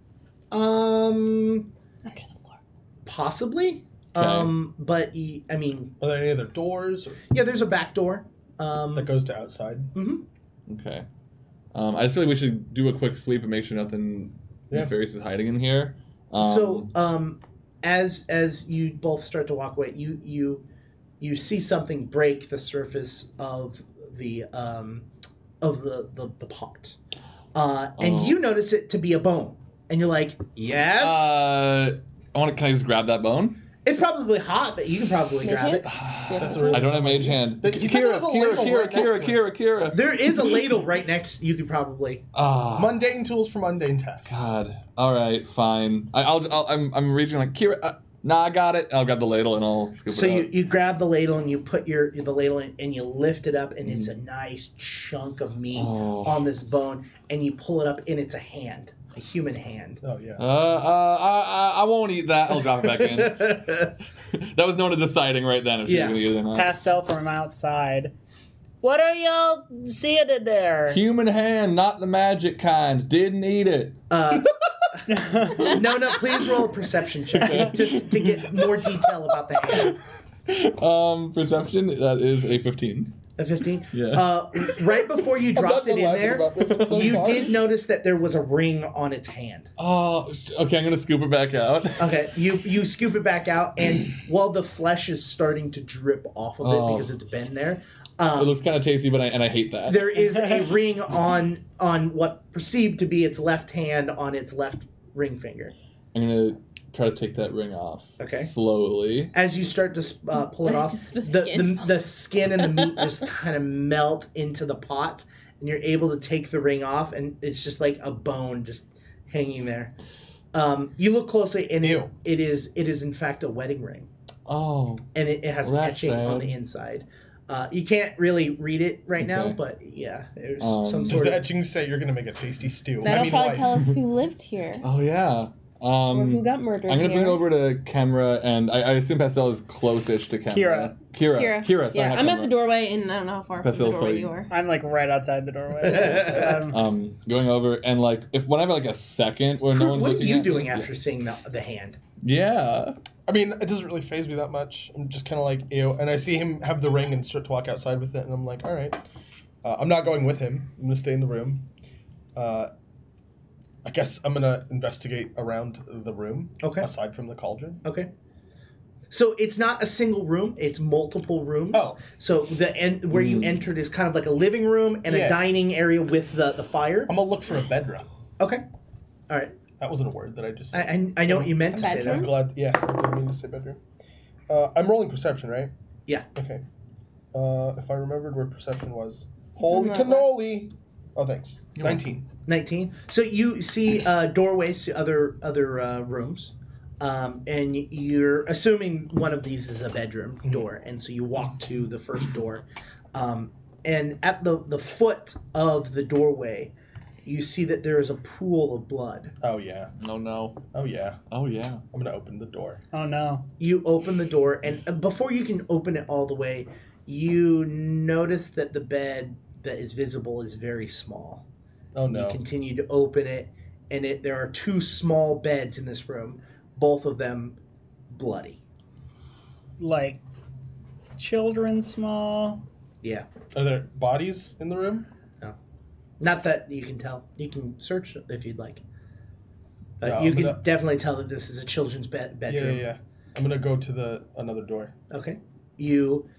[SPEAKER 1] Under the floor.
[SPEAKER 4] Possibly.
[SPEAKER 5] Okay.
[SPEAKER 4] But I mean,
[SPEAKER 3] Are there any other doors or,
[SPEAKER 4] yeah, there's a back door.
[SPEAKER 3] that goes to outside?
[SPEAKER 5] Okay. I just feel like we should do a quick sweep and make sure nothing nefarious is hiding in here.
[SPEAKER 4] As you both start to walk away, you see something break the surface of the pot, and you notice it to be a bone, and you're like, yes.
[SPEAKER 5] Can I just grab that bone?
[SPEAKER 4] It's probably hot, but you can probably grab it.
[SPEAKER 3] That's a really
[SPEAKER 5] I don't have mage hand.
[SPEAKER 3] You said there was a ladle right next to it.
[SPEAKER 5] Kira.
[SPEAKER 4] There is a ladle right next. You could probably.
[SPEAKER 3] Mundane tools for mundane tasks.
[SPEAKER 5] God. All right, fine. I'm reaching like Kira. Nah, I got it. I'll grab the ladle and I'll scoop
[SPEAKER 4] So
[SPEAKER 5] it out.
[SPEAKER 4] you grab the ladle and you put the ladle in and you lift it up and it's a nice chunk of meat on this bone and you pull it up and it's a hand, a human hand.
[SPEAKER 3] Oh yeah.
[SPEAKER 5] I won't eat that. I'll drop it back in. That was Nona deciding right then if she was going to eat it or not.
[SPEAKER 2] Pastel from outside. What are y'all seeing in there?
[SPEAKER 5] Human hand, not the magic kind. Didn't eat it.
[SPEAKER 4] No, please roll a perception check just to get more detail about the hand.
[SPEAKER 5] Perception, that is a 15.
[SPEAKER 4] A 15?
[SPEAKER 5] Yeah.
[SPEAKER 4] Right before you dropped it in there,
[SPEAKER 3] about this. I'm so
[SPEAKER 4] you
[SPEAKER 3] sorry.
[SPEAKER 4] did notice that there was a ring on its hand.
[SPEAKER 5] Oh, okay, I'm going to scoop it back out.
[SPEAKER 4] Okay, you scoop it back out, and while the flesh is starting to drip off of it because it's been there,
[SPEAKER 5] It looks kind of tasty, but I hate that.
[SPEAKER 4] there is a ring on what perceived to be its left hand on its left ring finger.
[SPEAKER 5] I'm going to try to take that ring off.
[SPEAKER 4] Okay.
[SPEAKER 5] Slowly.
[SPEAKER 4] As you start to pull it off, the skin and the meat just kind of melt into the pot, and you're able to take the ring off, and it's just like a bone just hanging there. You look closely, and it is in fact a wedding ring.
[SPEAKER 5] Oh.
[SPEAKER 4] And it has an etching on the inside. You can't really read it right now, but yeah, there's some
[SPEAKER 3] Does
[SPEAKER 4] sort
[SPEAKER 3] the
[SPEAKER 4] of...
[SPEAKER 3] etching say you're going to make a tasty stew?
[SPEAKER 1] That'll probably tell us who lived here.
[SPEAKER 5] Oh, yeah.
[SPEAKER 1] Or who got murdered.
[SPEAKER 5] I'm going to
[SPEAKER 1] here.
[SPEAKER 5] bring it over to Kemra, and I assume Pastel is close-ish to Kemra. Kira. Sorry,
[SPEAKER 1] Yeah,
[SPEAKER 5] not
[SPEAKER 1] I'm at
[SPEAKER 5] Kemra.
[SPEAKER 1] the doorway, and I don't know how far from
[SPEAKER 5] Pastel's
[SPEAKER 1] the doorway
[SPEAKER 5] probably-
[SPEAKER 1] you are.
[SPEAKER 2] I'm like right outside the doorway.
[SPEAKER 5] Going over, and like, if when I have like a second where no one's
[SPEAKER 4] What are
[SPEAKER 5] looking
[SPEAKER 4] you
[SPEAKER 5] at me-
[SPEAKER 4] doing after seeing the hand?
[SPEAKER 5] Yeah.
[SPEAKER 3] I mean, it doesn't really faze me that much. I'm just kind of like, ew. And I see him have the ring and start to walk outside with it, and I'm like, all right. I'm not going with him. I'm going to stay in the room. I guess I'm going to investigate around the room.
[SPEAKER 4] Okay.
[SPEAKER 3] Aside from the cauldron.
[SPEAKER 4] Okay. So it's not a single room; it's multiple rooms.
[SPEAKER 3] Oh.
[SPEAKER 4] So the end where you entered is kind of like a living room and a dining area with the fire.
[SPEAKER 3] I'm going to look for a bedroom.
[SPEAKER 4] Okay. All right.
[SPEAKER 3] That wasn't a word that I just said.
[SPEAKER 4] I know what you meant to say
[SPEAKER 1] bedroom?
[SPEAKER 3] I'm
[SPEAKER 4] there.
[SPEAKER 3] glad. Yeah, I didn't mean to say bedroom. I'm rolling perception, right?
[SPEAKER 4] Yeah.
[SPEAKER 3] Okay. If I remembered where perception was.
[SPEAKER 1] on
[SPEAKER 3] Holy
[SPEAKER 1] the
[SPEAKER 3] cannoli! Oh, thanks. 19.
[SPEAKER 4] 19. So you see doorways to other rooms, and you're assuming one of these is a bedroom door, and so you walk to the first door, and at the foot of the doorway, you see that there is a pool of blood.
[SPEAKER 3] Oh, yeah.
[SPEAKER 5] Oh, no.
[SPEAKER 3] Oh, yeah.
[SPEAKER 5] Oh, yeah.
[SPEAKER 3] I'm going to open the door.
[SPEAKER 2] Oh no.
[SPEAKER 4] You open the door, and before you can open it all the way, you notice that the bed that is visible is very small.
[SPEAKER 3] Oh, no.
[SPEAKER 4] You continue to open it, and there are two small beds in this room, both of them bloody.
[SPEAKER 2] Like children small.
[SPEAKER 4] Yeah.
[SPEAKER 3] Are there bodies in the room?
[SPEAKER 4] No. Not that you can tell. You can search if you'd like.
[SPEAKER 3] Yeah,
[SPEAKER 4] You
[SPEAKER 3] I'm
[SPEAKER 4] can
[SPEAKER 3] gonna-
[SPEAKER 4] definitely tell that this is a children's bedroom.
[SPEAKER 3] Yeah. I'm going to go to another door.
[SPEAKER 4] Okay. You...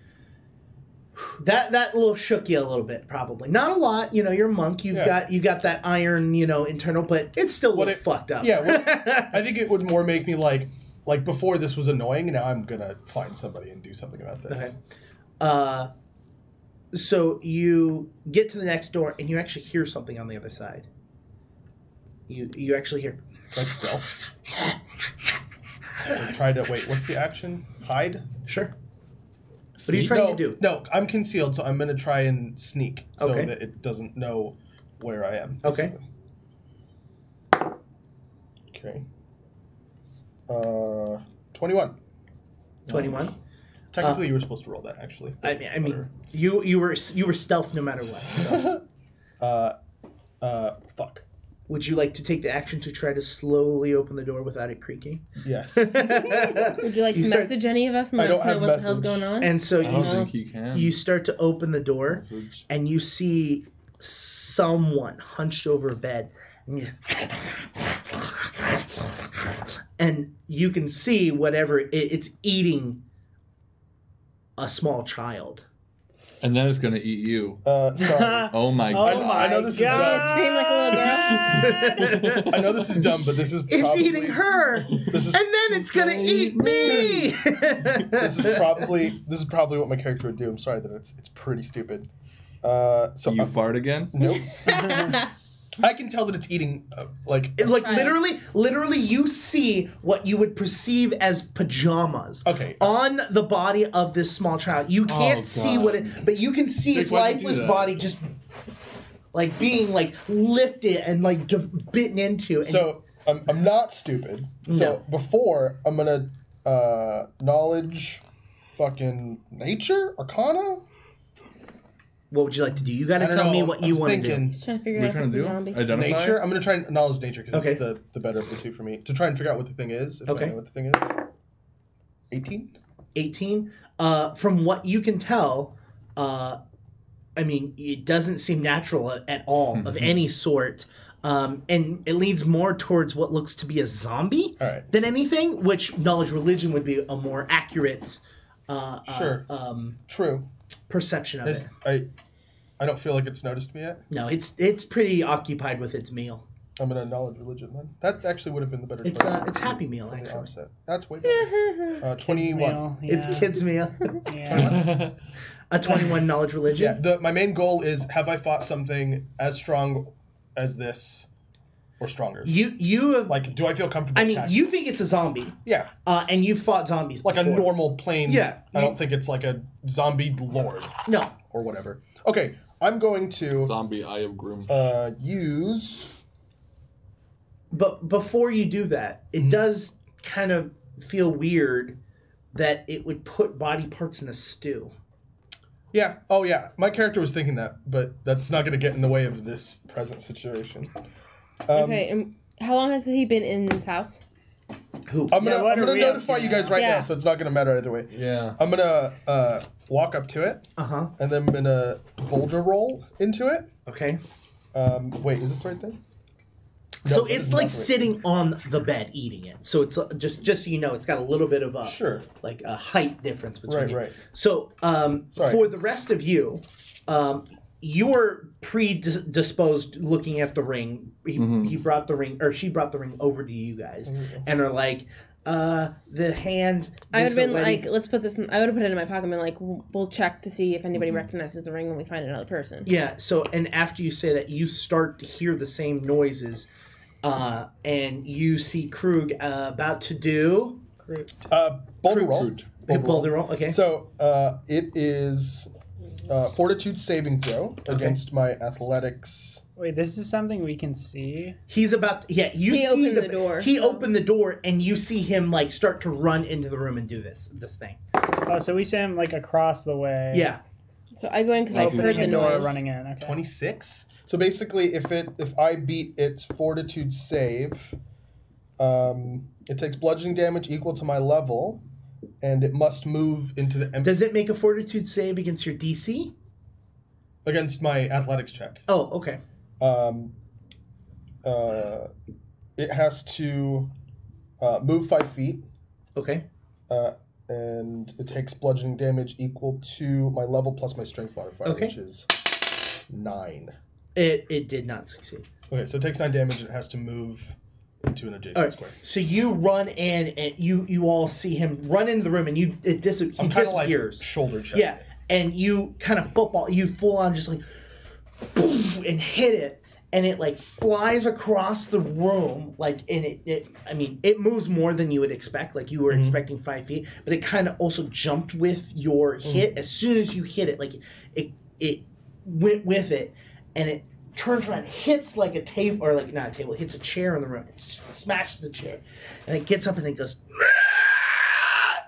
[SPEAKER 4] That little shook you a little bit, probably. Not a lot, you're a monk. You got that iron, internal, but it's still a little fucked up.
[SPEAKER 3] Yeah, I think it would more make me like before this was annoying, now I'm gonna find somebody and do something about this.
[SPEAKER 4] Okay. So you get to the next door and you actually hear something on the other side. You actually hear...
[SPEAKER 3] Can I stealth? Or try to wait, what's the action? Hide?
[SPEAKER 4] Sure. What are you trying to do?
[SPEAKER 3] No, I'm concealed, so I'm going to try and sneak so
[SPEAKER 4] Okay.
[SPEAKER 3] that it doesn't know where I am.
[SPEAKER 4] Okay.
[SPEAKER 3] Okay. 21.
[SPEAKER 4] 21.
[SPEAKER 3] Technically, you were supposed to roll that, actually.
[SPEAKER 4] I mean, you were stealth no matter what. So.
[SPEAKER 3] Fuck.
[SPEAKER 4] Would you like to take the action to try to slowly open the door without it creaking?
[SPEAKER 3] Yes.
[SPEAKER 1] Would you like to message any of us and
[SPEAKER 3] I
[SPEAKER 1] let us
[SPEAKER 3] don't
[SPEAKER 1] know
[SPEAKER 3] have
[SPEAKER 1] what the hell's
[SPEAKER 3] message.
[SPEAKER 1] going on?
[SPEAKER 4] And so
[SPEAKER 5] I don't think he can.
[SPEAKER 4] you start to open the door, and you see someone hunched over a bed. And you can see whatever it's eating a small child.
[SPEAKER 5] And then it's gonna eat you.
[SPEAKER 3] Sorry.
[SPEAKER 5] Oh my
[SPEAKER 2] Oh
[SPEAKER 5] god.
[SPEAKER 2] my
[SPEAKER 3] I know this
[SPEAKER 2] God.
[SPEAKER 1] Scream like a little girl.
[SPEAKER 3] I know this is dumb, but this is
[SPEAKER 4] It's
[SPEAKER 3] probably,
[SPEAKER 4] eating her,
[SPEAKER 3] This is
[SPEAKER 4] and then it's gonna eat me.
[SPEAKER 3] this is probably what my character would do. I'm sorry that it's pretty stupid. So
[SPEAKER 5] You fart again?
[SPEAKER 3] nope. I can tell that it's eating like
[SPEAKER 4] literally, you see what you would perceive as pajamas.
[SPEAKER 3] Okay.
[SPEAKER 4] On the body of this small child, you can't see
[SPEAKER 5] God.
[SPEAKER 4] what it, but you can see
[SPEAKER 5] Jake,
[SPEAKER 4] its
[SPEAKER 5] why'd you do
[SPEAKER 4] lifeless
[SPEAKER 5] that?
[SPEAKER 4] body just like being like lifted and like bitten into. And
[SPEAKER 3] So I'm not stupid. So
[SPEAKER 4] No.
[SPEAKER 3] before I'm gonna knowledge, fucking nature, arcana.
[SPEAKER 4] what would you like to do? You got
[SPEAKER 3] I
[SPEAKER 4] to
[SPEAKER 3] don't
[SPEAKER 4] tell me
[SPEAKER 3] know,
[SPEAKER 4] what you
[SPEAKER 3] I'm
[SPEAKER 4] want to do.
[SPEAKER 3] thinking
[SPEAKER 1] Just trying to figure
[SPEAKER 5] What are
[SPEAKER 1] out
[SPEAKER 5] you
[SPEAKER 1] if
[SPEAKER 5] trying to
[SPEAKER 1] it's a
[SPEAKER 5] do?
[SPEAKER 1] zombie.
[SPEAKER 5] Identify?
[SPEAKER 3] Nature. I'm gonna try and knowledge nature because
[SPEAKER 4] Okay.
[SPEAKER 3] it's the better of the two for me. To try and figure out what the thing is. If
[SPEAKER 4] Okay.
[SPEAKER 3] I know what the thing is. 18.
[SPEAKER 4] 18. From what you can tell, I mean, it doesn't seem natural at all of any sort. And it leads more towards what looks to be a zombie
[SPEAKER 3] All right.
[SPEAKER 4] than anything, which knowledge religion would be a more accurate
[SPEAKER 3] Sure. True.
[SPEAKER 4] perception of
[SPEAKER 3] Is,
[SPEAKER 4] it.
[SPEAKER 3] I don't feel like it's noticed me yet.
[SPEAKER 4] No, it's pretty occupied with its meal.
[SPEAKER 3] I'm gonna knowledge religion then. That actually would have been the better
[SPEAKER 4] It's
[SPEAKER 3] choice.
[SPEAKER 4] Happy Meal
[SPEAKER 3] than the
[SPEAKER 4] actually.
[SPEAKER 3] opposite. That's way better. 21.
[SPEAKER 2] Meal, yeah.
[SPEAKER 4] It's kids meal.
[SPEAKER 2] Yeah.
[SPEAKER 4] A 21 knowledge religion.
[SPEAKER 3] Yeah. My main goal is: have I fought something as strong as this, or stronger?
[SPEAKER 4] You have.
[SPEAKER 3] Like, do I feel comfortable?
[SPEAKER 4] I mean,
[SPEAKER 3] attacking?
[SPEAKER 4] you think it's a zombie,
[SPEAKER 3] Yeah.
[SPEAKER 4] and you've fought zombies
[SPEAKER 3] Like a
[SPEAKER 4] before.
[SPEAKER 3] normal plain.
[SPEAKER 4] Yeah,
[SPEAKER 3] I
[SPEAKER 4] you-
[SPEAKER 3] don't think it's like a zombie lord
[SPEAKER 4] No,
[SPEAKER 3] or whatever. Okay. I'm going to
[SPEAKER 5] Zombie Eye of Groom.
[SPEAKER 3] use.
[SPEAKER 4] but before you do that, it does kind of feel weird that it would put body parts in a stew.
[SPEAKER 3] Yeah. Oh, yeah. My character was thinking that, but that's not going to get in the way of this present situation.
[SPEAKER 1] Okay, and how long has he been in this house?
[SPEAKER 4] Who?
[SPEAKER 3] I'm
[SPEAKER 2] Yeah, what
[SPEAKER 3] gonna
[SPEAKER 2] are we up
[SPEAKER 3] notify
[SPEAKER 2] to
[SPEAKER 3] you
[SPEAKER 2] now?
[SPEAKER 3] guys right
[SPEAKER 1] Yeah.
[SPEAKER 3] now, so it's not gonna matter either way.
[SPEAKER 5] Yeah.
[SPEAKER 3] I'm gonna walk up to it,
[SPEAKER 4] Uh-huh.
[SPEAKER 3] and then I'm gonna boulder roll into it.
[SPEAKER 4] Okay.
[SPEAKER 3] Wait, is this the right thing?
[SPEAKER 4] So
[SPEAKER 3] No, this
[SPEAKER 4] it's
[SPEAKER 3] is
[SPEAKER 4] like
[SPEAKER 3] not the right
[SPEAKER 4] sitting on the bed eating it. So it's just so you know, it's got a little bit of a
[SPEAKER 3] thing. Sure.
[SPEAKER 4] like a height difference between
[SPEAKER 3] Right,
[SPEAKER 4] you.
[SPEAKER 3] right.
[SPEAKER 4] So
[SPEAKER 3] Sorry.
[SPEAKER 4] for the rest of you, you're predisposed looking at the ring. He brought the ring, or she brought the ring over to you guys, and are like, the hand.
[SPEAKER 1] I would have
[SPEAKER 4] this
[SPEAKER 1] been
[SPEAKER 4] already-
[SPEAKER 1] like, let's put this in, I would have put it in my pocket and been like, we'll check to see if anybody recognizes the ring when we find another person.
[SPEAKER 4] Yeah, so, and after you say that, you start to hear the same noises, and you see Krug about to do...
[SPEAKER 3] Boulder roll.
[SPEAKER 4] Boulder roll, okay.
[SPEAKER 3] So it is fortitude saving throw against my athletics.
[SPEAKER 2] Wait, this is something we can see?
[SPEAKER 4] He's about... Yeah, you
[SPEAKER 1] He
[SPEAKER 4] see
[SPEAKER 1] opened the door.
[SPEAKER 4] He opened the door, and you see him, like, start to run into the room and do this thing.
[SPEAKER 2] Oh, so we see him like across the way.
[SPEAKER 4] Yeah.
[SPEAKER 1] So I go in because I
[SPEAKER 5] Opening
[SPEAKER 1] heard
[SPEAKER 2] Opening
[SPEAKER 1] the
[SPEAKER 2] a door,
[SPEAKER 1] noise.
[SPEAKER 2] running in. Okay.
[SPEAKER 3] 26. So basically, if I beat its fortitude save, it takes bludgeoning damage equal to my level, and it must move into the
[SPEAKER 4] Does it make a fortitude save against your DC?
[SPEAKER 3] against my athletics check.
[SPEAKER 4] Oh, okay.
[SPEAKER 3] It has to move 5 feet,
[SPEAKER 4] Okay.
[SPEAKER 3] and it takes bludgeoning damage equal to my level plus my strength modifier,
[SPEAKER 4] Okay.
[SPEAKER 3] which is 9.
[SPEAKER 4] It did not succeed.
[SPEAKER 3] Okay, so it takes 9 damage and it has to move into an adjacent
[SPEAKER 4] All right.
[SPEAKER 3] square.
[SPEAKER 4] So you run in, and you all see him run into the room, and he
[SPEAKER 3] I'm kind of like
[SPEAKER 4] disappears.
[SPEAKER 3] shoulder check.
[SPEAKER 4] Yeah, and you kind of you full on just like boom, and hit it, and it like flies across the room, like, and it moves more than you would expect. Like you were expecting 5 feet, but it kind of also jumped with your hit. As soon as you hit it, like it went with it, and it turns around, hits like a table, or like not a table, it hits a chair in the room, it smashes the chair, and it gets up and it goes,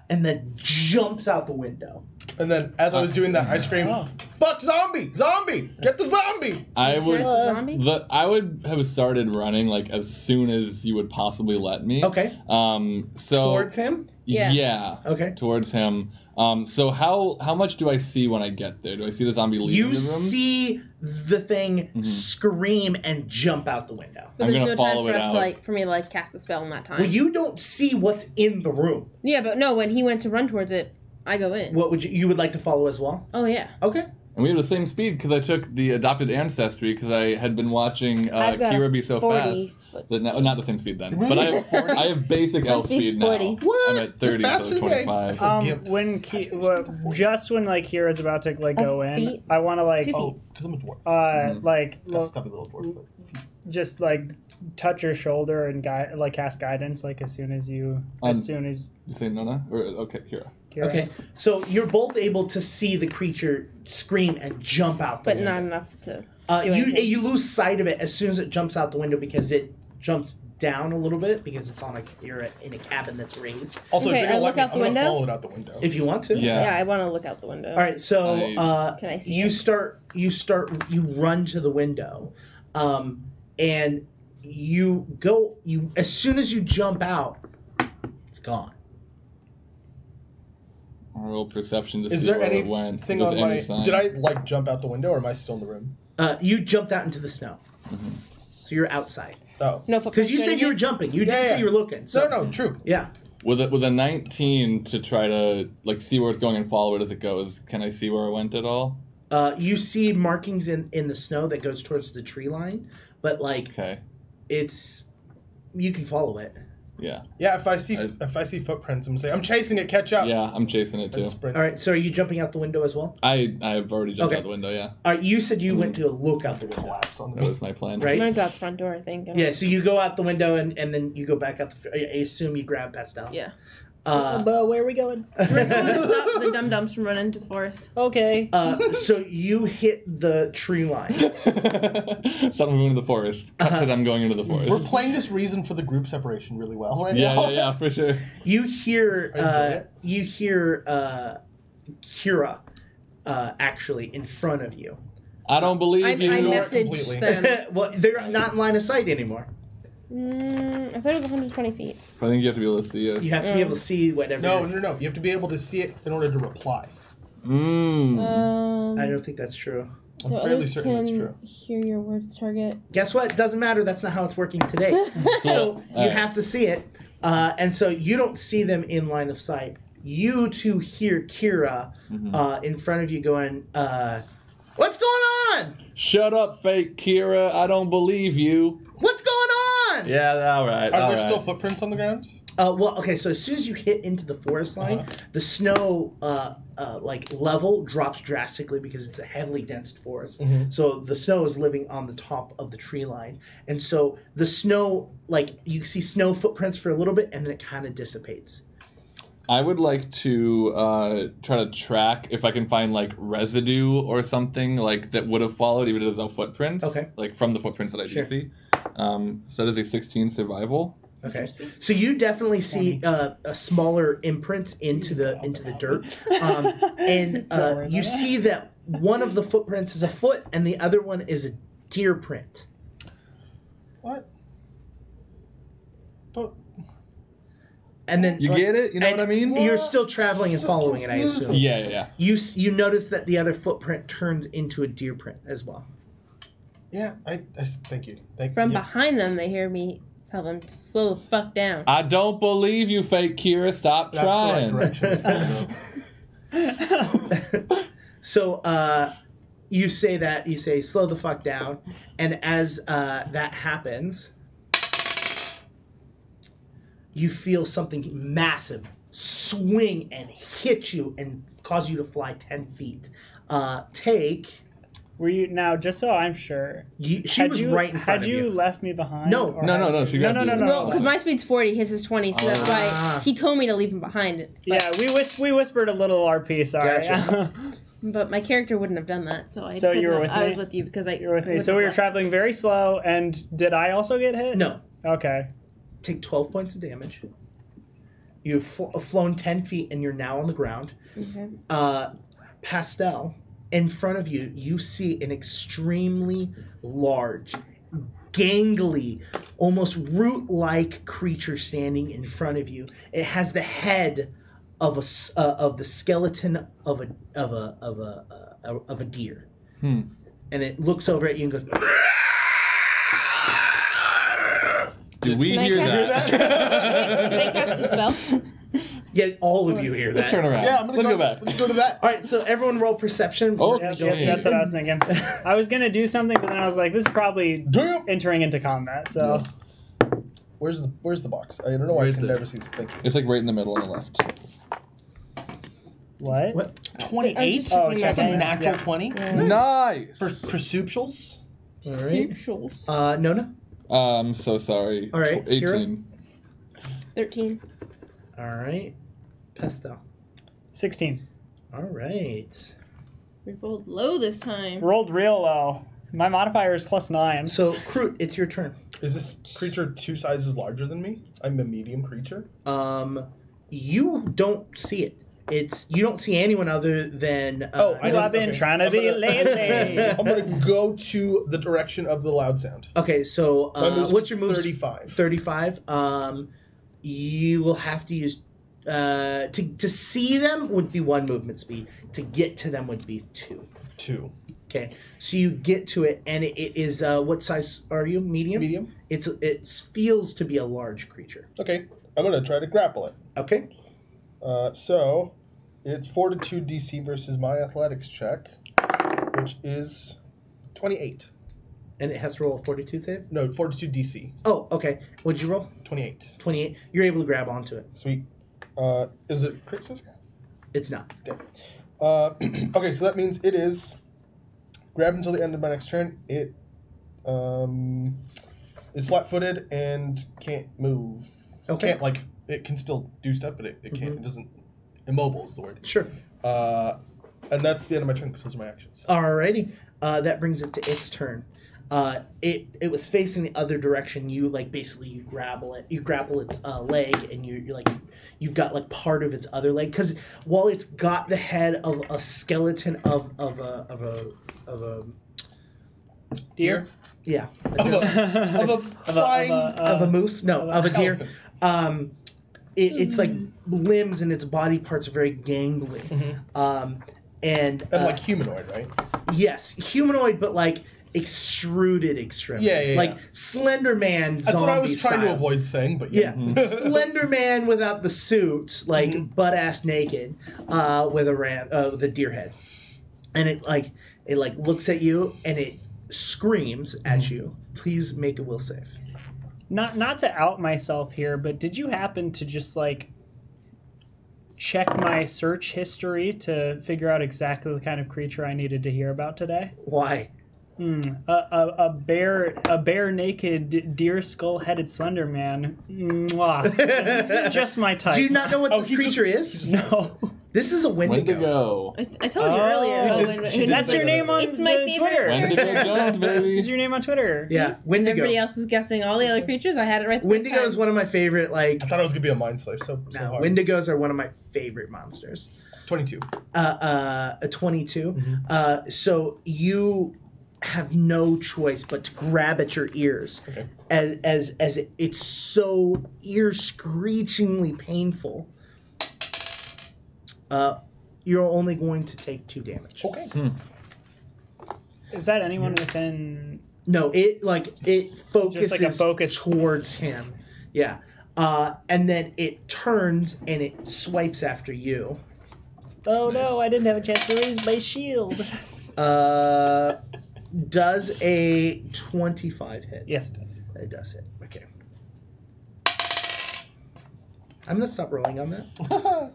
[SPEAKER 4] and then jumps out the window.
[SPEAKER 3] And then as I was doing that, I screamed, "Fuck zombie! Zombie! Get the zombie!"
[SPEAKER 5] I would.
[SPEAKER 1] Sure it's a zombie?
[SPEAKER 5] I would have started running like as soon as you would possibly let me.
[SPEAKER 4] Okay.
[SPEAKER 5] So
[SPEAKER 4] Towards him?
[SPEAKER 5] Yeah.
[SPEAKER 4] Okay.
[SPEAKER 5] Towards him. So how much do I see when I get there? Do I see the zombie leave the room?
[SPEAKER 4] You see the thing scream and jump out the window.
[SPEAKER 1] But
[SPEAKER 5] I'm
[SPEAKER 1] there's
[SPEAKER 5] gonna
[SPEAKER 1] no time
[SPEAKER 5] follow
[SPEAKER 1] for
[SPEAKER 5] it
[SPEAKER 1] us
[SPEAKER 5] out.
[SPEAKER 1] to for me to cast a spell in that time.
[SPEAKER 4] Well, you don't see what's in the room.
[SPEAKER 1] Yeah, but no, when he went to run towards it, I go in.
[SPEAKER 4] What would you would like to follow as well?
[SPEAKER 1] Oh yeah.
[SPEAKER 4] Okay.
[SPEAKER 5] And we have the same speed because I took the adopted ancestry because I had been watching
[SPEAKER 1] I've got
[SPEAKER 5] Kira be so
[SPEAKER 1] 40
[SPEAKER 5] fast.
[SPEAKER 1] foot.
[SPEAKER 5] That not the same speed then,
[SPEAKER 3] Really?
[SPEAKER 5] but I have basic elf
[SPEAKER 1] speed's
[SPEAKER 5] speed now.
[SPEAKER 1] 40.
[SPEAKER 3] What?
[SPEAKER 5] I'm at 30,
[SPEAKER 3] You're faster
[SPEAKER 5] so
[SPEAKER 3] than me.
[SPEAKER 5] 25.
[SPEAKER 3] Gimped.
[SPEAKER 2] When just when Kira's about to go in,
[SPEAKER 1] feet?
[SPEAKER 2] I want to
[SPEAKER 1] 2 feet.
[SPEAKER 3] Oh, because I'm a dwarf.
[SPEAKER 2] like
[SPEAKER 3] That's a stubby little dwarf. But
[SPEAKER 2] just touch your shoulder and cast guidance as soon as
[SPEAKER 5] You say Nona? Or okay, Kira.
[SPEAKER 2] Kira.
[SPEAKER 4] Okay. So you're both able to see the creature scream and jump out the
[SPEAKER 1] But
[SPEAKER 4] window.
[SPEAKER 1] not enough to.
[SPEAKER 4] You lose sight of it as soon as it jumps out the window because it jumps down a little bit because it's you're in a cabin that's raised.
[SPEAKER 3] also,
[SPEAKER 1] Okay,
[SPEAKER 3] if you're gonna
[SPEAKER 1] I
[SPEAKER 3] let
[SPEAKER 1] look
[SPEAKER 3] me,
[SPEAKER 1] out the
[SPEAKER 3] I'm gonna
[SPEAKER 1] window.
[SPEAKER 3] follow it out the window.
[SPEAKER 4] If you want to.
[SPEAKER 5] Yeah.
[SPEAKER 1] Yeah, I want to look out the window.
[SPEAKER 4] All right. So
[SPEAKER 1] Can I see
[SPEAKER 4] you
[SPEAKER 1] it?
[SPEAKER 4] you run to the window, and you as soon as you jump out, it's gone.
[SPEAKER 5] Roll perception to
[SPEAKER 3] Is
[SPEAKER 5] see
[SPEAKER 3] there
[SPEAKER 5] where it went.
[SPEAKER 3] anything
[SPEAKER 5] With
[SPEAKER 3] on
[SPEAKER 5] any
[SPEAKER 3] my?
[SPEAKER 5] sign.
[SPEAKER 3] Did I jump out the window, or am I still in the room?
[SPEAKER 4] You jumped out into the snow, so you're outside.
[SPEAKER 3] Oh,
[SPEAKER 1] No,
[SPEAKER 4] Because you said you were jumping. You didn't
[SPEAKER 3] Yeah,
[SPEAKER 4] say
[SPEAKER 3] yeah.
[SPEAKER 4] you were looking. So
[SPEAKER 3] no, true.
[SPEAKER 4] yeah.
[SPEAKER 5] With a 19 to try to see where it's going and follow it as it goes. Can I see where I went at all?
[SPEAKER 4] You see markings in the snow that goes towards the tree line, but
[SPEAKER 5] Okay.
[SPEAKER 4] you can follow it.
[SPEAKER 5] Yeah.
[SPEAKER 3] Yeah, if I see footprints, I'm gonna say I'm chasing it. Catch up.
[SPEAKER 5] Yeah, I'm chasing it too.
[SPEAKER 3] And sprint.
[SPEAKER 4] All right, so are you jumping out the window as well?
[SPEAKER 5] I've already jumped
[SPEAKER 4] Okay.
[SPEAKER 5] out the window. Yeah,
[SPEAKER 4] All right, you said you went to look out the window,
[SPEAKER 3] Collapse on
[SPEAKER 5] that
[SPEAKER 3] me.
[SPEAKER 5] was my plan.
[SPEAKER 4] right?
[SPEAKER 1] I'm gonna go out the front door, I think.
[SPEAKER 4] Yeah, so you go out the window and then you go back out. I assume you grab Pastel.
[SPEAKER 1] Yeah.
[SPEAKER 2] But where are we going?
[SPEAKER 1] We're going to stop the dum-dums from running into the forest.
[SPEAKER 2] Okay.
[SPEAKER 4] So you hit the tree line.
[SPEAKER 5] Stop moving into the forest. Cut to them going into the forest.
[SPEAKER 3] We're playing this reason for the group separation really well right
[SPEAKER 5] yeah,
[SPEAKER 3] now.
[SPEAKER 5] yeah, for sure.
[SPEAKER 4] You hear Kira actually in front of you.
[SPEAKER 5] I don't believe
[SPEAKER 1] I
[SPEAKER 5] you.
[SPEAKER 1] messaged them.
[SPEAKER 4] Well, they're not in line of sight anymore.
[SPEAKER 1] I thought it was 120 feet.
[SPEAKER 5] I think you have to be able to see us.
[SPEAKER 4] You have to be able to see whatever.
[SPEAKER 3] No. You have to be able to see it in order to reply.
[SPEAKER 4] I don't think that's true.
[SPEAKER 3] I'm
[SPEAKER 1] so
[SPEAKER 3] fairly
[SPEAKER 1] others
[SPEAKER 3] certain that's
[SPEAKER 1] can
[SPEAKER 3] true.
[SPEAKER 1] hear your words to target.
[SPEAKER 4] Guess what? Doesn't matter. That's not how it's working today. So you have to see it, and so you don't see them in line of sight. You two hear Kira in front of you going, "What's going on?
[SPEAKER 5] Shut up, fake Kira. I don't believe you.
[SPEAKER 4] What's going on?"
[SPEAKER 5] Yeah, all right.
[SPEAKER 3] Are
[SPEAKER 5] all
[SPEAKER 3] there
[SPEAKER 5] right.
[SPEAKER 3] still footprints on the ground?
[SPEAKER 4] Well, okay. So as soon as you hit into the forest line, the snow level drops drastically because it's a heavily dense forest. So the snow is living on the top of the tree line, and so the snow, you see snow footprints for a little bit, and then it kind of dissipates.
[SPEAKER 5] I would like to try to track if I can find residue or something that would have followed even if there's no footprints.
[SPEAKER 4] Okay.
[SPEAKER 5] From the footprints that I do see. So that is a 16 survival.
[SPEAKER 4] Okay, so you definitely see a smaller imprint into the dirt, and you see that one of the footprints is a foot, and the other one is a deer print.
[SPEAKER 3] What? But
[SPEAKER 4] And then
[SPEAKER 5] You get it? You know what I mean?
[SPEAKER 4] You're still traveling and
[SPEAKER 3] This is
[SPEAKER 4] following it, I assume.
[SPEAKER 3] confusing.
[SPEAKER 5] Yeah.
[SPEAKER 4] You notice that the other footprint turns into a deer print as well.
[SPEAKER 3] yeah, I thank you.
[SPEAKER 1] From
[SPEAKER 3] you.
[SPEAKER 1] behind them, they hear me tell them to slow the fuck down.
[SPEAKER 5] I don't believe you, fake Kira. Stop
[SPEAKER 3] That's the right
[SPEAKER 5] trying.
[SPEAKER 3] direction. It's time to go.
[SPEAKER 4] So you say slow the fuck down, and as that happens, you feel something massive swing and hit you and cause you to fly 10 feet. Take
[SPEAKER 2] Were you now? Just so I'm sure,
[SPEAKER 4] She was right in front of you.
[SPEAKER 2] Had you left me behind?
[SPEAKER 4] No.
[SPEAKER 2] or
[SPEAKER 5] No,
[SPEAKER 2] had
[SPEAKER 5] no,
[SPEAKER 2] you-
[SPEAKER 5] she grabbed you.
[SPEAKER 1] No, because my speed's 40, his is 20, so that's why he told me to leave him behind. But,
[SPEAKER 2] Yeah, we whispered a little RP. Sorry.
[SPEAKER 4] Gotcha.
[SPEAKER 1] but my character wouldn't have done that, so I.
[SPEAKER 2] So you were with
[SPEAKER 1] I
[SPEAKER 2] me?
[SPEAKER 1] was with you because
[SPEAKER 2] You were with me. So we were traveling very slow, and did I also get hit?
[SPEAKER 4] No.
[SPEAKER 2] Okay.
[SPEAKER 4] Take 12 points of damage. You've flown 10 feet and you're now on the ground.
[SPEAKER 1] Okay.
[SPEAKER 4] Pastel, in front of you, you see an extremely large, gangly, almost root-like creature standing in front of you. It has the head of the skeleton of a deer, and it looks over at you and goes.
[SPEAKER 5] Do we
[SPEAKER 1] Can I
[SPEAKER 5] hear
[SPEAKER 1] cast-
[SPEAKER 5] that?
[SPEAKER 1] Can I cast a spell?
[SPEAKER 4] Yeah, all of you hear
[SPEAKER 5] Let's
[SPEAKER 4] that.
[SPEAKER 5] turn around.
[SPEAKER 3] Yeah, I'm gonna
[SPEAKER 5] Let's go back.
[SPEAKER 3] Let's go to that.
[SPEAKER 4] All right, so everyone roll perception.
[SPEAKER 5] Oh,
[SPEAKER 2] Yep,
[SPEAKER 5] Okay.
[SPEAKER 2] that's what I was thinking. I was gonna do something, but then I was like, this is probably
[SPEAKER 3] Damn.
[SPEAKER 2] entering into combat. So
[SPEAKER 3] Where's the box? I don't know why I
[SPEAKER 5] Right
[SPEAKER 3] can
[SPEAKER 5] there.
[SPEAKER 3] never see this. Thank you.
[SPEAKER 5] It's like right in the middle on the left.
[SPEAKER 2] what?
[SPEAKER 4] What?
[SPEAKER 3] 28.
[SPEAKER 2] Oh,
[SPEAKER 3] That's a
[SPEAKER 2] check.
[SPEAKER 3] natural
[SPEAKER 2] Yeah.
[SPEAKER 3] 20
[SPEAKER 5] Nice.
[SPEAKER 3] for perceptuals.
[SPEAKER 4] All right.
[SPEAKER 1] Socials.
[SPEAKER 4] Nona.
[SPEAKER 5] I'm so sorry.
[SPEAKER 4] All right,
[SPEAKER 5] 18.
[SPEAKER 1] 13.
[SPEAKER 4] All right. Pastel.
[SPEAKER 2] 16.
[SPEAKER 4] All right.
[SPEAKER 1] We rolled low this time.
[SPEAKER 2] Rolled real low. My modifier is +9.
[SPEAKER 4] So, Kroot, it's your turn.
[SPEAKER 3] Is this creature 2 sizes larger than me? I'm a medium creature.
[SPEAKER 4] You don't see it. You don't see anyone other than.
[SPEAKER 2] I've been trying to be lazy.
[SPEAKER 3] I'm gonna go to the direction of the loud sound.
[SPEAKER 4] Okay, so what's your move?
[SPEAKER 3] 35.
[SPEAKER 4] 35. You will have to use to see them would be 1 movement speed. To get to them would be 2.
[SPEAKER 3] 2.
[SPEAKER 4] Okay, so you get to it, and it is what size are you? Medium.
[SPEAKER 3] Medium.
[SPEAKER 4] It feels to be a large creature.
[SPEAKER 3] Okay, I'm gonna try to grapple it.
[SPEAKER 4] Okay.
[SPEAKER 3] So it's Fortitude DC versus my athletics check, which is 28.
[SPEAKER 4] And it has to roll a 42 save.
[SPEAKER 3] No, Fortitude DC.
[SPEAKER 4] Oh, okay. What'd you roll?
[SPEAKER 3] 28.
[SPEAKER 4] 28. You're able to grab onto it.
[SPEAKER 3] Sweet. Is it crit success?
[SPEAKER 4] It's not.
[SPEAKER 3] Damn. Okay, so that means it is grab until the end of my next turn. It is flat-footed and can't move.
[SPEAKER 4] Okay.
[SPEAKER 3] Can't it can still do stuff, but it can't. It doesn't. Immobile is the word.
[SPEAKER 4] Sure.
[SPEAKER 3] And that's the end of my turn because those are my actions.
[SPEAKER 4] Alrighty. That brings it to its turn. It was facing the other direction. You basically you grapple its leg, and you've got part of its other leg, because while it's got the head of a skeleton of a
[SPEAKER 2] Deer?
[SPEAKER 4] yeah
[SPEAKER 3] Of a flying.
[SPEAKER 4] of a moose, no, of a deer.
[SPEAKER 3] elephant.
[SPEAKER 4] It's like limbs and its body parts are very gangly, and
[SPEAKER 3] humanoid, right?
[SPEAKER 4] yes, humanoid, but extruded extremities,
[SPEAKER 3] Yeah.
[SPEAKER 4] Slender Man.
[SPEAKER 3] That's
[SPEAKER 4] zombie
[SPEAKER 3] what I was trying to
[SPEAKER 4] style.
[SPEAKER 3] avoid saying, but
[SPEAKER 4] Yeah, Slender Man without the suit, butt ass naked, with the deer head, and it looks at you and it screams at you. Please make a will save.
[SPEAKER 2] Not to out myself here, but did you happen to just check my search history to figure out exactly the kind of creature I needed to hear about today?
[SPEAKER 4] Why?
[SPEAKER 2] A bare naked deer skull headed slender man. Mwah. Just my type.
[SPEAKER 4] Do you not know what this creature is?
[SPEAKER 2] No.
[SPEAKER 4] This is a Wendigo.
[SPEAKER 5] Wendigo.
[SPEAKER 1] I told you earlier.
[SPEAKER 2] That's your name on
[SPEAKER 1] It's my
[SPEAKER 2] the
[SPEAKER 1] favorite
[SPEAKER 2] Twitter.
[SPEAKER 5] Wendigo Jones, baby.
[SPEAKER 2] This is your name on Twitter.
[SPEAKER 4] Yeah, Wendigo.
[SPEAKER 1] Everybody else is guessing all the other creatures. I had it right the first
[SPEAKER 4] Wendigo
[SPEAKER 1] time.
[SPEAKER 4] is one of my favorite.
[SPEAKER 3] I thought it was gonna be a mind flare. So
[SPEAKER 4] No,
[SPEAKER 3] hard.
[SPEAKER 4] Wendigos are one of my favorite monsters.
[SPEAKER 3] 22.
[SPEAKER 4] A 22. So you have no choice but to grab at your ears,
[SPEAKER 3] Okay.
[SPEAKER 4] as it's so ear screechingly painful. You're only going to take 2 damage.
[SPEAKER 3] Okay.
[SPEAKER 2] Is that anyone within?
[SPEAKER 4] No, it focuses
[SPEAKER 2] Just a focus
[SPEAKER 4] towards him. Yeah. And then it turns and it swipes after you.
[SPEAKER 2] Oh no! I didn't have a chance to raise my shield.
[SPEAKER 4] Does a 25 hit?
[SPEAKER 2] Yes, it does.
[SPEAKER 4] It does hit. Okay. I'm going to stop rolling on that.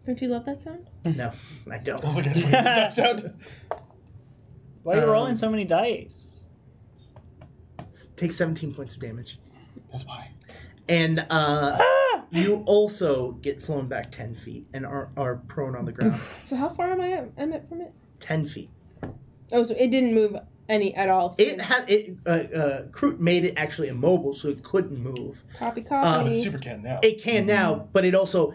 [SPEAKER 1] Don't you love that sound?
[SPEAKER 4] No, I don't.
[SPEAKER 3] I was like, what does that sound?
[SPEAKER 2] Why are you rolling so many dice?
[SPEAKER 4] Take 17 points of damage.
[SPEAKER 3] That's why.
[SPEAKER 4] And you also get flown back 10 feet and are prone on the ground.
[SPEAKER 1] So how far am I at from it?
[SPEAKER 4] 10 feet.
[SPEAKER 1] Oh, so it didn't move any at all.
[SPEAKER 4] Kroot made it actually immobile, so it couldn't move.
[SPEAKER 1] Copy.
[SPEAKER 3] But it super can now.
[SPEAKER 4] It can now, but it also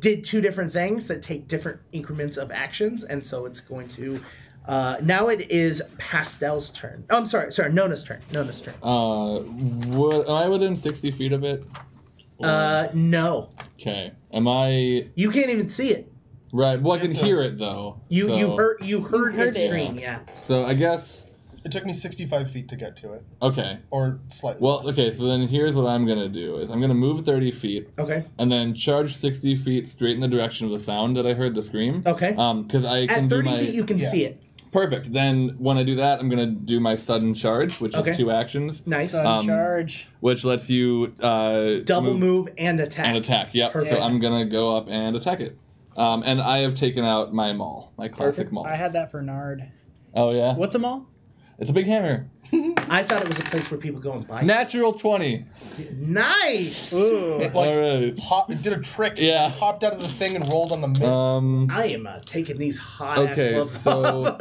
[SPEAKER 4] did two different things that take different increments of actions, and so it's going to. Now it is Pastel's turn. Oh, I'm sorry, Nona's turn.
[SPEAKER 5] Am I within 60 feet of it?
[SPEAKER 4] No.
[SPEAKER 5] Okay. Am I?
[SPEAKER 4] You can't even see it.
[SPEAKER 5] Right. Well, I can hear it though.
[SPEAKER 4] You heard it
[SPEAKER 1] it.
[SPEAKER 4] scream. Yeah.
[SPEAKER 5] So I guess.
[SPEAKER 3] It took me 65 feet to get to it.
[SPEAKER 5] Okay.
[SPEAKER 3] Or slightly
[SPEAKER 5] Well,
[SPEAKER 3] less.
[SPEAKER 5] okay. So then here's what I'm gonna do: is I'm gonna move 30 feet.
[SPEAKER 4] Okay.
[SPEAKER 5] And then charge 60 feet straight in the direction of the sound that I heard the scream.
[SPEAKER 4] Okay.
[SPEAKER 5] Because I can
[SPEAKER 4] At 30
[SPEAKER 5] do my.
[SPEAKER 4] feet, you can see it.
[SPEAKER 5] Perfect. Then when I do that, I'm gonna do my sudden charge, which is 2 actions.
[SPEAKER 4] Nice.
[SPEAKER 2] Sudden charge.
[SPEAKER 5] Which lets you
[SPEAKER 4] Double move and attack.
[SPEAKER 5] and attack. Yep.
[SPEAKER 4] Perfect.
[SPEAKER 5] So I'm gonna go up and attack it. And I have taken out my maul, my classic maul.
[SPEAKER 2] I had that for Nard.
[SPEAKER 5] Oh yeah.
[SPEAKER 2] What's a maul?
[SPEAKER 5] It's a big hammer.
[SPEAKER 4] I thought it was a place where people go and buy stuff.
[SPEAKER 5] Natural 20.
[SPEAKER 4] Nice.
[SPEAKER 2] Ooh.
[SPEAKER 3] It,
[SPEAKER 5] All right.
[SPEAKER 3] it did a trick.
[SPEAKER 5] Yeah.
[SPEAKER 3] It hopped out of the thing and rolled on the mitts.
[SPEAKER 4] I am taking these hot ass
[SPEAKER 5] Okay,
[SPEAKER 4] gloves
[SPEAKER 5] so
[SPEAKER 4] off.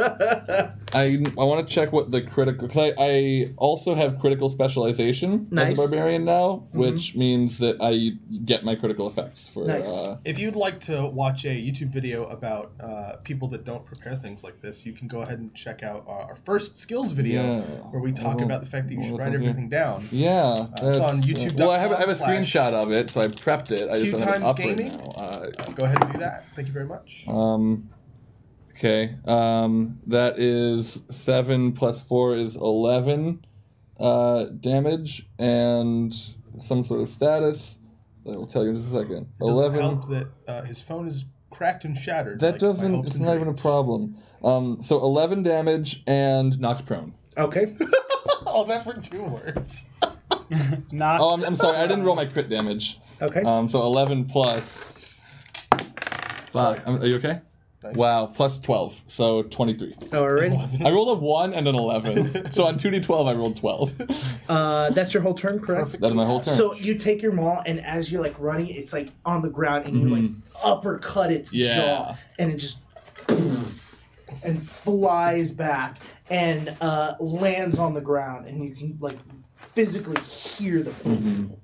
[SPEAKER 5] I want to check what the critical, because I also have critical specialization
[SPEAKER 4] Nice.
[SPEAKER 5] as a barbarian now, which means that I get my critical effects for.
[SPEAKER 4] Nice.
[SPEAKER 3] If you'd like to watch a YouTube video about people that don't prepare things like this, you can go ahead and check out our first skills video
[SPEAKER 5] Yeah.
[SPEAKER 3] where we talk about the fact that you should write everything down.
[SPEAKER 5] Yeah,
[SPEAKER 3] it's on YouTube.com/.
[SPEAKER 5] Well, I have a screenshot of it, so I prepped it. I just don't have it
[SPEAKER 3] QueueTimes
[SPEAKER 5] up right
[SPEAKER 3] Gaming?
[SPEAKER 5] now.
[SPEAKER 3] Go ahead and do that. Thank you very much.
[SPEAKER 5] Okay. That is 7 plus 4 is 11 damage, and some sort of status. I will tell you in just a second.
[SPEAKER 3] It doesn't
[SPEAKER 5] 11.
[SPEAKER 3] help that his phone is cracked and shattered.
[SPEAKER 5] That
[SPEAKER 3] like my
[SPEAKER 5] doesn't.
[SPEAKER 3] hopes
[SPEAKER 5] It's
[SPEAKER 3] and
[SPEAKER 5] not even a
[SPEAKER 3] dreams.
[SPEAKER 5] problem. So 11 damage and knocked prone.
[SPEAKER 4] Okay.
[SPEAKER 3] All that for 2 words.
[SPEAKER 2] Not.
[SPEAKER 5] Oh, I'm sorry. I didn't roll my crit damage.
[SPEAKER 4] Okay.
[SPEAKER 5] So 11 plus. Fuck. Are you okay?
[SPEAKER 3] Nice.
[SPEAKER 5] Wow. Plus 12. So 23.
[SPEAKER 4] Alright.
[SPEAKER 5] I rolled a 1 and an 11. So on 2d12, I rolled 12.
[SPEAKER 4] That's your whole turn, correct?
[SPEAKER 5] That is my whole turn.
[SPEAKER 4] So you take your maul, and as you're like running, it's like on the ground, and you like uppercut its jaw, and it just and flies back and lands on the ground, and you can like physically hear the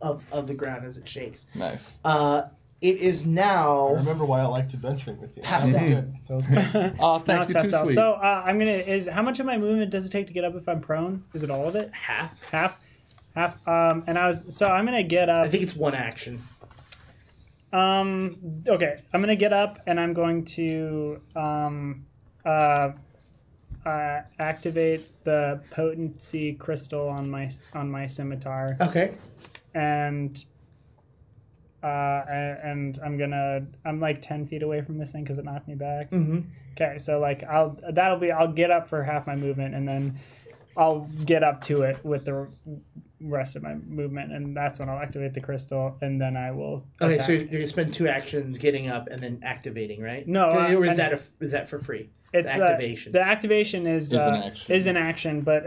[SPEAKER 4] of the ground as it shakes.
[SPEAKER 5] Nice.
[SPEAKER 4] It is now.
[SPEAKER 3] I remember why I liked adventuring with you.
[SPEAKER 4] Pastel.
[SPEAKER 3] That was good. That was good.
[SPEAKER 5] Oh,
[SPEAKER 2] Now
[SPEAKER 5] thanks.
[SPEAKER 2] it's
[SPEAKER 5] You're too
[SPEAKER 2] Pastel.
[SPEAKER 5] sweet.
[SPEAKER 2] So I'm gonna. How much of my movement does it take to get up if I'm prone? Is it all of it?
[SPEAKER 4] Half.
[SPEAKER 2] Half. And I'm gonna get up.
[SPEAKER 4] I think it's one action.
[SPEAKER 2] Okay, I'm gonna get up and I'm going to activate the potency crystal on my scimitar,
[SPEAKER 4] Okay.
[SPEAKER 2] and I'm like 10 feet away from this thing because it knocked me back.
[SPEAKER 4] Mm-hmm.
[SPEAKER 2] Okay, so like I'll get up for half my movement, and then I'll get up to it with the rest of my movement, and that's when I'll activate the crystal, and then I will.
[SPEAKER 4] Okay,
[SPEAKER 2] attack.
[SPEAKER 4] so you're gonna spend 2 actions getting up and then activating, right?
[SPEAKER 2] No,
[SPEAKER 4] or is that for free?
[SPEAKER 2] It's
[SPEAKER 4] the activation.
[SPEAKER 2] The activation is an action, but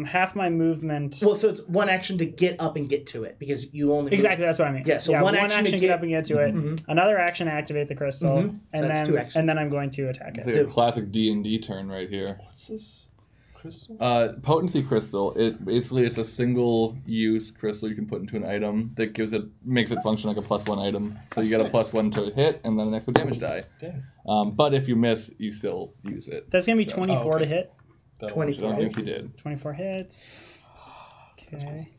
[SPEAKER 2] half my movement.
[SPEAKER 4] Well, so it's one action to get up and get to it because you only
[SPEAKER 2] Exactly, that's what I mean.
[SPEAKER 4] Yeah, so one action to
[SPEAKER 2] get up and get to it.
[SPEAKER 4] Mm-hmm.
[SPEAKER 2] Another action to activate the crystal,
[SPEAKER 4] Mm-hmm. So
[SPEAKER 2] and
[SPEAKER 4] that's 2
[SPEAKER 2] then
[SPEAKER 4] actions.
[SPEAKER 2] and then I'm going to attack
[SPEAKER 5] It's
[SPEAKER 2] it.
[SPEAKER 5] like a classic D&D turn right here.
[SPEAKER 3] What's this? Crystal?
[SPEAKER 5] Potency crystal. It's a single-use crystal you can put into an item that makes it function like a +1 item. So you get a +1 to hit and then an extra damage die.
[SPEAKER 3] Damn.
[SPEAKER 5] But if you miss, you still use it.
[SPEAKER 2] That's gonna be 24
[SPEAKER 3] okay.
[SPEAKER 2] to hit.
[SPEAKER 3] That
[SPEAKER 4] 24
[SPEAKER 5] I don't think
[SPEAKER 4] hits.
[SPEAKER 5] you did.
[SPEAKER 2] 24 hits. Okay.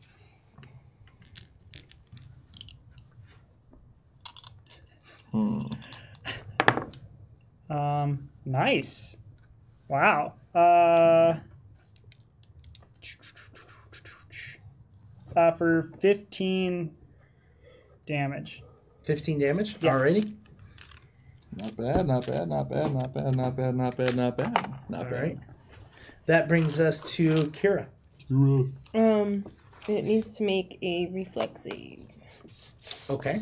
[SPEAKER 2] Nice. Wow. For 15 damage.
[SPEAKER 4] 15 damage.
[SPEAKER 2] Yeah.
[SPEAKER 4] Alrighty.
[SPEAKER 5] Not bad, not bad, not bad, not bad, not bad, not bad, not bad. Not
[SPEAKER 4] All
[SPEAKER 5] bad.
[SPEAKER 4] right. That brings us to Kira.
[SPEAKER 1] It needs to make a reflex save.
[SPEAKER 4] Okay.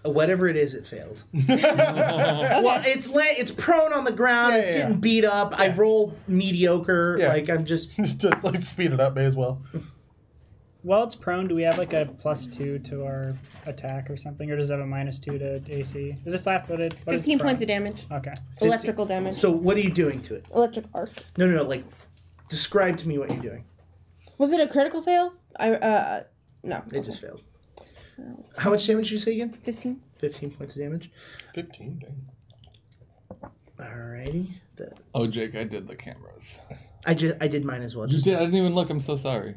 [SPEAKER 4] Whatever it is, it failed. Well, it's prone on the ground. It's getting beat up. I rolled mediocre.
[SPEAKER 3] Yeah.
[SPEAKER 4] Like I'm just
[SPEAKER 3] like speed it up, may as well.
[SPEAKER 2] While it's prone, do we have like a +2 to our attack or something, or does it have a -2 to AC? Is it flat-footed?
[SPEAKER 1] 15 points of damage.
[SPEAKER 2] Okay.
[SPEAKER 1] Electrical damage.
[SPEAKER 4] So what are you doing to it?
[SPEAKER 1] Electric arc.
[SPEAKER 4] No. Like, describe to me what you're doing.
[SPEAKER 1] Was it a critical fail? No.
[SPEAKER 4] It just failed. How much damage did you say again?
[SPEAKER 1] 15.
[SPEAKER 4] 15 points of damage.
[SPEAKER 3] 15, dang.
[SPEAKER 4] Alrighty.
[SPEAKER 5] Oh, Jake, I did the cameras.
[SPEAKER 4] I did mine as well.
[SPEAKER 5] You did? I didn't even look. I'm so sorry.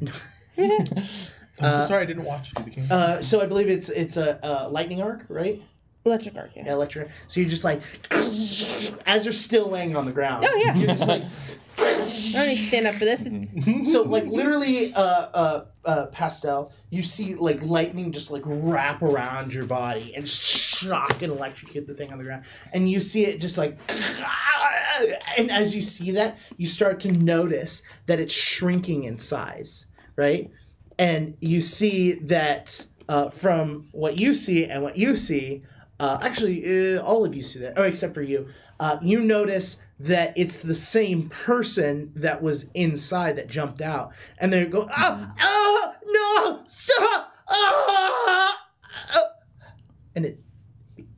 [SPEAKER 3] I'm so sorry I didn't watch you. The
[SPEAKER 4] So I believe it's a lightning arc, right?
[SPEAKER 1] Electric arc, yeah.
[SPEAKER 4] Yeah, electric. So you're just like, as you're still laying on the ground.
[SPEAKER 1] Oh, yeah.
[SPEAKER 4] You're just like.
[SPEAKER 1] I don't need to stand up for this. It's
[SPEAKER 4] So like literally, Pastel, you see like lightning just like wrap around your body and shock and electrocute the thing on the ground, and you see it just like, and as you see that, you start to notice that it's shrinking in size, right? And you see that from what you see and what you see, actually, all of you see that, except for you. You notice that it's the same person that was inside that jumped out. And they go, no, stop! And it's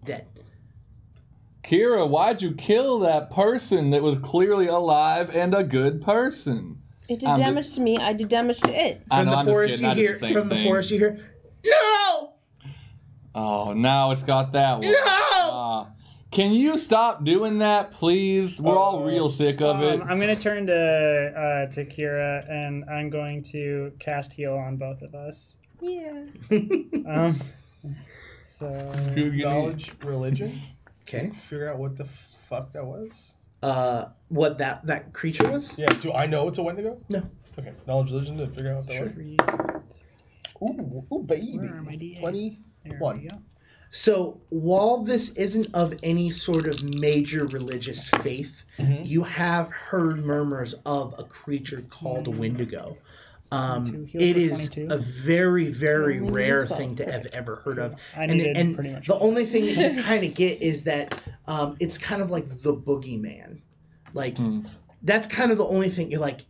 [SPEAKER 4] dead.
[SPEAKER 5] Kira, why'd you kill that person that was clearly alive and a good person?
[SPEAKER 1] It did damage to me. I did damage to it.
[SPEAKER 4] From the forest you hear, no!
[SPEAKER 5] Oh, now it's got that one.
[SPEAKER 4] No!
[SPEAKER 5] Can you stop doing that, please? We're all real sick of it.
[SPEAKER 2] I'm going to turn to Kira, and I'm going to cast heal on both of us.
[SPEAKER 1] Yeah.
[SPEAKER 2] So
[SPEAKER 3] knowledge, religion.
[SPEAKER 4] Okay.
[SPEAKER 3] Figure out what the fuck that was.
[SPEAKER 4] What that creature was?
[SPEAKER 3] Yeah. Do I know it's a Wendigo?
[SPEAKER 4] No.
[SPEAKER 3] Okay. Knowledge, religion to figure out what that was. Ooh, baby.
[SPEAKER 2] Where are my D8s?
[SPEAKER 3] 21.
[SPEAKER 2] There we go.
[SPEAKER 4] So while this isn't of any sort of major religious faith, you have heard murmurs of a creature called a Wendigo. It is a very, very rare thing to have ever heard of. And
[SPEAKER 2] pretty much
[SPEAKER 4] the only thing that you kind of get is that it's kind of like the boogeyman. Like, that's kind of the only thing you're like...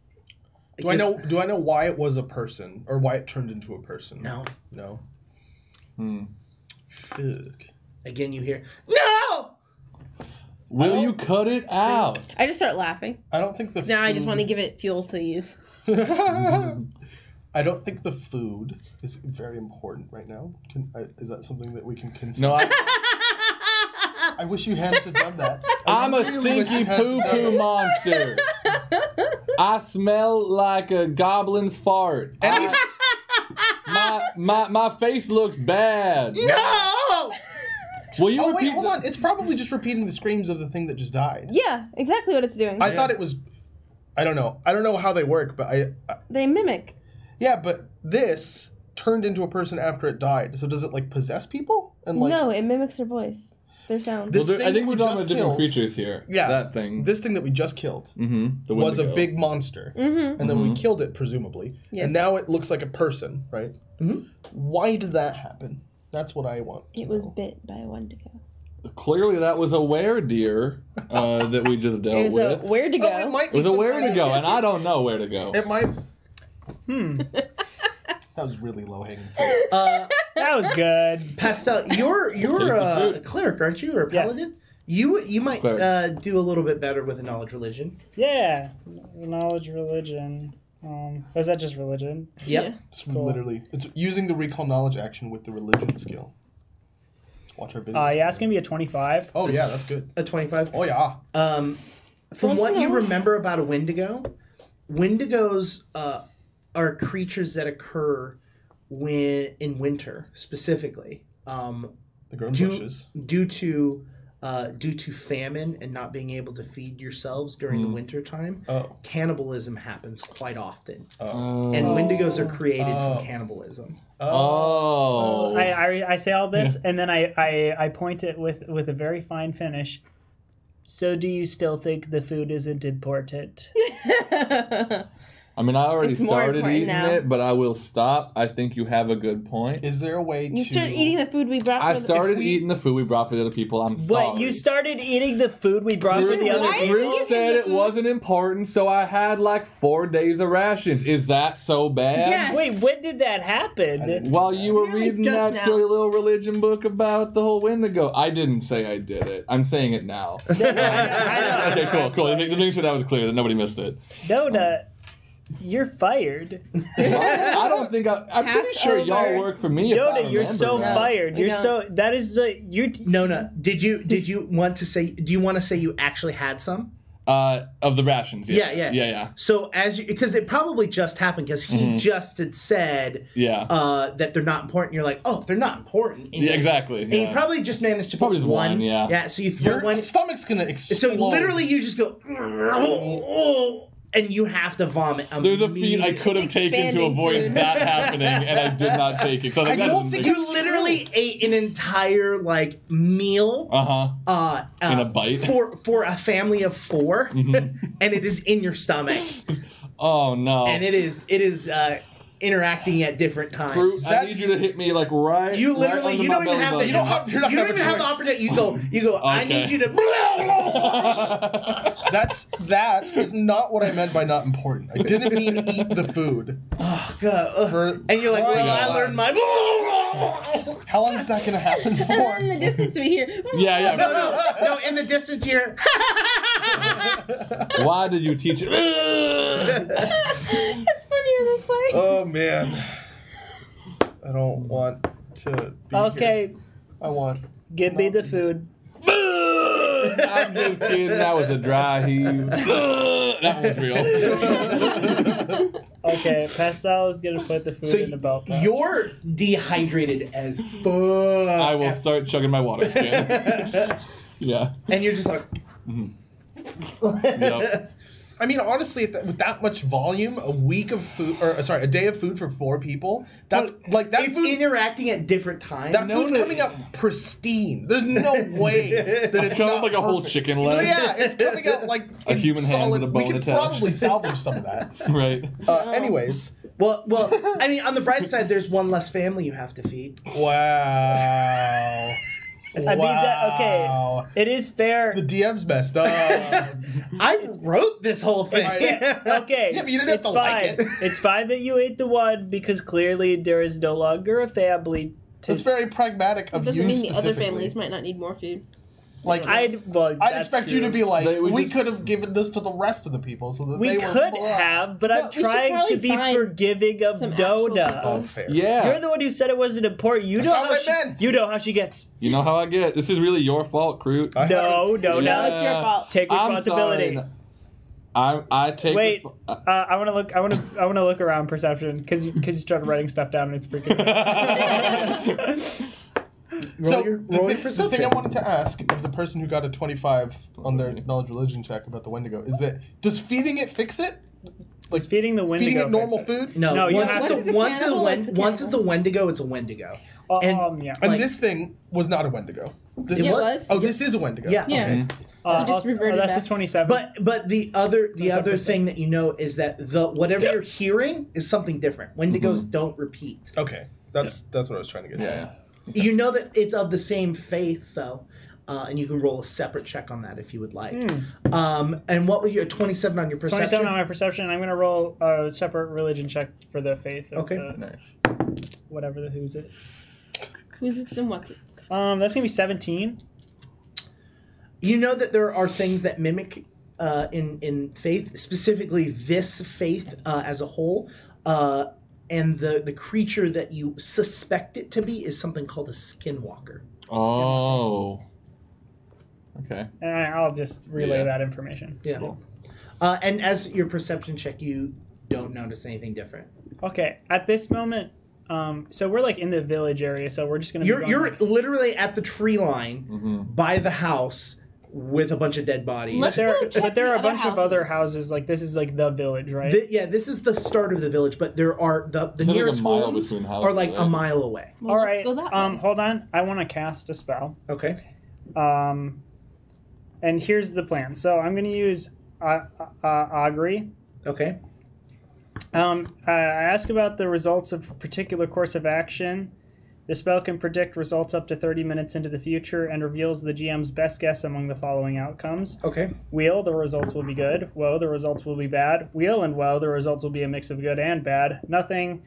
[SPEAKER 3] Do I know why it was a person or why it turned into a person?
[SPEAKER 4] No.
[SPEAKER 3] Fuck.
[SPEAKER 4] Again, you hear, no!
[SPEAKER 5] Will you cut it out?
[SPEAKER 1] I just start laughing.
[SPEAKER 3] I don't think the
[SPEAKER 1] Now
[SPEAKER 3] food...
[SPEAKER 1] I just want to give it fuel to use.
[SPEAKER 3] I don't think the food is very important right now. Is that something that we can consider?
[SPEAKER 5] No,
[SPEAKER 3] I wish you hadn't done that.
[SPEAKER 5] I'm a stinky poo-poo monster. I smell like a goblin's fart. My face looks bad.
[SPEAKER 4] No!
[SPEAKER 5] Will you
[SPEAKER 3] Oh, wait,
[SPEAKER 5] repeat
[SPEAKER 3] hold on. It's probably just repeating the screams of the thing that just died.
[SPEAKER 1] Yeah, exactly what it's doing.
[SPEAKER 3] I thought it was... I don't know. I don't know how they work, but
[SPEAKER 1] They mimic.
[SPEAKER 3] Yeah, but this turned into a person after it died. So does it, like, possess people? And like,
[SPEAKER 1] No, it mimics their voice. Their sound.
[SPEAKER 3] This
[SPEAKER 5] I
[SPEAKER 3] thing
[SPEAKER 5] think we're
[SPEAKER 3] we
[SPEAKER 5] talking
[SPEAKER 3] just
[SPEAKER 5] about different
[SPEAKER 3] killed-
[SPEAKER 5] creatures here.
[SPEAKER 3] Yeah.
[SPEAKER 5] That thing.
[SPEAKER 3] This thing that we just killed
[SPEAKER 5] The
[SPEAKER 3] was a
[SPEAKER 5] Wendigo.
[SPEAKER 3] big monster.
[SPEAKER 1] Mm-hmm.
[SPEAKER 3] And then we killed it, presumably.
[SPEAKER 1] Yes.
[SPEAKER 3] And now it looks like a person, right?
[SPEAKER 4] Mhm.
[SPEAKER 3] Why did that happen? That's what I want to
[SPEAKER 1] It was
[SPEAKER 3] know.
[SPEAKER 1] bit by a Wendigo.
[SPEAKER 5] Clearly, that was a weredeer that we just
[SPEAKER 1] It
[SPEAKER 5] dealt
[SPEAKER 1] was
[SPEAKER 5] with.
[SPEAKER 1] a where to go.
[SPEAKER 3] Oh, it might
[SPEAKER 5] It
[SPEAKER 3] be
[SPEAKER 5] was a
[SPEAKER 3] some
[SPEAKER 5] where
[SPEAKER 3] kind
[SPEAKER 5] to
[SPEAKER 3] of-
[SPEAKER 5] go, and I don't know where to go.
[SPEAKER 3] It might... That was really low-hanging fruit.
[SPEAKER 2] That was good.
[SPEAKER 4] Pastel, you're
[SPEAKER 5] tasty
[SPEAKER 4] a
[SPEAKER 5] food.
[SPEAKER 4] cleric, aren't you, or a
[SPEAKER 2] Yes.
[SPEAKER 4] paladin? You might
[SPEAKER 5] Cleric.
[SPEAKER 4] do a little bit better with a knowledge religion.
[SPEAKER 2] Yeah. Knowledge, religion. Is that just religion?
[SPEAKER 4] Yep.
[SPEAKER 1] Yeah.
[SPEAKER 3] It's
[SPEAKER 2] Cool.
[SPEAKER 3] literally... It's using the recall knowledge action with the religion skill. Watch our video.
[SPEAKER 2] Yeah, it's going to be a 25.
[SPEAKER 3] Oh, yeah, that's good.
[SPEAKER 4] A 25.
[SPEAKER 3] Oh, yeah.
[SPEAKER 4] From what you remember about a Wendigo, Wendigos are creatures that occur in winter, specifically.
[SPEAKER 3] The grown bushes.
[SPEAKER 4] Due to famine and not being able to feed yourselves during the winter time,
[SPEAKER 3] Oh.
[SPEAKER 4] cannibalism happens quite often.
[SPEAKER 3] Oh.
[SPEAKER 4] And Wendigos are created from cannibalism.
[SPEAKER 5] Oh.
[SPEAKER 2] I say all this, and then I point it with a very fine finish. So do you still think the food isn't important?
[SPEAKER 5] I mean, I already
[SPEAKER 1] It's more
[SPEAKER 5] started
[SPEAKER 1] important
[SPEAKER 5] eating
[SPEAKER 1] now.
[SPEAKER 5] it, but I will stop. I think you have a good point.
[SPEAKER 3] Is there a way
[SPEAKER 1] You
[SPEAKER 3] to...
[SPEAKER 1] started eating the food we brought.
[SPEAKER 5] I
[SPEAKER 1] for the-
[SPEAKER 5] started
[SPEAKER 3] we-
[SPEAKER 5] eating the food we brought for the other people. I'm sorry.
[SPEAKER 2] Wait, you started eating the food we brought for the other
[SPEAKER 1] Why?
[SPEAKER 2] people?
[SPEAKER 5] Ruth said it wasn't important, so I had like 4 days of rations. Is that so bad?
[SPEAKER 1] Yes.
[SPEAKER 2] Wait, when did that happen?
[SPEAKER 5] While you were
[SPEAKER 1] Apparently
[SPEAKER 5] reading
[SPEAKER 1] just
[SPEAKER 5] that
[SPEAKER 1] now.
[SPEAKER 5] silly little religion book about the whole Wendigo, I didn't say I did it. I'm saying it now.
[SPEAKER 2] I know.
[SPEAKER 5] Okay, cool. Just make sure that was clear, that nobody missed it.
[SPEAKER 2] Donut, you're fired.
[SPEAKER 5] I don't think I'm pretty
[SPEAKER 1] Pass
[SPEAKER 5] sure y'all
[SPEAKER 1] over.
[SPEAKER 5] work for me. If I
[SPEAKER 2] Donut, you're
[SPEAKER 5] remember
[SPEAKER 2] so
[SPEAKER 5] right.
[SPEAKER 2] fired.
[SPEAKER 1] we
[SPEAKER 2] You're
[SPEAKER 1] don't.
[SPEAKER 2] so that is you.
[SPEAKER 4] No. Did you want to say? Do you want to say you actually had some?
[SPEAKER 5] Of the rations. Yeah.
[SPEAKER 4] So because it probably just happened because he just had said
[SPEAKER 5] Yeah.
[SPEAKER 4] that they're not important. You're like, oh, they're not important. And
[SPEAKER 5] Yeah,
[SPEAKER 4] you-
[SPEAKER 5] exactly.
[SPEAKER 4] And you
[SPEAKER 5] yeah.
[SPEAKER 4] probably just managed to
[SPEAKER 5] Probably
[SPEAKER 4] put
[SPEAKER 5] just one, yeah.
[SPEAKER 4] Yeah. So you throw
[SPEAKER 3] Your
[SPEAKER 4] one.
[SPEAKER 3] stomach's gonna explode.
[SPEAKER 4] So literally, you just go, and you have to vomit.
[SPEAKER 5] There's a feat I could have taken to
[SPEAKER 1] Expanding
[SPEAKER 5] avoid
[SPEAKER 1] food.
[SPEAKER 5] that happening, and I did not take it. So
[SPEAKER 3] I don't think
[SPEAKER 4] You literally ate an entire meal.
[SPEAKER 5] in a bite.
[SPEAKER 4] for a family of 4, and it is in your stomach,
[SPEAKER 5] Oh no.
[SPEAKER 4] and it is interacting at different times.
[SPEAKER 5] Fruit, I
[SPEAKER 3] That's-
[SPEAKER 5] need you to hit me right.
[SPEAKER 4] You literally,
[SPEAKER 5] right under
[SPEAKER 4] you
[SPEAKER 5] my
[SPEAKER 4] don't even
[SPEAKER 5] belly
[SPEAKER 4] have the,
[SPEAKER 5] button.
[SPEAKER 3] You don't have- you're not
[SPEAKER 4] you don't
[SPEAKER 3] gonna
[SPEAKER 4] even
[SPEAKER 3] have
[SPEAKER 4] have
[SPEAKER 3] a
[SPEAKER 4] the opportunity. You go. I
[SPEAKER 5] Okay.
[SPEAKER 4] need you to.
[SPEAKER 3] That is not what I meant by not important. I didn't mean eat the food.
[SPEAKER 4] Oh, God.
[SPEAKER 3] For
[SPEAKER 4] And you're like, well,
[SPEAKER 3] crying
[SPEAKER 4] I
[SPEAKER 3] out
[SPEAKER 4] learned
[SPEAKER 3] loud.
[SPEAKER 4] my.
[SPEAKER 3] How long is that gonna happen
[SPEAKER 1] And
[SPEAKER 3] for?
[SPEAKER 1] then in the distance we hear.
[SPEAKER 5] Yeah.
[SPEAKER 4] No, in the distance here.
[SPEAKER 5] Why did you teach it?
[SPEAKER 1] It's funnier this way.
[SPEAKER 3] Oh man, I don't want to. Be
[SPEAKER 2] Okay,
[SPEAKER 3] here. I want.
[SPEAKER 2] give me the food.
[SPEAKER 5] I'm just kidding. That was a dry heave. That one was real.
[SPEAKER 2] Okay, Pastel is gonna put the food
[SPEAKER 4] So
[SPEAKER 2] in the belt pouch.
[SPEAKER 4] you're dehydrated as fuck.
[SPEAKER 5] I will start chugging my water skin. Yeah.
[SPEAKER 4] And you're just like.
[SPEAKER 5] Yep.
[SPEAKER 3] I mean, honestly, with that much volume, a week of food, or sorry, a day of food for 4 people. That's like that.
[SPEAKER 4] It's
[SPEAKER 3] food,
[SPEAKER 4] interacting at different times.
[SPEAKER 3] that food's coming out pristine. There's no way that it's
[SPEAKER 5] Kind of
[SPEAKER 3] not
[SPEAKER 5] like a whole
[SPEAKER 3] perfect.
[SPEAKER 5] chicken leg.
[SPEAKER 3] Yeah, it's coming out like
[SPEAKER 5] A human hand
[SPEAKER 3] solid.
[SPEAKER 5] with a bone
[SPEAKER 3] We could
[SPEAKER 5] attached.
[SPEAKER 3] probably salvage some of that.
[SPEAKER 5] Right.
[SPEAKER 3] Anyways,
[SPEAKER 4] Well, I mean, on the bright side, there's one less family you have to feed.
[SPEAKER 3] wow.
[SPEAKER 2] I mean, that, okay, it is fair.
[SPEAKER 3] The DM's messed up.
[SPEAKER 4] I wrote this whole thing.
[SPEAKER 2] Okay,
[SPEAKER 3] Yeah, but you didn't have
[SPEAKER 2] it's
[SPEAKER 3] to
[SPEAKER 2] fine.
[SPEAKER 3] like it.
[SPEAKER 2] It's fine that you ate the one because clearly there is no longer a family.
[SPEAKER 3] It's very pragmatic of
[SPEAKER 1] Doesn't
[SPEAKER 3] you
[SPEAKER 1] mean the other
[SPEAKER 3] specifically.
[SPEAKER 1] families might not need more food.
[SPEAKER 3] Like,
[SPEAKER 2] I'd
[SPEAKER 3] I'd expect you to be like,
[SPEAKER 5] They would
[SPEAKER 3] we
[SPEAKER 5] just-
[SPEAKER 3] could have given this to the rest of the people so that
[SPEAKER 2] We
[SPEAKER 3] they were
[SPEAKER 2] could
[SPEAKER 3] blah.
[SPEAKER 2] have, but
[SPEAKER 1] No,
[SPEAKER 2] I'm
[SPEAKER 1] we should
[SPEAKER 2] trying to
[SPEAKER 1] probably
[SPEAKER 2] be
[SPEAKER 1] find
[SPEAKER 2] forgiving of
[SPEAKER 1] some actual
[SPEAKER 2] Dona.
[SPEAKER 1] people.
[SPEAKER 3] Oh, fair.
[SPEAKER 5] Yeah.
[SPEAKER 2] You're the one who said it wasn't important. You
[SPEAKER 3] That's
[SPEAKER 2] know
[SPEAKER 3] not
[SPEAKER 2] how
[SPEAKER 3] what I
[SPEAKER 2] she.
[SPEAKER 3] meant.
[SPEAKER 2] You know how she gets.
[SPEAKER 5] You know how I get. This is really your fault, Crute.
[SPEAKER 3] I
[SPEAKER 2] No,
[SPEAKER 3] haven't-
[SPEAKER 2] no,
[SPEAKER 5] Yeah.
[SPEAKER 2] no.
[SPEAKER 1] It's your fault.
[SPEAKER 2] Take
[SPEAKER 5] I'm
[SPEAKER 2] responsibility.
[SPEAKER 5] sorry. I take.
[SPEAKER 2] Wait, I want to look. I want to look around perception because you started writing stuff down and it's freaking.
[SPEAKER 3] So
[SPEAKER 4] Roll
[SPEAKER 3] the
[SPEAKER 4] your
[SPEAKER 3] thing
[SPEAKER 4] perception.
[SPEAKER 3] I wanted to ask of the person who got a 25 on their knowledge religion check about the Wendigo is that does feeding it fix it?
[SPEAKER 2] Like feeding the Wendigo.
[SPEAKER 3] Feeding it normal
[SPEAKER 2] fix it.
[SPEAKER 3] food?
[SPEAKER 4] No,
[SPEAKER 2] you
[SPEAKER 4] once
[SPEAKER 2] have
[SPEAKER 4] it's
[SPEAKER 2] to-
[SPEAKER 4] a once
[SPEAKER 1] cannibal,
[SPEAKER 4] it's
[SPEAKER 1] it's a
[SPEAKER 4] once it's a Wendigo, it's a Wendigo. And-
[SPEAKER 2] Yeah.
[SPEAKER 3] And
[SPEAKER 4] Like-
[SPEAKER 3] this thing was not a Wendigo. This
[SPEAKER 4] It
[SPEAKER 3] is,
[SPEAKER 1] was?
[SPEAKER 3] Oh, this is a Wendigo.
[SPEAKER 4] Yeah.
[SPEAKER 1] Yeah.
[SPEAKER 3] Okay.
[SPEAKER 1] We just
[SPEAKER 2] Also,
[SPEAKER 1] reverted
[SPEAKER 2] that's
[SPEAKER 1] back.
[SPEAKER 2] a 27.
[SPEAKER 4] But the other
[SPEAKER 2] percent.
[SPEAKER 4] thing that you know is that the whatever you're hearing is something different. Wendigos don't repeat.
[SPEAKER 3] Okay. That's what I was trying to get to.
[SPEAKER 5] Yeah.
[SPEAKER 4] You know that it's of the same faith though. And you can roll a separate check on that if you would like. And what were you? 27 on your perception.
[SPEAKER 2] 27 on my perception. I'm gonna roll a separate religion check for the faith. Of
[SPEAKER 4] Okay.
[SPEAKER 2] the,
[SPEAKER 5] Nice.
[SPEAKER 2] whatever the who's it.
[SPEAKER 1] Who's it and what's it?
[SPEAKER 2] That's gonna be 17.
[SPEAKER 4] You know that there are things that mimic in faith, specifically this faith as a whole. And the creature that you suspect it to be is something called a skinwalker.
[SPEAKER 5] Oh. Okay.
[SPEAKER 2] And I'll just relay
[SPEAKER 5] Yeah.
[SPEAKER 2] that information.
[SPEAKER 4] Yeah.
[SPEAKER 5] Cool.
[SPEAKER 4] And as your perception check, you don't notice anything different.
[SPEAKER 2] Okay. At this moment, so we're like in the village area, so we're just gonna.
[SPEAKER 4] You're
[SPEAKER 2] be going, like,
[SPEAKER 4] literally at the tree line
[SPEAKER 5] Mm-hmm.
[SPEAKER 4] by the house with a bunch of dead bodies.
[SPEAKER 1] Let's go check
[SPEAKER 2] but there
[SPEAKER 1] the
[SPEAKER 2] are a
[SPEAKER 1] other
[SPEAKER 2] bunch of other
[SPEAKER 1] houses.
[SPEAKER 2] houses. Like this is like the village, right?
[SPEAKER 4] Yeah, this is the start of the village, but there are the
[SPEAKER 5] It's like a
[SPEAKER 4] nearest
[SPEAKER 5] mile
[SPEAKER 4] homes
[SPEAKER 5] between houses,
[SPEAKER 4] are like a
[SPEAKER 5] right?
[SPEAKER 4] mile away.
[SPEAKER 1] Well,
[SPEAKER 2] All
[SPEAKER 1] let's
[SPEAKER 2] right.
[SPEAKER 1] go that way.
[SPEAKER 2] Hold on. I want to cast a spell.
[SPEAKER 4] Okay.
[SPEAKER 2] And here's the plan. So I'm going to use Augury.
[SPEAKER 4] Okay.
[SPEAKER 2] I ask about the results of a particular course of action. The spell can predict results up to 30 minutes into the future and reveals the GM's best guess among the following outcomes.
[SPEAKER 4] Okay.
[SPEAKER 2] Wheel, the results will be good. Woe, the results will be bad. Wheel and woe, the results will be a mix of good and bad. Nothing,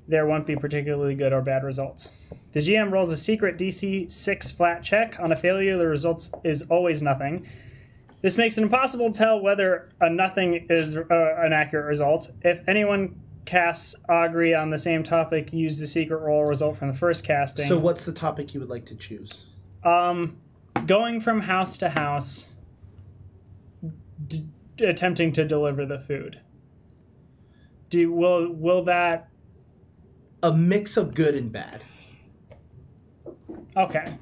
[SPEAKER 2] there won't be particularly good or bad results. The GM rolls a secret DC 6 flat check. On a failure, the result is always nothing. This makes it impossible to tell whether a nothing is an accurate result. If anyone casts Augury on the same topic, use the secret roll result from the first casting.
[SPEAKER 4] So what's the topic you would like to choose?
[SPEAKER 2] Going from house to house, attempting to deliver the food. Will that...
[SPEAKER 4] A mix of good and bad.
[SPEAKER 2] Okay.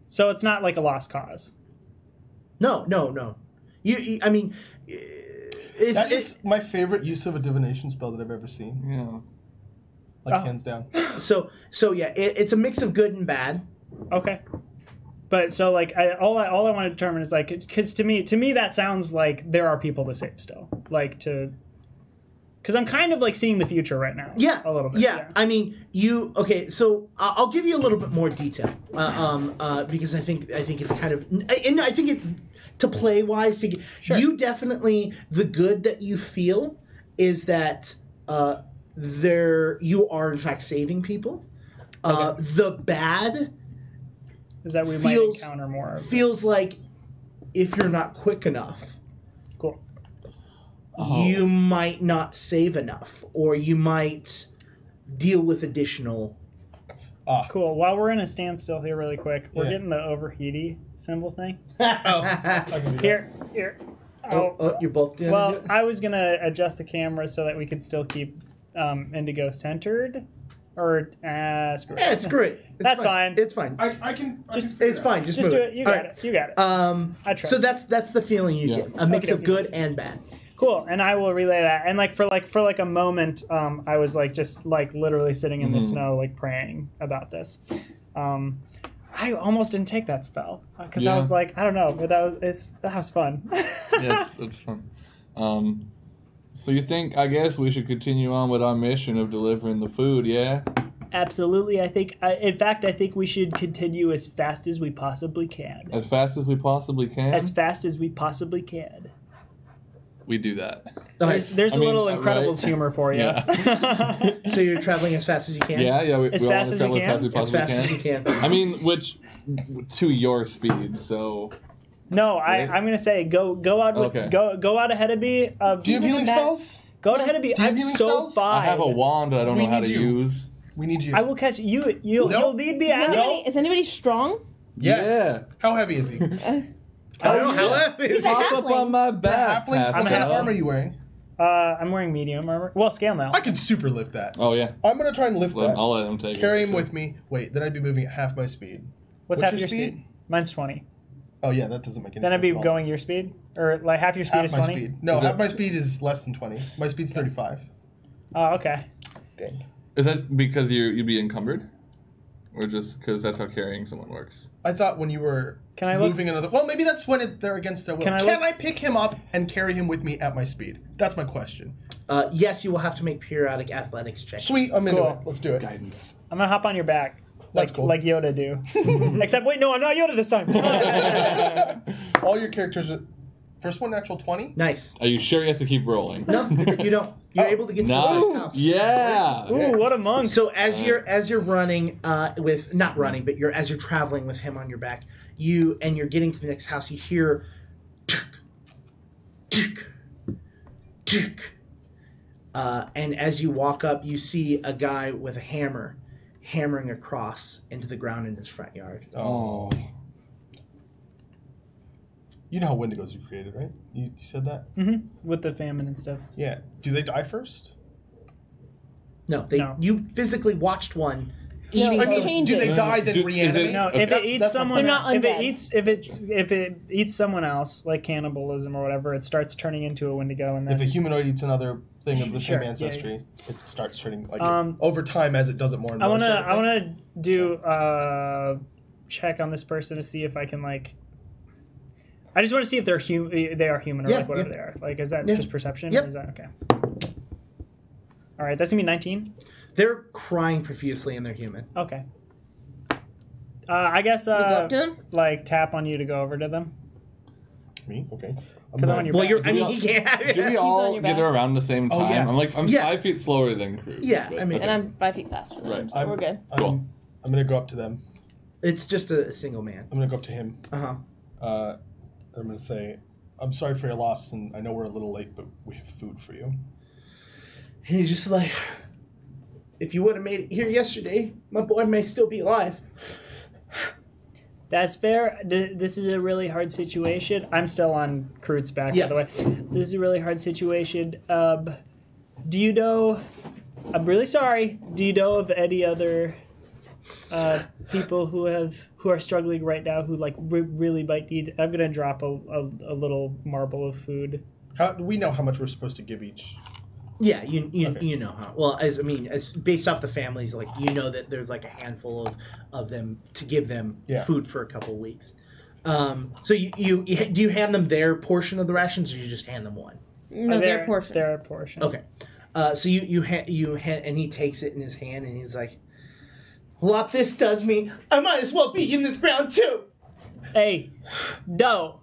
[SPEAKER 2] So it's not like a lost cause.
[SPEAKER 4] No. You I mean...
[SPEAKER 3] That is my favorite use of a divination spell that I've ever seen.
[SPEAKER 5] Yeah.
[SPEAKER 3] Hands down.
[SPEAKER 4] So yeah, it's a mix of good and bad.
[SPEAKER 2] Okay. But so like all I want to determine is like, because to me that sounds like there are people to save still, like to, because I'm kind of like seeing the future right now.
[SPEAKER 4] Yeah,
[SPEAKER 2] a little bit.
[SPEAKER 4] Yeah, I mean okay. So I'll give you a little bit more detail, because I think it's kind of, and I think it to play wise to
[SPEAKER 2] Sure.
[SPEAKER 4] You definitely, the good that you feel is that you are in fact saving people.
[SPEAKER 2] Okay.
[SPEAKER 4] The bad
[SPEAKER 2] Is that we might encounter more of
[SPEAKER 4] feels like if you're not quick enough,
[SPEAKER 2] cool.
[SPEAKER 4] you might not save enough, or you might deal with additional.
[SPEAKER 2] Cool. While we're in a standstill here really quick, we're
[SPEAKER 3] Yeah.
[SPEAKER 2] getting the overheaty symbol thing.
[SPEAKER 3] I can do that.
[SPEAKER 2] Here.
[SPEAKER 4] Oh, you're both doing
[SPEAKER 2] Well,
[SPEAKER 4] it?
[SPEAKER 2] I was going to adjust the camera so that we could still keep Indigo centered. Or, screw it.
[SPEAKER 4] Yeah, it's great.
[SPEAKER 2] That's fine.
[SPEAKER 4] It's fine.
[SPEAKER 3] I can.
[SPEAKER 4] It's fine. Just
[SPEAKER 2] Just
[SPEAKER 4] move
[SPEAKER 2] do it. You
[SPEAKER 4] All
[SPEAKER 2] got
[SPEAKER 4] right.
[SPEAKER 2] it. You got it. I trust.
[SPEAKER 4] So that's the feeling you
[SPEAKER 5] Yeah.
[SPEAKER 4] get. A mix
[SPEAKER 2] Okay,
[SPEAKER 4] of good and bad.
[SPEAKER 2] Cool, and I will relay that. And for a moment, I was like just like literally sitting in the snow, like praying about this. I almost didn't take that spell because I
[SPEAKER 5] Yeah.
[SPEAKER 2] was like, I don't know, but that was fun.
[SPEAKER 5] Yes, that's fun. So you think, I guess we should continue on with our mission of delivering the food, yeah?
[SPEAKER 2] Absolutely, I think. In fact, I think we should continue as fast as we possibly can.
[SPEAKER 5] As fast as we possibly can?
[SPEAKER 2] As fast as we possibly can.
[SPEAKER 5] We do that.
[SPEAKER 2] There's
[SPEAKER 5] I
[SPEAKER 2] a
[SPEAKER 5] mean,
[SPEAKER 2] little
[SPEAKER 5] right?
[SPEAKER 2] Incredibles humor for you.
[SPEAKER 5] Yeah.
[SPEAKER 4] So you're traveling as fast as you can.
[SPEAKER 5] Yeah, we
[SPEAKER 2] As
[SPEAKER 5] all
[SPEAKER 2] fast as we
[SPEAKER 5] travel
[SPEAKER 2] can?
[SPEAKER 5] as
[SPEAKER 4] As
[SPEAKER 5] fast
[SPEAKER 4] fast
[SPEAKER 5] as
[SPEAKER 4] as
[SPEAKER 5] we
[SPEAKER 4] you
[SPEAKER 5] can.
[SPEAKER 4] can.
[SPEAKER 5] I mean, which to your speed, so
[SPEAKER 2] No,
[SPEAKER 5] Right?
[SPEAKER 2] I'm gonna say go out with
[SPEAKER 5] Okay.
[SPEAKER 2] go out ahead of me.
[SPEAKER 3] Do you have healing spells?
[SPEAKER 2] Go ahead of me.
[SPEAKER 3] Do you have
[SPEAKER 2] I'm
[SPEAKER 3] healing
[SPEAKER 2] so
[SPEAKER 3] spells?
[SPEAKER 2] fine.
[SPEAKER 5] I have a wand that I don't
[SPEAKER 3] We
[SPEAKER 5] know how
[SPEAKER 3] need
[SPEAKER 5] to
[SPEAKER 3] you.
[SPEAKER 5] use.
[SPEAKER 3] We need you.
[SPEAKER 2] I will catch you. You'll lead me out.
[SPEAKER 1] Is anybody strong?
[SPEAKER 3] Yes. How heavy is he?
[SPEAKER 4] I don't know how that is.
[SPEAKER 1] He's a
[SPEAKER 5] Pop up
[SPEAKER 1] halfling.
[SPEAKER 5] on my back.
[SPEAKER 3] Halfling. What
[SPEAKER 5] Pascal.
[SPEAKER 3] half armor are you wearing?
[SPEAKER 2] I'm wearing medium armor. Well, scale mail.
[SPEAKER 3] I can super lift that.
[SPEAKER 5] Oh, yeah.
[SPEAKER 3] I'm gonna try and lift that.
[SPEAKER 5] I'll let him take it.
[SPEAKER 3] Carry him with me. Wait, then I'd be moving at half my speed.
[SPEAKER 2] What's
[SPEAKER 3] What's
[SPEAKER 2] half
[SPEAKER 3] your
[SPEAKER 2] your speed?
[SPEAKER 3] speed?
[SPEAKER 2] Mine's 20.
[SPEAKER 3] Oh yeah, that doesn't make any
[SPEAKER 2] Then
[SPEAKER 3] sense.
[SPEAKER 2] I'd be
[SPEAKER 3] at all.
[SPEAKER 2] going your speed, or like half your speed
[SPEAKER 3] half
[SPEAKER 2] is
[SPEAKER 3] my
[SPEAKER 2] 20.
[SPEAKER 3] speed. No,
[SPEAKER 5] Is
[SPEAKER 3] half
[SPEAKER 5] it-
[SPEAKER 3] my speed is less than 20. My speed's 35.
[SPEAKER 2] Oh, okay.
[SPEAKER 3] Dang.
[SPEAKER 5] Is that because you'd be encumbered? Or just because that's how carrying someone works?
[SPEAKER 3] I thought when you were
[SPEAKER 2] Can I look-
[SPEAKER 3] moving another. Well, maybe that's when they're against their will.
[SPEAKER 2] Can I
[SPEAKER 3] Can
[SPEAKER 2] look-
[SPEAKER 3] I pick him up and carry him with me at my speed? That's my question.
[SPEAKER 4] Yes, you will have to make periodic athletics checks.
[SPEAKER 3] Sweet, I'm into
[SPEAKER 2] Cool.
[SPEAKER 3] it. Let's do it.
[SPEAKER 5] Guidance.
[SPEAKER 2] I'm gonna hop on your back.
[SPEAKER 3] That's cool.
[SPEAKER 2] Like Yoda do. Except, wait, no, I'm not Yoda this time.
[SPEAKER 3] All your characters. First one, natural 20.
[SPEAKER 4] Nice.
[SPEAKER 5] Are you sure he has to keep rolling?
[SPEAKER 4] No, you don't. You're able to get to the
[SPEAKER 5] Nice.
[SPEAKER 4] first house.
[SPEAKER 5] Yeah.
[SPEAKER 2] Ooh, what a monk.
[SPEAKER 4] So as you're running with not running, but as you're traveling with him on your back, you're getting to the next house. You hear, tick, tick, tick, and as you walk up, you see a guy with a hammer hammering across into the ground in his front yard.
[SPEAKER 5] Oh.
[SPEAKER 3] You know how Wendigos are created, right? You said that?
[SPEAKER 2] With the famine and stuff.
[SPEAKER 3] Yeah. Do they die first?
[SPEAKER 4] No,
[SPEAKER 2] No.
[SPEAKER 4] you physically watched one eating.
[SPEAKER 1] I
[SPEAKER 3] I mean,
[SPEAKER 1] Change
[SPEAKER 3] do
[SPEAKER 1] it.
[SPEAKER 3] they die then
[SPEAKER 5] Is it-
[SPEAKER 3] reanimate?
[SPEAKER 2] No,
[SPEAKER 5] Okay.
[SPEAKER 2] if it
[SPEAKER 3] That's-
[SPEAKER 2] eats
[SPEAKER 3] that's my
[SPEAKER 2] someone,
[SPEAKER 1] They're not
[SPEAKER 2] if
[SPEAKER 1] undead.
[SPEAKER 2] it eats someone else, like cannibalism or whatever, it starts turning into a Wendigo, and
[SPEAKER 3] If a
[SPEAKER 2] then
[SPEAKER 3] humanoid eats another thing of the
[SPEAKER 2] Sure,
[SPEAKER 3] same
[SPEAKER 2] yeah,
[SPEAKER 3] ancestry, it starts turning like
[SPEAKER 2] Um,
[SPEAKER 3] over time as it does it more and
[SPEAKER 2] I
[SPEAKER 3] more.
[SPEAKER 2] wanna
[SPEAKER 3] sort of
[SPEAKER 2] I
[SPEAKER 3] thing.
[SPEAKER 2] wanna do a check on this person to see if I can like. I just want to see if they are human or
[SPEAKER 4] Yeah,
[SPEAKER 2] like whatever
[SPEAKER 4] yeah.
[SPEAKER 2] they are. Like, is that
[SPEAKER 4] Yeah.
[SPEAKER 2] just perception?
[SPEAKER 4] Yep.
[SPEAKER 2] Or is that okay? All right, that's gonna be 19.
[SPEAKER 4] They're crying profusely and they're human.
[SPEAKER 2] Okay. I guess
[SPEAKER 1] You go up to them?
[SPEAKER 2] like tap on you to go over to them.
[SPEAKER 3] Me? Okay.
[SPEAKER 2] Because I'm on your
[SPEAKER 4] Well,
[SPEAKER 2] back.
[SPEAKER 4] he can't have it.
[SPEAKER 5] Do we
[SPEAKER 1] on
[SPEAKER 5] all
[SPEAKER 1] your
[SPEAKER 5] get
[SPEAKER 1] back.
[SPEAKER 5] around the same time?
[SPEAKER 3] Oh, yeah.
[SPEAKER 5] I'm
[SPEAKER 4] Yeah.
[SPEAKER 5] 5 feet slower than Crew.
[SPEAKER 4] Yeah,
[SPEAKER 5] but-
[SPEAKER 4] I mean-
[SPEAKER 1] And I'm 5 feet faster. Than
[SPEAKER 5] Right.
[SPEAKER 1] him, so we're good.
[SPEAKER 5] Cool.
[SPEAKER 3] I'm gonna go up to them.
[SPEAKER 4] It's just a single man.
[SPEAKER 3] I'm gonna go up to him.
[SPEAKER 4] Uh-huh.
[SPEAKER 3] I'm gonna say, I'm sorry for your loss, and I know we're a little late, but we have food for you.
[SPEAKER 4] And he's just like, if you would have made it here yesterday, my boy may still be alive.
[SPEAKER 2] That's fair. This is a really hard situation. I'm still on Crute's back,
[SPEAKER 4] Yeah.
[SPEAKER 2] by the way. This is a really hard situation. Do you know... I'm really sorry. Do you know of any other people who are struggling right now who like really might need... I'm going to drop a little marble of food.
[SPEAKER 3] How do we know how much we're supposed to give each?
[SPEAKER 4] Yeah, you
[SPEAKER 3] Okay.
[SPEAKER 4] you know how. Well, as based off the families, like you know that there's like a handful of them to give them
[SPEAKER 3] Yeah.
[SPEAKER 4] food for a couple of weeks. So you do you hand them their portion of the rations, or you just hand them one?
[SPEAKER 1] No, their portion.
[SPEAKER 2] Their portion.
[SPEAKER 4] Okay. So you hand and he takes it in his hand and he's like, "What this does me, I might as well be in this ground too."
[SPEAKER 2] Hey, no.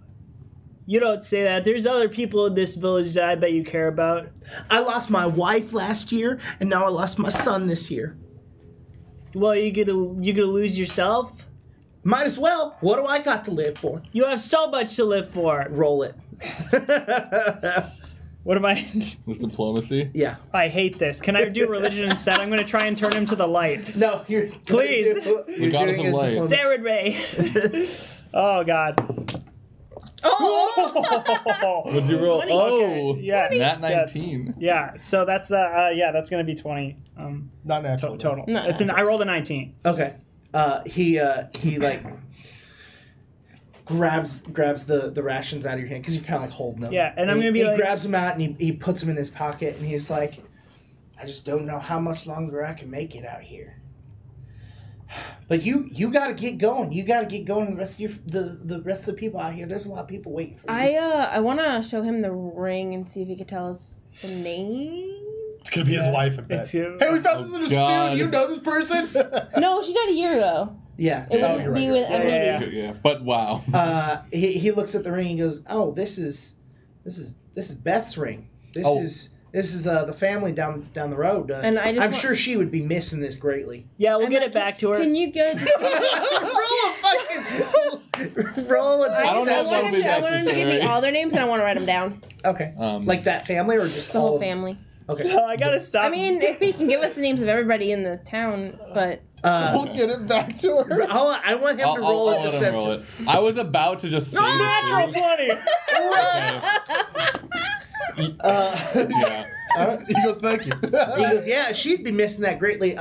[SPEAKER 2] You don't say that. There's other people in this village that I bet you care about.
[SPEAKER 4] I lost my wife last year, and now I lost my son this year.
[SPEAKER 2] Well, you gonna lose yourself?
[SPEAKER 4] Might as well. What do I got to live for?
[SPEAKER 2] You have so much to live for.
[SPEAKER 4] Roll it.
[SPEAKER 2] What am I?
[SPEAKER 5] With diplomacy?
[SPEAKER 4] Yeah.
[SPEAKER 2] I hate this. Can I do religion instead? I'm gonna try and turn him to the light.
[SPEAKER 4] No, you're
[SPEAKER 2] Please.
[SPEAKER 5] The goddess of light.
[SPEAKER 2] Saren Ray. Oh God.
[SPEAKER 1] Oh!
[SPEAKER 5] What'd you roll?
[SPEAKER 1] 20.
[SPEAKER 5] Oh,
[SPEAKER 2] Okay, yeah.
[SPEAKER 5] Nat 19.
[SPEAKER 2] Yeah. So that's that's gonna be 20
[SPEAKER 3] Not natural.
[SPEAKER 2] total.
[SPEAKER 1] No.
[SPEAKER 2] I rolled a 19.
[SPEAKER 4] Okay. He like grabs the rations out of your hand because you're kind of like holding them.
[SPEAKER 2] Yeah, and I'm gonna be
[SPEAKER 4] he
[SPEAKER 2] like-
[SPEAKER 4] grabs them out and he puts them in his pocket and he's like, I just don't know how much longer I can make it out here. But you got to get going. You got to get going. The rest of the rest of the people out here. There's a lot of people waiting for you.
[SPEAKER 1] I want to show him the ring and see if he could tell us the name.
[SPEAKER 3] It's gonna be his wife. I bet.
[SPEAKER 2] It's you.
[SPEAKER 3] Hey, we found this in a
[SPEAKER 5] God.
[SPEAKER 3] stew. Do you know this person?
[SPEAKER 1] No, she died a year ago.
[SPEAKER 4] Yeah.
[SPEAKER 1] It
[SPEAKER 3] Oh,
[SPEAKER 1] wouldn't
[SPEAKER 3] you're
[SPEAKER 1] be
[SPEAKER 3] right,
[SPEAKER 1] with
[SPEAKER 2] you're right.
[SPEAKER 1] Emily.
[SPEAKER 2] Yeah.
[SPEAKER 5] Yeah, but wow.
[SPEAKER 4] He looks at the ring and goes, "Oh, this is Beth's ring. This is the family down the road.
[SPEAKER 1] And I just
[SPEAKER 4] I'm
[SPEAKER 1] want-
[SPEAKER 4] sure she would be missing this greatly."
[SPEAKER 2] Yeah, we'll
[SPEAKER 1] I'm
[SPEAKER 2] get
[SPEAKER 1] like,
[SPEAKER 2] it back to her.
[SPEAKER 1] Can you go?
[SPEAKER 4] roll a
[SPEAKER 5] I don't know
[SPEAKER 1] I
[SPEAKER 5] if that'll
[SPEAKER 1] want
[SPEAKER 5] be
[SPEAKER 1] him to give me
[SPEAKER 5] necessary.
[SPEAKER 1] all their names and I want to write them down.
[SPEAKER 4] Okay.
[SPEAKER 5] Um,
[SPEAKER 4] Like that family or just
[SPEAKER 1] The
[SPEAKER 4] all
[SPEAKER 1] whole
[SPEAKER 4] of them?
[SPEAKER 1] family.
[SPEAKER 4] Okay.
[SPEAKER 2] I gotta stop.
[SPEAKER 1] I mean, if he can give us the names of everybody in the town, but
[SPEAKER 3] We'll get it back to her.
[SPEAKER 4] I want him to roll
[SPEAKER 5] I'll
[SPEAKER 4] a
[SPEAKER 5] let him
[SPEAKER 4] deception.
[SPEAKER 5] roll it. I was about to just say
[SPEAKER 2] natural
[SPEAKER 5] this.
[SPEAKER 2] 20.
[SPEAKER 5] Yeah.
[SPEAKER 3] He goes, thank you.
[SPEAKER 4] He goes, yeah, she'd be missing that greatly.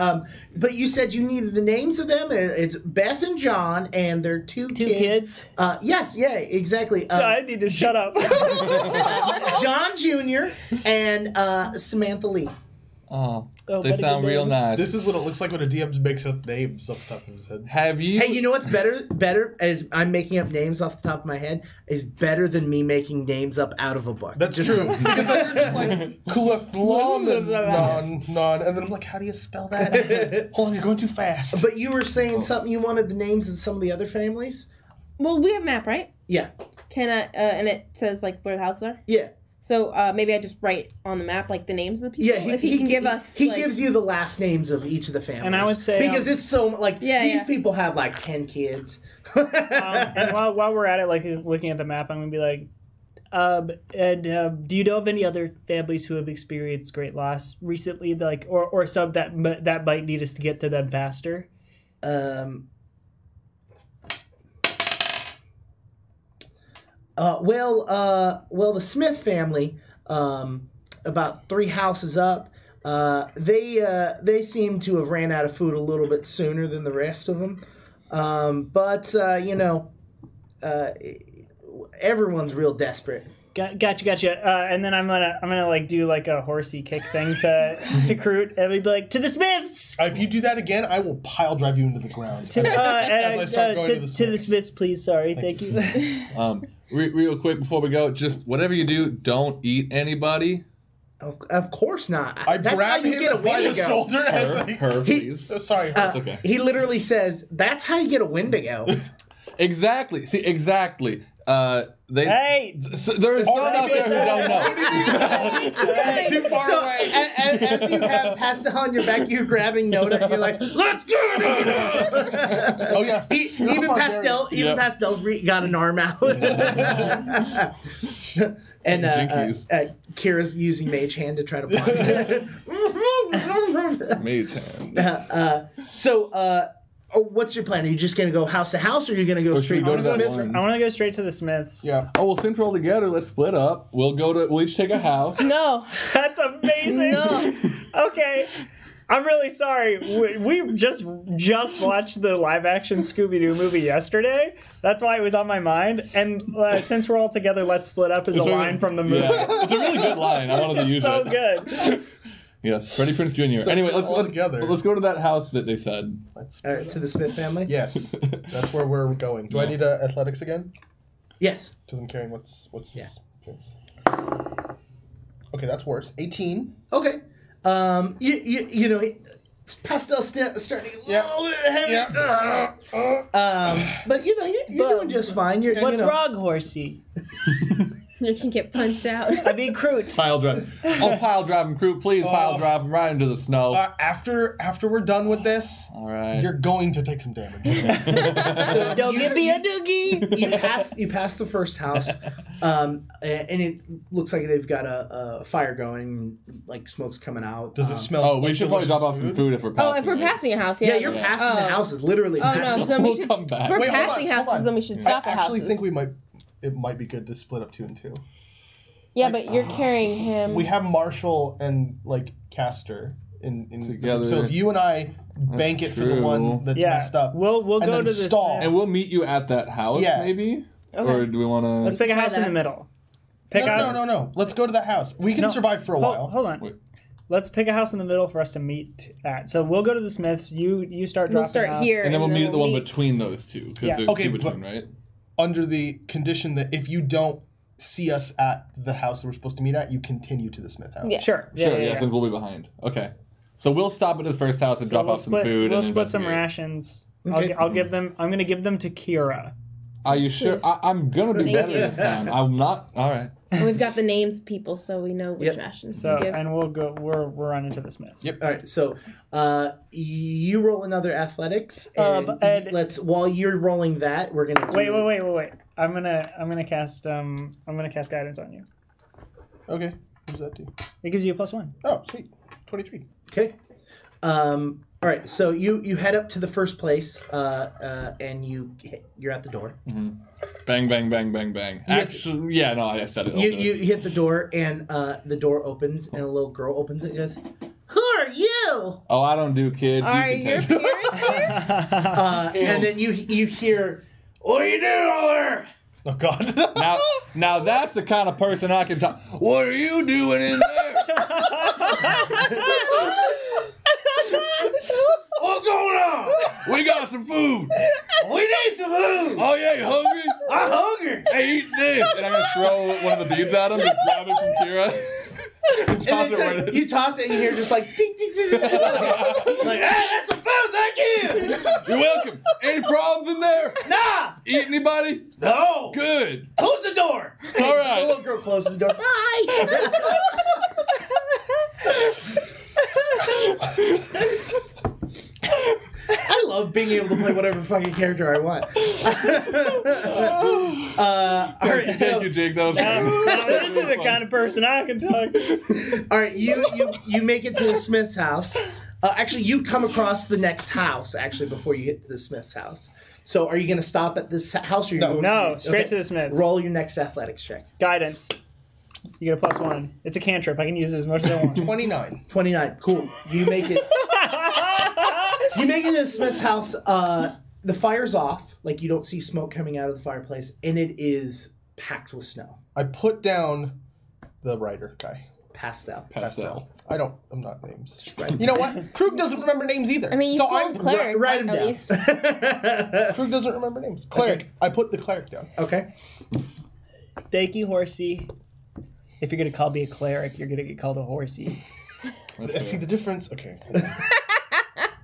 [SPEAKER 4] But you said you needed the names of them. It's Beth and John, and their two
[SPEAKER 2] kids?
[SPEAKER 4] Yes, yeah, exactly.
[SPEAKER 2] I need to shut up.
[SPEAKER 4] John Jr. and Samantha Lee.
[SPEAKER 5] Oh,
[SPEAKER 2] Oh,
[SPEAKER 5] they
[SPEAKER 2] buddy,
[SPEAKER 5] sound
[SPEAKER 2] good
[SPEAKER 5] real
[SPEAKER 2] name.
[SPEAKER 5] nice.
[SPEAKER 3] This is what it looks like when a DM makes up names off the top of his head.
[SPEAKER 5] Have you?
[SPEAKER 4] Hey, you know what's better as I'm making up names off the top of my head is better than me making names up out of a book.
[SPEAKER 3] That's true. Because then you're just like, non, and then I'm like, how do you spell that? Hold on, you're going too fast.
[SPEAKER 4] But you were saying something. You wanted the names of some of the other families.
[SPEAKER 1] well, we have a map, right?
[SPEAKER 4] Yeah,
[SPEAKER 1] Can I? And it says like where the houses are.
[SPEAKER 4] yeah,
[SPEAKER 1] So maybe I just write on the map like the names of the people.
[SPEAKER 4] yeah.
[SPEAKER 1] if he can give us,
[SPEAKER 4] He
[SPEAKER 1] like,
[SPEAKER 4] gives you the last names of each of the families.
[SPEAKER 2] And I would say,
[SPEAKER 4] because it's so like
[SPEAKER 1] Yeah,
[SPEAKER 4] these
[SPEAKER 1] yeah.
[SPEAKER 4] people have like 10 kids.
[SPEAKER 2] and while we're at it, like looking at the map, I'm gonna be like, do you know of any other families who have experienced great loss recently, like or some that might need us to get to them faster?
[SPEAKER 4] Well, the Smith family, about 3 houses up, they seem to have ran out of food a little bit sooner than the rest of them. Everyone's real desperate.
[SPEAKER 2] Gotcha. And then I'm gonna like do like a horsey kick thing to Crute, and we'd be like, to the Smiths.
[SPEAKER 3] If you do that again, I will pile drive you into the ground.
[SPEAKER 2] To
[SPEAKER 3] I start going
[SPEAKER 2] to the Smiths, please. Sorry, thank you.
[SPEAKER 5] Real quick before we go, just whatever you do, don't eat anybody.
[SPEAKER 4] Of course not.
[SPEAKER 3] I
[SPEAKER 4] That's how
[SPEAKER 3] grab
[SPEAKER 4] you
[SPEAKER 3] him
[SPEAKER 4] get a
[SPEAKER 3] by the
[SPEAKER 4] Wendigo.
[SPEAKER 3] shoulder as I...
[SPEAKER 5] Her, please.
[SPEAKER 3] So sorry.
[SPEAKER 5] It's okay.
[SPEAKER 4] He literally says, "That's how you get a Wendigo."
[SPEAKER 5] Exactly. See, exactly.
[SPEAKER 2] Hey!
[SPEAKER 5] There is someone out there who don't know.
[SPEAKER 3] Too far
[SPEAKER 4] So
[SPEAKER 3] away.
[SPEAKER 4] as you have Pastel on your back, you're grabbing Nona, and you're like, "Let's go, Nona!"
[SPEAKER 3] Oh yeah.
[SPEAKER 4] Even Pastel,
[SPEAKER 5] Yep.
[SPEAKER 4] Pastel's got an arm out. And
[SPEAKER 5] Jinkies.
[SPEAKER 4] Kira's using Mage Hand to try to block.
[SPEAKER 5] Mage hand.
[SPEAKER 4] So, what's your plan? Are you just gonna go house to house, or are you gonna go
[SPEAKER 5] Or should
[SPEAKER 4] straight
[SPEAKER 5] we go
[SPEAKER 4] to
[SPEAKER 5] to
[SPEAKER 4] the
[SPEAKER 5] that
[SPEAKER 4] Smiths?
[SPEAKER 5] one?
[SPEAKER 2] I want to go straight to the Smiths.
[SPEAKER 3] Yeah.
[SPEAKER 5] Oh well, since we're all together, let's split up. We'll each take a house.
[SPEAKER 1] No.
[SPEAKER 2] That's amazing.
[SPEAKER 1] No.
[SPEAKER 2] Okay. I'm really sorry. We just watched the live action Scooby-Doo movie yesterday. That's why it was on my mind. And since we're all together, let's split up is a line from the movie.
[SPEAKER 5] Yeah, it's a really good line. I wanted to use
[SPEAKER 2] So
[SPEAKER 5] it.
[SPEAKER 2] good.
[SPEAKER 5] Yes, Freddie Prinze Jr.
[SPEAKER 3] So
[SPEAKER 5] Anyway,
[SPEAKER 3] it's all together.
[SPEAKER 5] let's go to that house that they said.
[SPEAKER 3] Let's.
[SPEAKER 4] All right, to the Smith family.
[SPEAKER 3] Yes. That's where we're going. Do I need athletics again?
[SPEAKER 4] Yes.
[SPEAKER 3] Because I'm carrying what's
[SPEAKER 4] Yeah.
[SPEAKER 3] his points. Okay, that's worse. 18.
[SPEAKER 4] Okay. You know, Pastel's starting a little bit heavy.
[SPEAKER 3] Yeah.
[SPEAKER 4] But you know, you're doing just fine.
[SPEAKER 2] What's wrong, horsey?
[SPEAKER 1] You can get punched out.
[SPEAKER 2] I mean, Kroot.
[SPEAKER 5] Pile drive. Oh, pile drive him, crew. Please pile drive him right into the snow.
[SPEAKER 3] After we're done with this,
[SPEAKER 5] All right.
[SPEAKER 3] you're going to take some damage.
[SPEAKER 4] So
[SPEAKER 2] Don't give me a doogie.
[SPEAKER 4] you pass the first house, and it looks like they've got a fire going, like smoke's coming out.
[SPEAKER 3] Does it smell?
[SPEAKER 5] Oh, we
[SPEAKER 3] like
[SPEAKER 5] should probably
[SPEAKER 3] delicious
[SPEAKER 5] drop off some food if we're
[SPEAKER 1] Oh,
[SPEAKER 5] passing.
[SPEAKER 1] if we're
[SPEAKER 5] it.
[SPEAKER 1] passing a house,
[SPEAKER 4] Yeah,
[SPEAKER 1] yeah.
[SPEAKER 4] you're passing the houses, literally.
[SPEAKER 1] Oh no,
[SPEAKER 4] passing.
[SPEAKER 1] so then we
[SPEAKER 5] We'll
[SPEAKER 1] should.
[SPEAKER 5] come back.
[SPEAKER 1] If we're
[SPEAKER 3] Wait, hold
[SPEAKER 1] passing
[SPEAKER 3] on, hold
[SPEAKER 1] houses,
[SPEAKER 3] on.
[SPEAKER 1] then we should stop
[SPEAKER 3] I
[SPEAKER 1] at
[SPEAKER 3] actually
[SPEAKER 1] houses.
[SPEAKER 3] think it might be good to split up 2 and 2.
[SPEAKER 1] Yeah, but you're carrying him.
[SPEAKER 3] We have Marshall and like Castor in
[SPEAKER 5] Together.
[SPEAKER 3] So if you and I bank it for the
[SPEAKER 5] true.
[SPEAKER 3] one that's
[SPEAKER 2] Yeah,
[SPEAKER 3] messed up,
[SPEAKER 2] we'll
[SPEAKER 3] and
[SPEAKER 2] go
[SPEAKER 3] then
[SPEAKER 2] to the
[SPEAKER 3] stall.
[SPEAKER 2] Smith.
[SPEAKER 5] And we'll meet you at that house,
[SPEAKER 3] Yeah.
[SPEAKER 5] maybe?
[SPEAKER 1] Okay.
[SPEAKER 5] Or do we want to...
[SPEAKER 2] Let's pick a house in the
[SPEAKER 1] that.
[SPEAKER 2] middle. Pick a house.
[SPEAKER 3] No. Let's go to that house. We can
[SPEAKER 2] No.
[SPEAKER 3] survive for a while.
[SPEAKER 2] Hold on.
[SPEAKER 5] Wait.
[SPEAKER 2] Let's pick a house in the middle for us to meet at. So we'll go to the Smiths. You start dropping
[SPEAKER 1] We'll start
[SPEAKER 2] off.
[SPEAKER 1] here,
[SPEAKER 5] And then we'll meet at the one
[SPEAKER 1] meet-
[SPEAKER 5] between those two, because
[SPEAKER 2] Yeah.
[SPEAKER 5] there's
[SPEAKER 3] Okay,
[SPEAKER 5] two
[SPEAKER 3] but-
[SPEAKER 5] between, right?
[SPEAKER 3] Under the condition that if you don't see us at the house that we're supposed to meet at, you continue to the Smith house.
[SPEAKER 1] Yeah.
[SPEAKER 2] Sure.
[SPEAKER 5] Sure, yeah, I think we'll be behind. Okay. So we'll stop at his first house and
[SPEAKER 2] So
[SPEAKER 5] drop
[SPEAKER 2] we'll
[SPEAKER 5] off some
[SPEAKER 2] split-
[SPEAKER 5] food
[SPEAKER 2] We'll
[SPEAKER 5] and
[SPEAKER 2] split some
[SPEAKER 5] investigate.
[SPEAKER 2] rations.
[SPEAKER 4] Okay.
[SPEAKER 2] I'll give them. I'm going to give them to Kira.
[SPEAKER 5] Are you sure?
[SPEAKER 1] Please.
[SPEAKER 5] I'm going to be
[SPEAKER 1] Thank
[SPEAKER 5] better
[SPEAKER 1] you.
[SPEAKER 5] this time. I'm not... All right.
[SPEAKER 1] And we've got the names of people, so we know which
[SPEAKER 4] Yep.
[SPEAKER 1] rations
[SPEAKER 2] So
[SPEAKER 1] to give.
[SPEAKER 2] and we'll go. We're running to the Smiths.
[SPEAKER 3] Yep.
[SPEAKER 4] All right, so you roll another athletics, and,
[SPEAKER 2] and-
[SPEAKER 4] let's. While you're rolling that, we're gonna do,
[SPEAKER 2] Wait. I'm gonna cast guidance on you.
[SPEAKER 3] Okay. What does that do?
[SPEAKER 2] It gives you a +1.
[SPEAKER 3] Oh, sweet. 23.
[SPEAKER 4] Okay. All right, so you head up to the first place, and you're at the door.
[SPEAKER 5] Bang, bang, bang, bang, bang. Actually, yeah, no, I said it.
[SPEAKER 4] You hit the door, and the door opens, and a little girl opens it and goes, "Who are you?"
[SPEAKER 5] Oh, I don't do kids.
[SPEAKER 1] Are
[SPEAKER 5] you
[SPEAKER 1] your
[SPEAKER 5] can take
[SPEAKER 1] parents here?
[SPEAKER 4] And then you hear, "What are you doing over there?"
[SPEAKER 3] Oh, God.
[SPEAKER 5] Now that's the kind of person I can talk. What are you doing in there?
[SPEAKER 4] What's going on?
[SPEAKER 5] We got some food.
[SPEAKER 4] We need some food.
[SPEAKER 5] Oh yeah, you hungry?
[SPEAKER 4] I'm hungry.
[SPEAKER 5] Hey, eat this. And I'm gonna throw one of the beads at him to grab it from Kira. And toss
[SPEAKER 4] And
[SPEAKER 5] it
[SPEAKER 4] then
[SPEAKER 5] right
[SPEAKER 4] you toss it, and you hear just like ding, ding, ding, ding, ding. Like, hey, that's some food, thank you.
[SPEAKER 5] You're welcome. Any problems in there?
[SPEAKER 4] Nah,
[SPEAKER 5] Eat anybody?
[SPEAKER 4] no.
[SPEAKER 5] Good.
[SPEAKER 4] Close the door.
[SPEAKER 5] All right.
[SPEAKER 4] The little girl closes the door. Bye. I love being able to play whatever fucking character I want. All right, so
[SPEAKER 5] Thank you, Jake. That was
[SPEAKER 2] Now, this is the kind of person I can talk.
[SPEAKER 4] all right, you make it to the Smith's house. Actually, you come across the next house actually before you get to the Smith's house. So, are you going to stop at this house or you
[SPEAKER 2] No, straight to the Smiths.
[SPEAKER 4] Roll your next athletics check.
[SPEAKER 2] Guidance. You get a +1. It's a cantrip. I can use it as much as I want.
[SPEAKER 3] 29.
[SPEAKER 4] 29. Cool. You make it. You make it to the Smith's house. The fire's off. Like, you don't see smoke coming out of the fireplace, and it is packed with snow.
[SPEAKER 3] I put down the writer guy.
[SPEAKER 4] Pastel.
[SPEAKER 5] pastel.
[SPEAKER 3] I'm not names. You know what? Krug doesn't remember names either.
[SPEAKER 1] I mean, you
[SPEAKER 3] so
[SPEAKER 1] call
[SPEAKER 3] I'm
[SPEAKER 1] him cleric,
[SPEAKER 4] write him
[SPEAKER 1] at
[SPEAKER 4] down.
[SPEAKER 1] least.
[SPEAKER 3] Krug doesn't remember names. Cleric.
[SPEAKER 4] Okay.
[SPEAKER 3] I put the cleric down.
[SPEAKER 4] Okay.
[SPEAKER 2] Thank you, horsey. if you're gonna call me a cleric, you're gonna get called a horsey.
[SPEAKER 3] See the difference? Okay.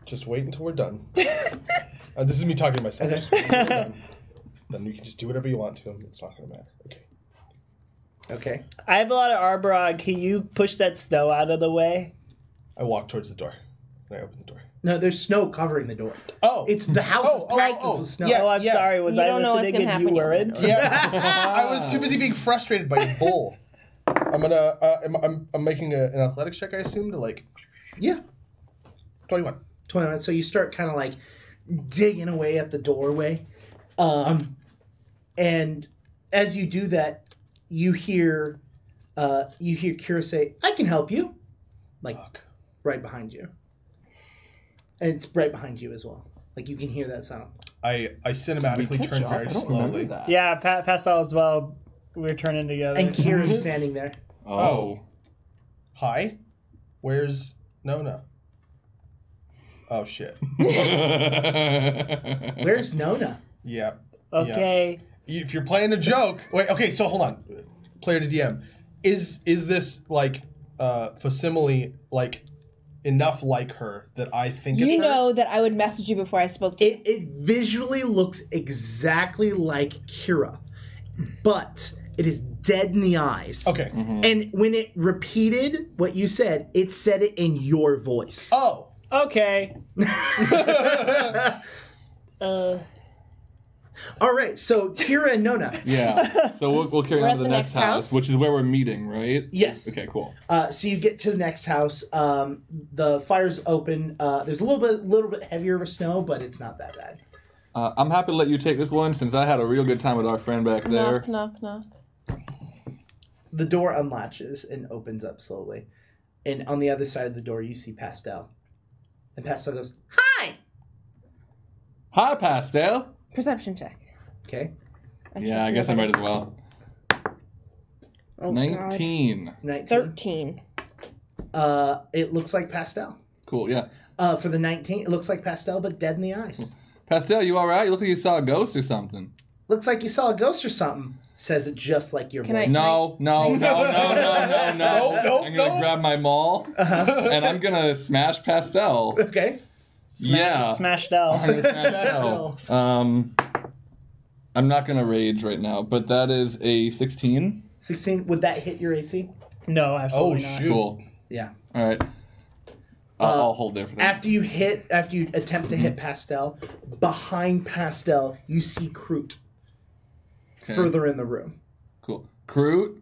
[SPEAKER 3] Just wait until we're done. This is me talking to myself. Just wait until we're done. Then you can just do whatever you want to him. It's not going to matter. Okay.
[SPEAKER 4] Okay.
[SPEAKER 2] I have a lot of Arborog. Can you push that snow out of the way?
[SPEAKER 3] I walk towards the door. And I open the door.
[SPEAKER 4] No, there's snow covering the door.
[SPEAKER 3] Oh.
[SPEAKER 4] It's the house is packed with snow.
[SPEAKER 3] Yeah.
[SPEAKER 2] Oh, I'm sorry. Was
[SPEAKER 1] You
[SPEAKER 2] I
[SPEAKER 1] don't know what's
[SPEAKER 2] listening
[SPEAKER 1] gonna
[SPEAKER 2] and you
[SPEAKER 1] happen, you
[SPEAKER 2] weren't?
[SPEAKER 1] don't know.
[SPEAKER 3] Yeah. I was too busy being frustrated by your bull. I'm gonna. I'm making an athletics check. I assume to like.
[SPEAKER 4] Yeah.
[SPEAKER 3] 21.
[SPEAKER 4] 21. So you start kind of like digging away at the doorway, and as you do that, you hear Kira say, "I can help you," like right behind you, and it's right behind you as well. Like you can hear that sound.
[SPEAKER 3] I cinematically turn very slowly.
[SPEAKER 2] Yeah, Pastel as well. We're turning together.
[SPEAKER 4] And Kira's standing there.
[SPEAKER 5] Oh.
[SPEAKER 3] Hi. Where's Nona? Oh shit.
[SPEAKER 4] Where's Nona?
[SPEAKER 3] Yeah.
[SPEAKER 2] Okay.
[SPEAKER 3] Yeah. If you're playing a joke, wait. Okay, so hold on. Player to DM, is this like facsimile like enough like her that I think it's
[SPEAKER 1] You
[SPEAKER 3] her?
[SPEAKER 1] know that I would message you before I spoke to you.
[SPEAKER 4] It visually looks exactly like Kira, but it is dead in the eyes.
[SPEAKER 3] Okay.
[SPEAKER 4] And when it repeated what you said, it said it in your voice.
[SPEAKER 3] Oh.
[SPEAKER 2] Okay.
[SPEAKER 4] All right, so Kira and Nona.
[SPEAKER 5] Yeah. So we'll carry
[SPEAKER 1] We're
[SPEAKER 5] on
[SPEAKER 1] at
[SPEAKER 5] to the
[SPEAKER 1] the
[SPEAKER 5] next
[SPEAKER 1] next
[SPEAKER 5] house,
[SPEAKER 1] house?
[SPEAKER 5] which is where we're meeting, right?
[SPEAKER 4] Yes.
[SPEAKER 5] Okay, cool.
[SPEAKER 4] So you get to the next house. The fire's open. There's a little bit heavier of a snow, but it's not that bad.
[SPEAKER 5] I'm happy to let you take this one since I had a real good time with our friend back there.
[SPEAKER 1] Knock, knock, knock.
[SPEAKER 4] The door unlatches and opens up slowly. And on the other side of the door, you see Pastel. And Pastel goes, "Hi!"
[SPEAKER 5] Hi, Pastel.
[SPEAKER 1] Perception check.
[SPEAKER 4] Okay.
[SPEAKER 5] Yeah, I guess I might as well.
[SPEAKER 1] Oh,
[SPEAKER 5] 19.
[SPEAKER 4] 19.
[SPEAKER 1] 13.
[SPEAKER 4] It looks like Pastel.
[SPEAKER 5] Cool, yeah.
[SPEAKER 4] For the 19, it looks like Pastel, but dead in the eyes.
[SPEAKER 5] Pastel, you alright? You look like you saw a ghost or something.
[SPEAKER 4] Looks like you saw a ghost or something. Says it just like your
[SPEAKER 1] Can I-
[SPEAKER 4] voice.
[SPEAKER 5] No.
[SPEAKER 3] Nope,
[SPEAKER 5] I'm gonna grab my maul and I'm gonna smash Pastel.
[SPEAKER 4] Okay.
[SPEAKER 2] Smash Dell.
[SPEAKER 5] I'm gonna smash Pastel. I'm not gonna rage right now, but that is a 16.
[SPEAKER 4] 16. Would that hit your AC?
[SPEAKER 2] No, absolutely
[SPEAKER 3] Oh,
[SPEAKER 2] not.
[SPEAKER 3] shoot.
[SPEAKER 5] Cool.
[SPEAKER 4] Yeah.
[SPEAKER 5] All right. I'll hold there for that.
[SPEAKER 4] After you attempt to hit Pastel, behind Pastel, you see Kroot
[SPEAKER 5] Okay.
[SPEAKER 4] further in the room.
[SPEAKER 5] Cool. Kroot,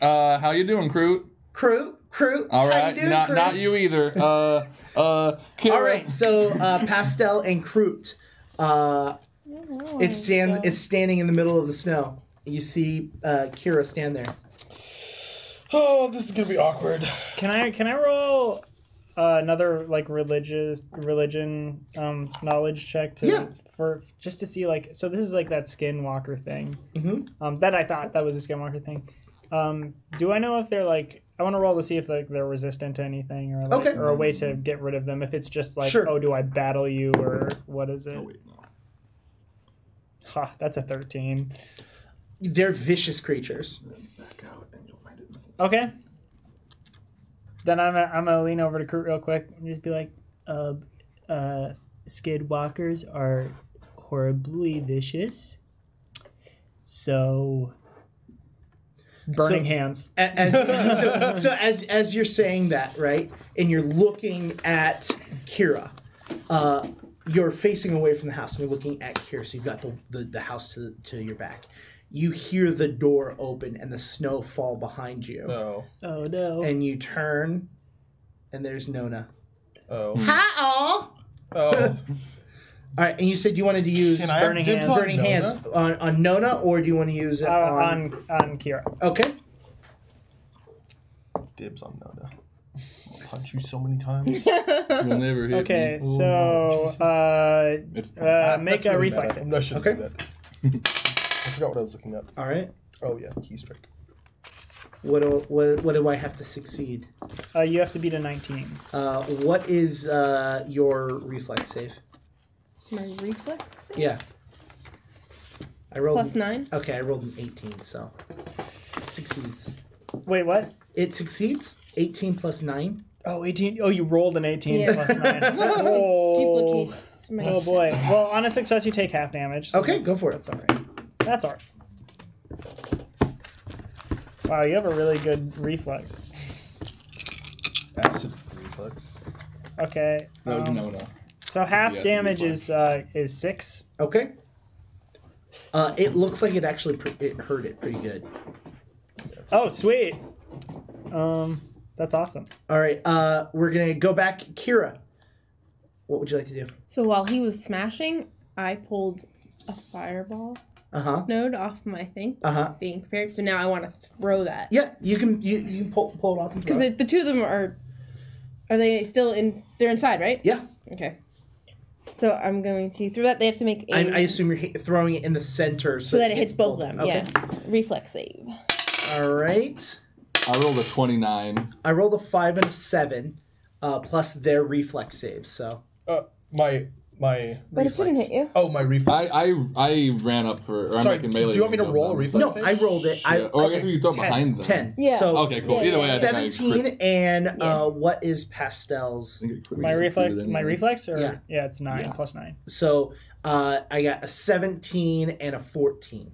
[SPEAKER 5] how you doing, Kroot?
[SPEAKER 4] Kroot.
[SPEAKER 5] All
[SPEAKER 4] how
[SPEAKER 5] right,
[SPEAKER 4] you doing,
[SPEAKER 5] not
[SPEAKER 4] Kroot?
[SPEAKER 5] you either. Kira.
[SPEAKER 4] All right, so Pastel and Kroot, it's standing in the middle of the snow. You see Kira stand there.
[SPEAKER 3] Oh, this is gonna be awkward.
[SPEAKER 2] Can I roll another like religion knowledge check for just to see like, so this is like that skinwalker thing. That I thought that was a skinwalker thing. Do I know if they're like, I want to roll to see if like they're resistant to anything or like,
[SPEAKER 4] Okay.
[SPEAKER 2] or a way to get rid of them, if it's just like,
[SPEAKER 4] Sure.
[SPEAKER 2] oh, do I battle you or what is it?
[SPEAKER 5] Oh, wait, no.
[SPEAKER 2] Ha, that's a 13.
[SPEAKER 4] They're vicious creatures.
[SPEAKER 5] Back out and you'll find it.
[SPEAKER 2] Okay. Then I'm gonna lean over to Kurt real quick and just be like, skidwalkers are horribly vicious. So burning hands.
[SPEAKER 4] As you're saying that, right, and you're looking at Kira, you're facing away from the house and you're looking at Kira, so you've got the house to your back. You hear the door open and the snow fall behind you.
[SPEAKER 3] No.
[SPEAKER 2] Oh no.
[SPEAKER 4] And you turn, and there's Nona.
[SPEAKER 3] Oh.
[SPEAKER 4] Hi-oh!
[SPEAKER 3] Oh.
[SPEAKER 4] All right, and you said you wanted to use
[SPEAKER 3] Can I have
[SPEAKER 2] Burning
[SPEAKER 3] dibs
[SPEAKER 2] hands.
[SPEAKER 3] on
[SPEAKER 4] burning
[SPEAKER 3] Nona?
[SPEAKER 4] hands on Nona, or do you want to use it
[SPEAKER 2] on Kira.
[SPEAKER 4] Okay.
[SPEAKER 3] Dibs on Nona. I'll punch you so many times.
[SPEAKER 5] You'll never hit
[SPEAKER 2] Okay,
[SPEAKER 5] me.
[SPEAKER 2] so
[SPEAKER 5] It's
[SPEAKER 2] make
[SPEAKER 3] That's
[SPEAKER 2] a
[SPEAKER 3] really
[SPEAKER 2] reflex.
[SPEAKER 3] meta. I shouldn't
[SPEAKER 4] Okay.
[SPEAKER 3] do that. I forgot what I was looking up.
[SPEAKER 4] All right.
[SPEAKER 3] Oh yeah, key strike.
[SPEAKER 4] What do I have to succeed?
[SPEAKER 2] You have to beat a 19.
[SPEAKER 4] What is your reflex save?
[SPEAKER 1] My reflex?
[SPEAKER 4] Yeah. I rolled
[SPEAKER 1] Plus 9?
[SPEAKER 4] Okay, I rolled an 18, so succeeds.
[SPEAKER 2] Wait, what?
[SPEAKER 4] It succeeds. 18 plus 9.
[SPEAKER 2] Oh, 18. Oh, you rolled an 18
[SPEAKER 1] Yeah.
[SPEAKER 2] plus 9. Oh.
[SPEAKER 1] Duplicates my
[SPEAKER 2] Oh boy. Well, on a success, you take half damage. So
[SPEAKER 4] Okay, go for it.
[SPEAKER 2] That's all right. That's all right. Wow, you have a really good reflex.
[SPEAKER 3] Acid reflex.
[SPEAKER 2] Okay.
[SPEAKER 5] No.
[SPEAKER 2] So half
[SPEAKER 5] Yes,
[SPEAKER 2] damage
[SPEAKER 5] reflex.
[SPEAKER 2] is 6.
[SPEAKER 4] Okay. It looks like it actually it hurt it pretty good.
[SPEAKER 2] Oh, sweet. That's awesome.
[SPEAKER 4] All right. We're gonna go back. Kira, what would you like to do?
[SPEAKER 1] So while he was smashing, I pulled a fireball node off my thing, being prepared. So now I want to throw that.
[SPEAKER 4] Yeah, you can pull it off and throw
[SPEAKER 1] Because
[SPEAKER 4] it.
[SPEAKER 1] the two of them are they still in? They're inside, right?
[SPEAKER 4] Yeah.
[SPEAKER 1] Okay. So I'm going to throw that. They have to make a.
[SPEAKER 4] I assume you're throwing it in the center
[SPEAKER 1] so that it hits both of them.
[SPEAKER 4] Okay.
[SPEAKER 1] Yeah. Reflex save.
[SPEAKER 4] All right.
[SPEAKER 5] I rolled a 29.
[SPEAKER 4] I rolled a 5 and a 7, plus their reflex saves. So
[SPEAKER 3] My
[SPEAKER 1] But it shouldn't hit you.
[SPEAKER 3] Oh, my reflex.
[SPEAKER 5] I ran up for. Or I'm
[SPEAKER 3] Sorry,
[SPEAKER 5] making
[SPEAKER 3] do
[SPEAKER 5] melee
[SPEAKER 3] you want me to
[SPEAKER 5] with
[SPEAKER 3] roll a
[SPEAKER 5] them.
[SPEAKER 3] reflex?
[SPEAKER 4] no, I rolled it.
[SPEAKER 5] Yeah. Or I guess if you throw it
[SPEAKER 3] 10.
[SPEAKER 5] behind them.
[SPEAKER 4] 10.
[SPEAKER 1] Yeah.
[SPEAKER 4] So
[SPEAKER 5] Okay, cool. Either way, I think I
[SPEAKER 4] 17 and
[SPEAKER 1] Yeah.
[SPEAKER 4] what is Pastel's?
[SPEAKER 5] I think it critically
[SPEAKER 2] My reflex,
[SPEAKER 5] succeeded
[SPEAKER 2] my
[SPEAKER 5] anyway.
[SPEAKER 2] reflex, or
[SPEAKER 4] Yeah.
[SPEAKER 2] it's 9
[SPEAKER 5] Yeah.
[SPEAKER 2] plus 9.
[SPEAKER 4] So I got a 17 and a 14.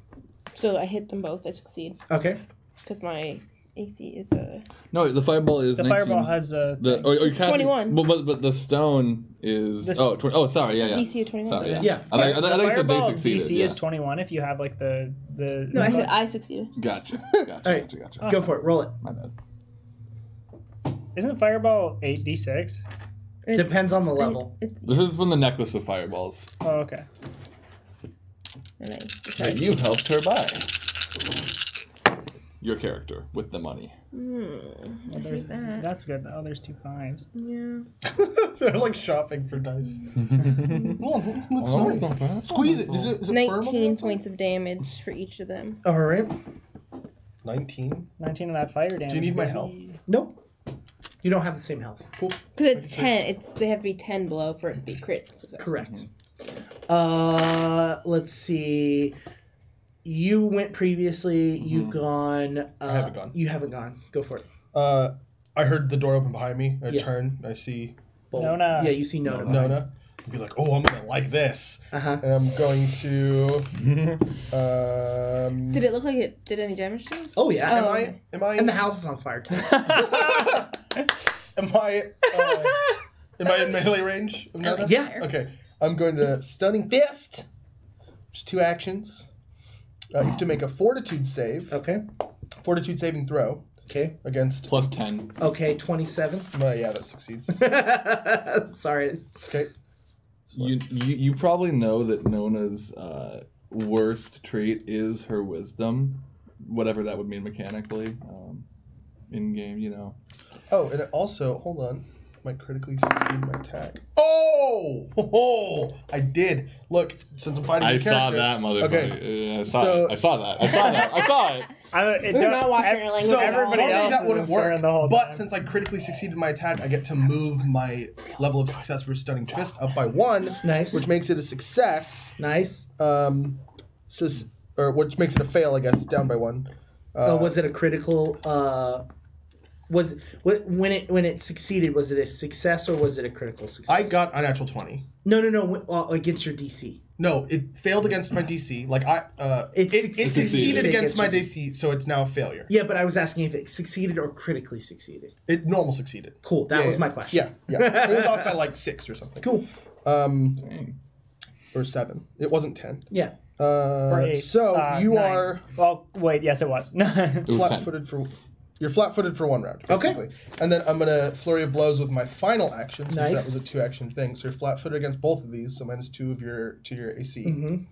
[SPEAKER 1] So I hit them both. I succeed
[SPEAKER 4] Okay.
[SPEAKER 1] because my AC is a.
[SPEAKER 5] No, the fireball is
[SPEAKER 2] The
[SPEAKER 5] 19.
[SPEAKER 2] fireball has a.
[SPEAKER 5] The, or you're casting,
[SPEAKER 1] 21.
[SPEAKER 5] But the stone is.
[SPEAKER 2] This-
[SPEAKER 5] 20, oh, sorry, yeah.
[SPEAKER 1] DC of 21.
[SPEAKER 5] Sorry, yeah.
[SPEAKER 4] Yeah.
[SPEAKER 5] I think you said they
[SPEAKER 2] fireball
[SPEAKER 5] succeeded.
[SPEAKER 2] DC
[SPEAKER 5] yeah.
[SPEAKER 2] is 21 if you have like the.
[SPEAKER 1] No, I said I succeeded.
[SPEAKER 5] Gotcha.
[SPEAKER 4] All right.
[SPEAKER 5] Gotcha.
[SPEAKER 4] Go for it. Roll it.
[SPEAKER 5] My bad.
[SPEAKER 2] Isn't fireball 8d6?
[SPEAKER 4] Depends on the level.
[SPEAKER 1] It's
[SPEAKER 5] This is from the necklace of fireballs
[SPEAKER 2] Oh, okay.
[SPEAKER 1] and I
[SPEAKER 5] that
[SPEAKER 1] decided.
[SPEAKER 5] you helped her buy. Your character with the money.
[SPEAKER 2] Well, there's
[SPEAKER 1] that.
[SPEAKER 2] That's good though. There's 2 5s.
[SPEAKER 1] Yeah.
[SPEAKER 3] They're like shopping for dice. Hold on, it's nice. Squeeze it. Is it firm on the
[SPEAKER 1] 19
[SPEAKER 3] outside?
[SPEAKER 1] points of damage for each of them.
[SPEAKER 4] All right.
[SPEAKER 3] 19.
[SPEAKER 2] 19 of that fire damage.
[SPEAKER 3] Do you need my
[SPEAKER 2] baby.
[SPEAKER 3] health?
[SPEAKER 4] Nope. You don't have the same health.
[SPEAKER 3] Cool.
[SPEAKER 1] Because it's 10. They have to be 10 below for it to be crit success.
[SPEAKER 4] Correct. Let's see. You went previously. You've gone.
[SPEAKER 3] I haven't gone.
[SPEAKER 4] You haven't gone. Go for it.
[SPEAKER 3] I heard the door open behind me. I
[SPEAKER 4] Yeah.
[SPEAKER 3] turn. I see
[SPEAKER 2] Nona.
[SPEAKER 4] Yeah, you see Nona.
[SPEAKER 3] Nona. Be like, oh, I'm gonna like this.
[SPEAKER 4] Uh-huh.
[SPEAKER 3] And I'm going to.
[SPEAKER 1] Did it look like it did any damage to you?
[SPEAKER 4] Oh yeah.
[SPEAKER 3] Am I?
[SPEAKER 4] And the house is on fire too.
[SPEAKER 3] Am I in melee range of Nona?
[SPEAKER 4] Yeah.
[SPEAKER 3] Okay. I'm going to stunning fist. Which is 2 actions. You have to make a fortitude save.
[SPEAKER 4] Okay.
[SPEAKER 3] Fortitude saving throw
[SPEAKER 4] Okay.
[SPEAKER 3] against.
[SPEAKER 5] Plus 10.
[SPEAKER 4] Okay. 27.
[SPEAKER 3] Yeah, that succeeds.
[SPEAKER 4] Sorry.
[SPEAKER 3] Okay.
[SPEAKER 5] You probably know that Nona's worst trait is her wisdom, whatever that would mean mechanically, in game. You know.
[SPEAKER 3] Oh, and it also, hold on, might critically succeed my attack. Oh, I did. Look, since I'm fighting.
[SPEAKER 5] I
[SPEAKER 3] the
[SPEAKER 5] saw
[SPEAKER 3] character-
[SPEAKER 5] that, motherfucker.
[SPEAKER 3] Okay.
[SPEAKER 5] I saw
[SPEAKER 3] So-
[SPEAKER 5] it. I saw that. I saw that. I saw it.
[SPEAKER 1] We're not watching our language.
[SPEAKER 3] So
[SPEAKER 2] Everybody
[SPEAKER 3] normally
[SPEAKER 2] else
[SPEAKER 3] that
[SPEAKER 2] has
[SPEAKER 3] wouldn't
[SPEAKER 2] been swearing
[SPEAKER 3] work,
[SPEAKER 2] the whole
[SPEAKER 3] but
[SPEAKER 2] time.
[SPEAKER 3] since I critically succeeded my attack, I get to move my level of success for stunning fist up by 1.
[SPEAKER 4] Nice.
[SPEAKER 3] Which makes it a success.
[SPEAKER 4] Nice.
[SPEAKER 3] Or which makes it a fail, I guess, down by 1.
[SPEAKER 4] Was it a critical? When it succeeded? Was it a success or was it a critical success?
[SPEAKER 3] I got a natural 20.
[SPEAKER 4] No. Against your DC.
[SPEAKER 3] No, it failed against my DC. Like it
[SPEAKER 4] succeeded
[SPEAKER 3] succeeded against my
[SPEAKER 4] your-
[SPEAKER 3] DC, so it's now a failure.
[SPEAKER 4] Yeah, but I was asking if it succeeded or critically succeeded.
[SPEAKER 3] It normal succeeded.
[SPEAKER 4] Cool. That
[SPEAKER 3] Yeah,
[SPEAKER 4] was
[SPEAKER 3] yeah.
[SPEAKER 4] my question.
[SPEAKER 3] Yeah. It was off by like 6 or something.
[SPEAKER 4] Cool.
[SPEAKER 5] Dang.
[SPEAKER 3] Or 7. It wasn't 10.
[SPEAKER 4] Yeah.
[SPEAKER 2] Or 8.
[SPEAKER 3] So you
[SPEAKER 2] 9.
[SPEAKER 3] are
[SPEAKER 2] Well, wait. Yes, it was.
[SPEAKER 5] It was 10.
[SPEAKER 3] flat-footed for. You're flat-footed for 1 round,
[SPEAKER 4] Okay.
[SPEAKER 3] basically. And then I'm gonna flurry of blows with my final action, since
[SPEAKER 4] Nice.
[SPEAKER 3] that was a 2-action thing. So you're flat-footed against both of these, so -2 of your AC.
[SPEAKER 4] Mm-hmm.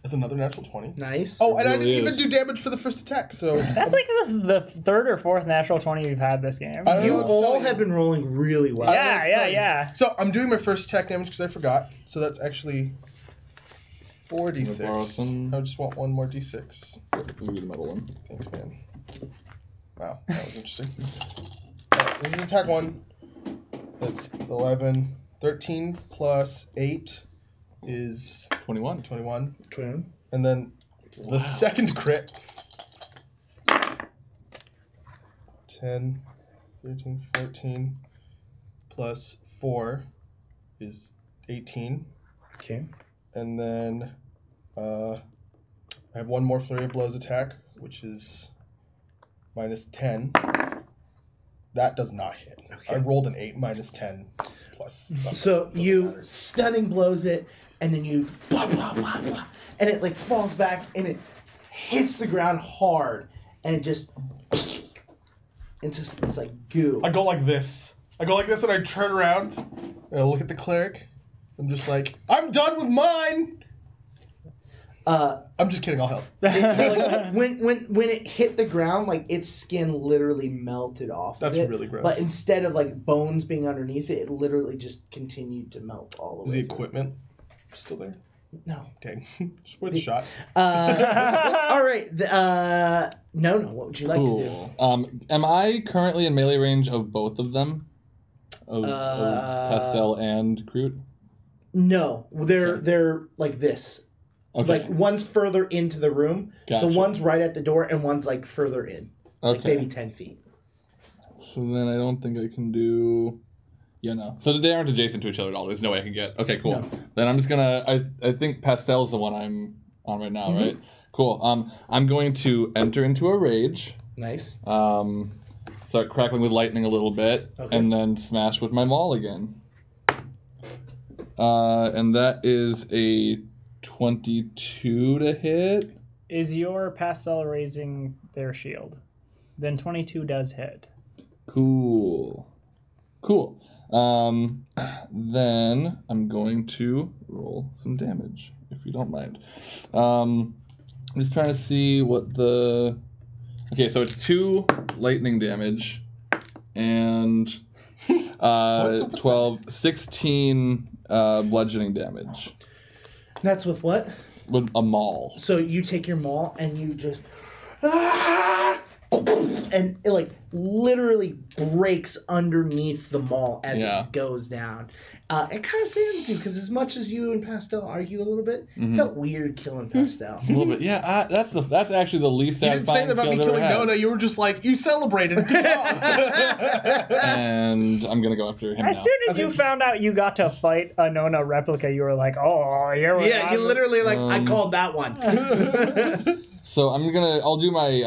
[SPEAKER 3] That's another natural 20.
[SPEAKER 4] Nice.
[SPEAKER 3] Oh, and I
[SPEAKER 5] really
[SPEAKER 3] didn't even
[SPEAKER 5] is.
[SPEAKER 3] do damage for the first attack. So
[SPEAKER 2] That's like the 3rd or 4th natural 20 we've had this game.
[SPEAKER 3] I don't
[SPEAKER 4] You
[SPEAKER 3] know what to
[SPEAKER 4] all
[SPEAKER 3] tell you.
[SPEAKER 4] have been rolling really well.
[SPEAKER 3] I don't know what to tell you.
[SPEAKER 2] yeah.
[SPEAKER 3] So I'm doing my first attack damage because I forgot. So that's actually 4d6.
[SPEAKER 5] Wanna borrow some?
[SPEAKER 3] I just want 1 more d6.
[SPEAKER 5] Let me do the metal one.
[SPEAKER 3] Thanks, man. Wow, that was interesting. Alright, this is attack 1. That's 11. 13 plus 8 is
[SPEAKER 5] 21.
[SPEAKER 3] 21.
[SPEAKER 4] Twin.
[SPEAKER 3] And then the second crit 10, 13, 14, plus 4 is 18.
[SPEAKER 4] Okay.
[SPEAKER 3] And then I have one more flurry of blows attack, which is minus 10. That does not hit.
[SPEAKER 4] Okay.
[SPEAKER 3] I rolled an 8 minus 10 plus something.
[SPEAKER 4] So
[SPEAKER 3] Doesn't
[SPEAKER 4] you
[SPEAKER 3] matter.
[SPEAKER 4] stunning blows it, and then you blah, blah, blah, blah, and it like falls back, and it hits the ground hard, and it just into this like goo.
[SPEAKER 3] I go like this. And I turn around and I look at the cleric. I'm just like, I'm done with mine. I'm just kidding. I'll help.
[SPEAKER 4] Like, when it hit the ground, like its skin literally melted off.
[SPEAKER 3] That's
[SPEAKER 4] of it,
[SPEAKER 3] really gross.
[SPEAKER 4] But instead of like bones being underneath it, it literally just continued to melt all the way.
[SPEAKER 3] Is the
[SPEAKER 4] through.
[SPEAKER 3] equipment still there?
[SPEAKER 4] No.
[SPEAKER 3] Dang. Just worth a shot.
[SPEAKER 4] All right. No. What would you like to do?
[SPEAKER 5] Am I currently in melee range of both of them? Of Pastel and Kroot?
[SPEAKER 4] No, they're like this.
[SPEAKER 5] Okay.
[SPEAKER 4] Like one's further into the room,
[SPEAKER 5] Gotcha.
[SPEAKER 4] so one's right at the door, and one's like further in, like
[SPEAKER 5] Okay.
[SPEAKER 4] maybe 10 feet.
[SPEAKER 5] So then I don't think I can do. Yeah, no. So they aren't adjacent to each other at all. There's no way I can get. Okay, cool.
[SPEAKER 4] No.
[SPEAKER 5] Then I'm just gonna. I think Pastel's the one I'm on right now, right? Cool. I'm going to enter into a rage.
[SPEAKER 4] Nice.
[SPEAKER 5] Start crackling with lightning a little bit,
[SPEAKER 4] Okay.
[SPEAKER 5] and then smash with my maul again. And that is a 22 to hit.
[SPEAKER 2] Is your Pastel raising their shield? Then 22 does hit.
[SPEAKER 5] Cool. Then I'm going to roll some damage, if you don't mind. I'm just trying to see what the... Okay, so it's 2 lightning damage and 16 bludgeoning damage
[SPEAKER 4] That's with what?
[SPEAKER 5] with a maul.
[SPEAKER 4] So you take your maul and you just, and it like literally breaks underneath the maul as
[SPEAKER 5] Yeah.
[SPEAKER 4] it goes down. It kind of saddens you because as much as you and Pastel argue a little bit, it felt weird killing Pastel.
[SPEAKER 5] A little bit, yeah. That's actually the least
[SPEAKER 3] You didn't say
[SPEAKER 5] satisfying
[SPEAKER 3] that about me
[SPEAKER 5] kill I've ever
[SPEAKER 3] killing
[SPEAKER 5] had.
[SPEAKER 3] Nona. You were just like, you celebrated. Good job.
[SPEAKER 5] And I'm gonna go after him
[SPEAKER 2] As
[SPEAKER 5] now.
[SPEAKER 2] soon as you found out you got to fight a Nona replica, you were like, oh, here we
[SPEAKER 4] Yeah, you literally like I called that one.
[SPEAKER 5] So I'll do my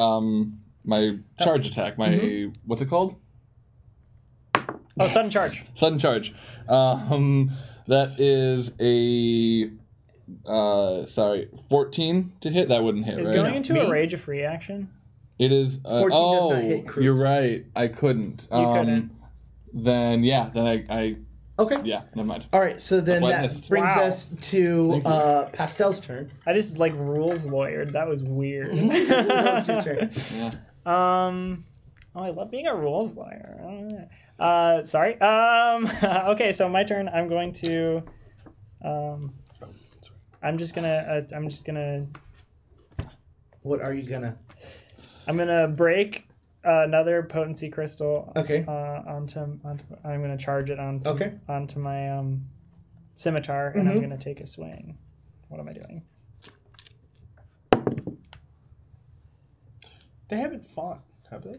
[SPEAKER 5] my charge attack. My what's it called?
[SPEAKER 2] Oh, sudden charge.
[SPEAKER 5] Sudden charge. That is a 14 to hit. That wouldn't hit,
[SPEAKER 2] Is
[SPEAKER 5] right?
[SPEAKER 2] going into
[SPEAKER 4] Me?
[SPEAKER 2] a rage a free action?
[SPEAKER 5] It is.
[SPEAKER 4] 14 does not hit Kroot.
[SPEAKER 5] You're right. I couldn't.
[SPEAKER 2] You couldn't.
[SPEAKER 5] Then yeah. Then I
[SPEAKER 4] Okay.
[SPEAKER 5] yeah. Never mind.
[SPEAKER 4] All right, so then
[SPEAKER 5] That's why I
[SPEAKER 4] that
[SPEAKER 5] missed.
[SPEAKER 4] brings
[SPEAKER 2] Wow.
[SPEAKER 4] us to
[SPEAKER 5] Thank
[SPEAKER 4] Pastel's turn.
[SPEAKER 2] I just like rules lawyered. That was weird.
[SPEAKER 4] It's your turn.
[SPEAKER 5] Yeah.
[SPEAKER 2] Oh, I love being a rules lawyer. Sorry. Okay, so my turn. I'm going to. I'm just gonna.
[SPEAKER 4] What are you gonna?
[SPEAKER 2] I'm gonna break another potency crystal.
[SPEAKER 4] Okay.
[SPEAKER 2] Onto. I'm gonna charge it onto.
[SPEAKER 4] Okay.
[SPEAKER 2] Onto my scimitar, and I'm gonna take a swing. What am I doing?
[SPEAKER 3] They haven't fought, have they?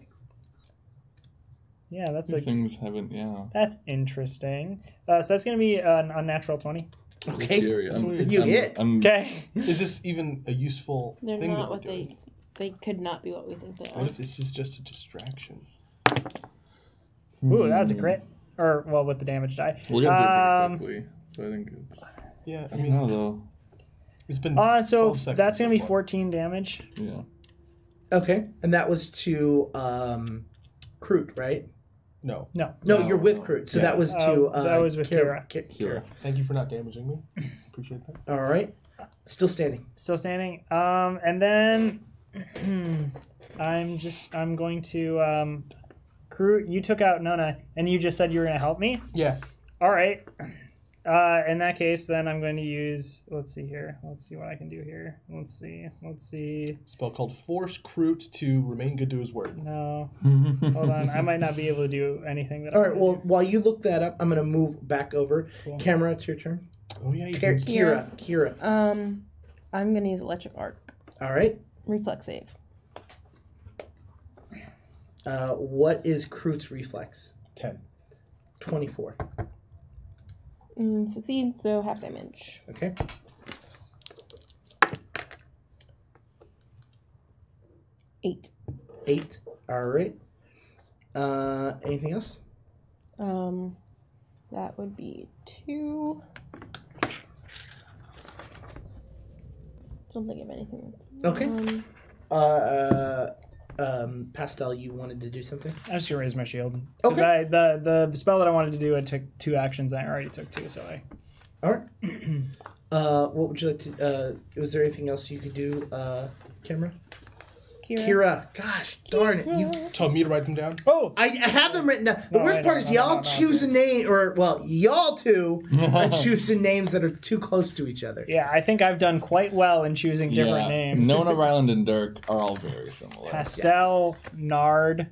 [SPEAKER 2] Yeah, that's
[SPEAKER 5] These things haven't. Yeah.
[SPEAKER 2] that's interesting. So that's gonna be an unnatural 20.
[SPEAKER 4] Okay.
[SPEAKER 5] Scary.
[SPEAKER 4] You hit.
[SPEAKER 2] Okay.
[SPEAKER 3] Is this even a useful
[SPEAKER 1] They're
[SPEAKER 3] thing
[SPEAKER 1] not
[SPEAKER 3] that we're
[SPEAKER 1] what
[SPEAKER 3] doing?
[SPEAKER 1] they could not be what we think they are.
[SPEAKER 3] What if this is just a distraction?
[SPEAKER 2] Ooh, that was a crit. Or well, with the damage die.
[SPEAKER 5] We're gonna do it pretty quickly. So I think.
[SPEAKER 3] Yeah, I
[SPEAKER 5] I
[SPEAKER 3] mean,
[SPEAKER 5] know though.
[SPEAKER 3] it's been.
[SPEAKER 2] So
[SPEAKER 3] 12 seconds
[SPEAKER 2] that's gonna be
[SPEAKER 3] so far.
[SPEAKER 2] 14 damage.
[SPEAKER 5] Yeah.
[SPEAKER 4] Okay, and that was to Kroot, right?
[SPEAKER 3] No.
[SPEAKER 2] No.
[SPEAKER 4] No,
[SPEAKER 5] No.
[SPEAKER 4] you're with Kroot, so
[SPEAKER 3] Yeah.
[SPEAKER 4] that was to.
[SPEAKER 2] That was with Kira.
[SPEAKER 5] Kira.
[SPEAKER 3] Thank you for not damaging me. Appreciate that.
[SPEAKER 4] All right, still standing.
[SPEAKER 2] Still standing. And then I'm going to Crew, you took out Nona and you just said you were gonna help me?
[SPEAKER 3] Yeah.
[SPEAKER 2] All right. In that case, then I'm going to use. Let's see here. Let's see what I can do here. Let's see.
[SPEAKER 3] Spell called Force Kroot to remain good to his word.
[SPEAKER 2] No, hold on. I might not be able to do anything that.
[SPEAKER 4] All
[SPEAKER 2] I
[SPEAKER 4] right,
[SPEAKER 2] wanna
[SPEAKER 4] well, while you look that up, I'm gonna move back over.
[SPEAKER 2] Cool.
[SPEAKER 4] Camera, it's your turn.
[SPEAKER 3] Oh yeah, you
[SPEAKER 4] Kira.
[SPEAKER 1] I'm gonna use electric arc.
[SPEAKER 4] All right.
[SPEAKER 1] Reflex save.
[SPEAKER 4] What is Kroot's reflex?
[SPEAKER 3] 10.
[SPEAKER 4] 24.
[SPEAKER 1] Succeed, so half damage.
[SPEAKER 4] Okay.
[SPEAKER 1] 8.
[SPEAKER 4] 8. All right. Anything else?
[SPEAKER 1] That would be 2. Don't think of anything.
[SPEAKER 4] Okay. Pastel, you wanted to do something?
[SPEAKER 2] I was gonna raise my shield. Because
[SPEAKER 4] Okay.
[SPEAKER 2] the spell that I wanted to do, it took 2 actions. I already took 2, so I.
[SPEAKER 4] All right. What would you like to? Was there anything else you could do, Kimra? Kira. Gosh darn it! You.
[SPEAKER 3] Tell me to write them down.
[SPEAKER 2] Oh,
[SPEAKER 4] I have them written down. The worst
[SPEAKER 2] I
[SPEAKER 4] part
[SPEAKER 2] know,
[SPEAKER 4] is y'all
[SPEAKER 2] no,
[SPEAKER 4] choose a name, or well, y'all two are choosing names that are too close to each other.
[SPEAKER 2] yeah. I think I've done quite well in choosing different names.
[SPEAKER 5] Nona, Ryland, and Dirk are all very similar.
[SPEAKER 2] Pastel, Nard.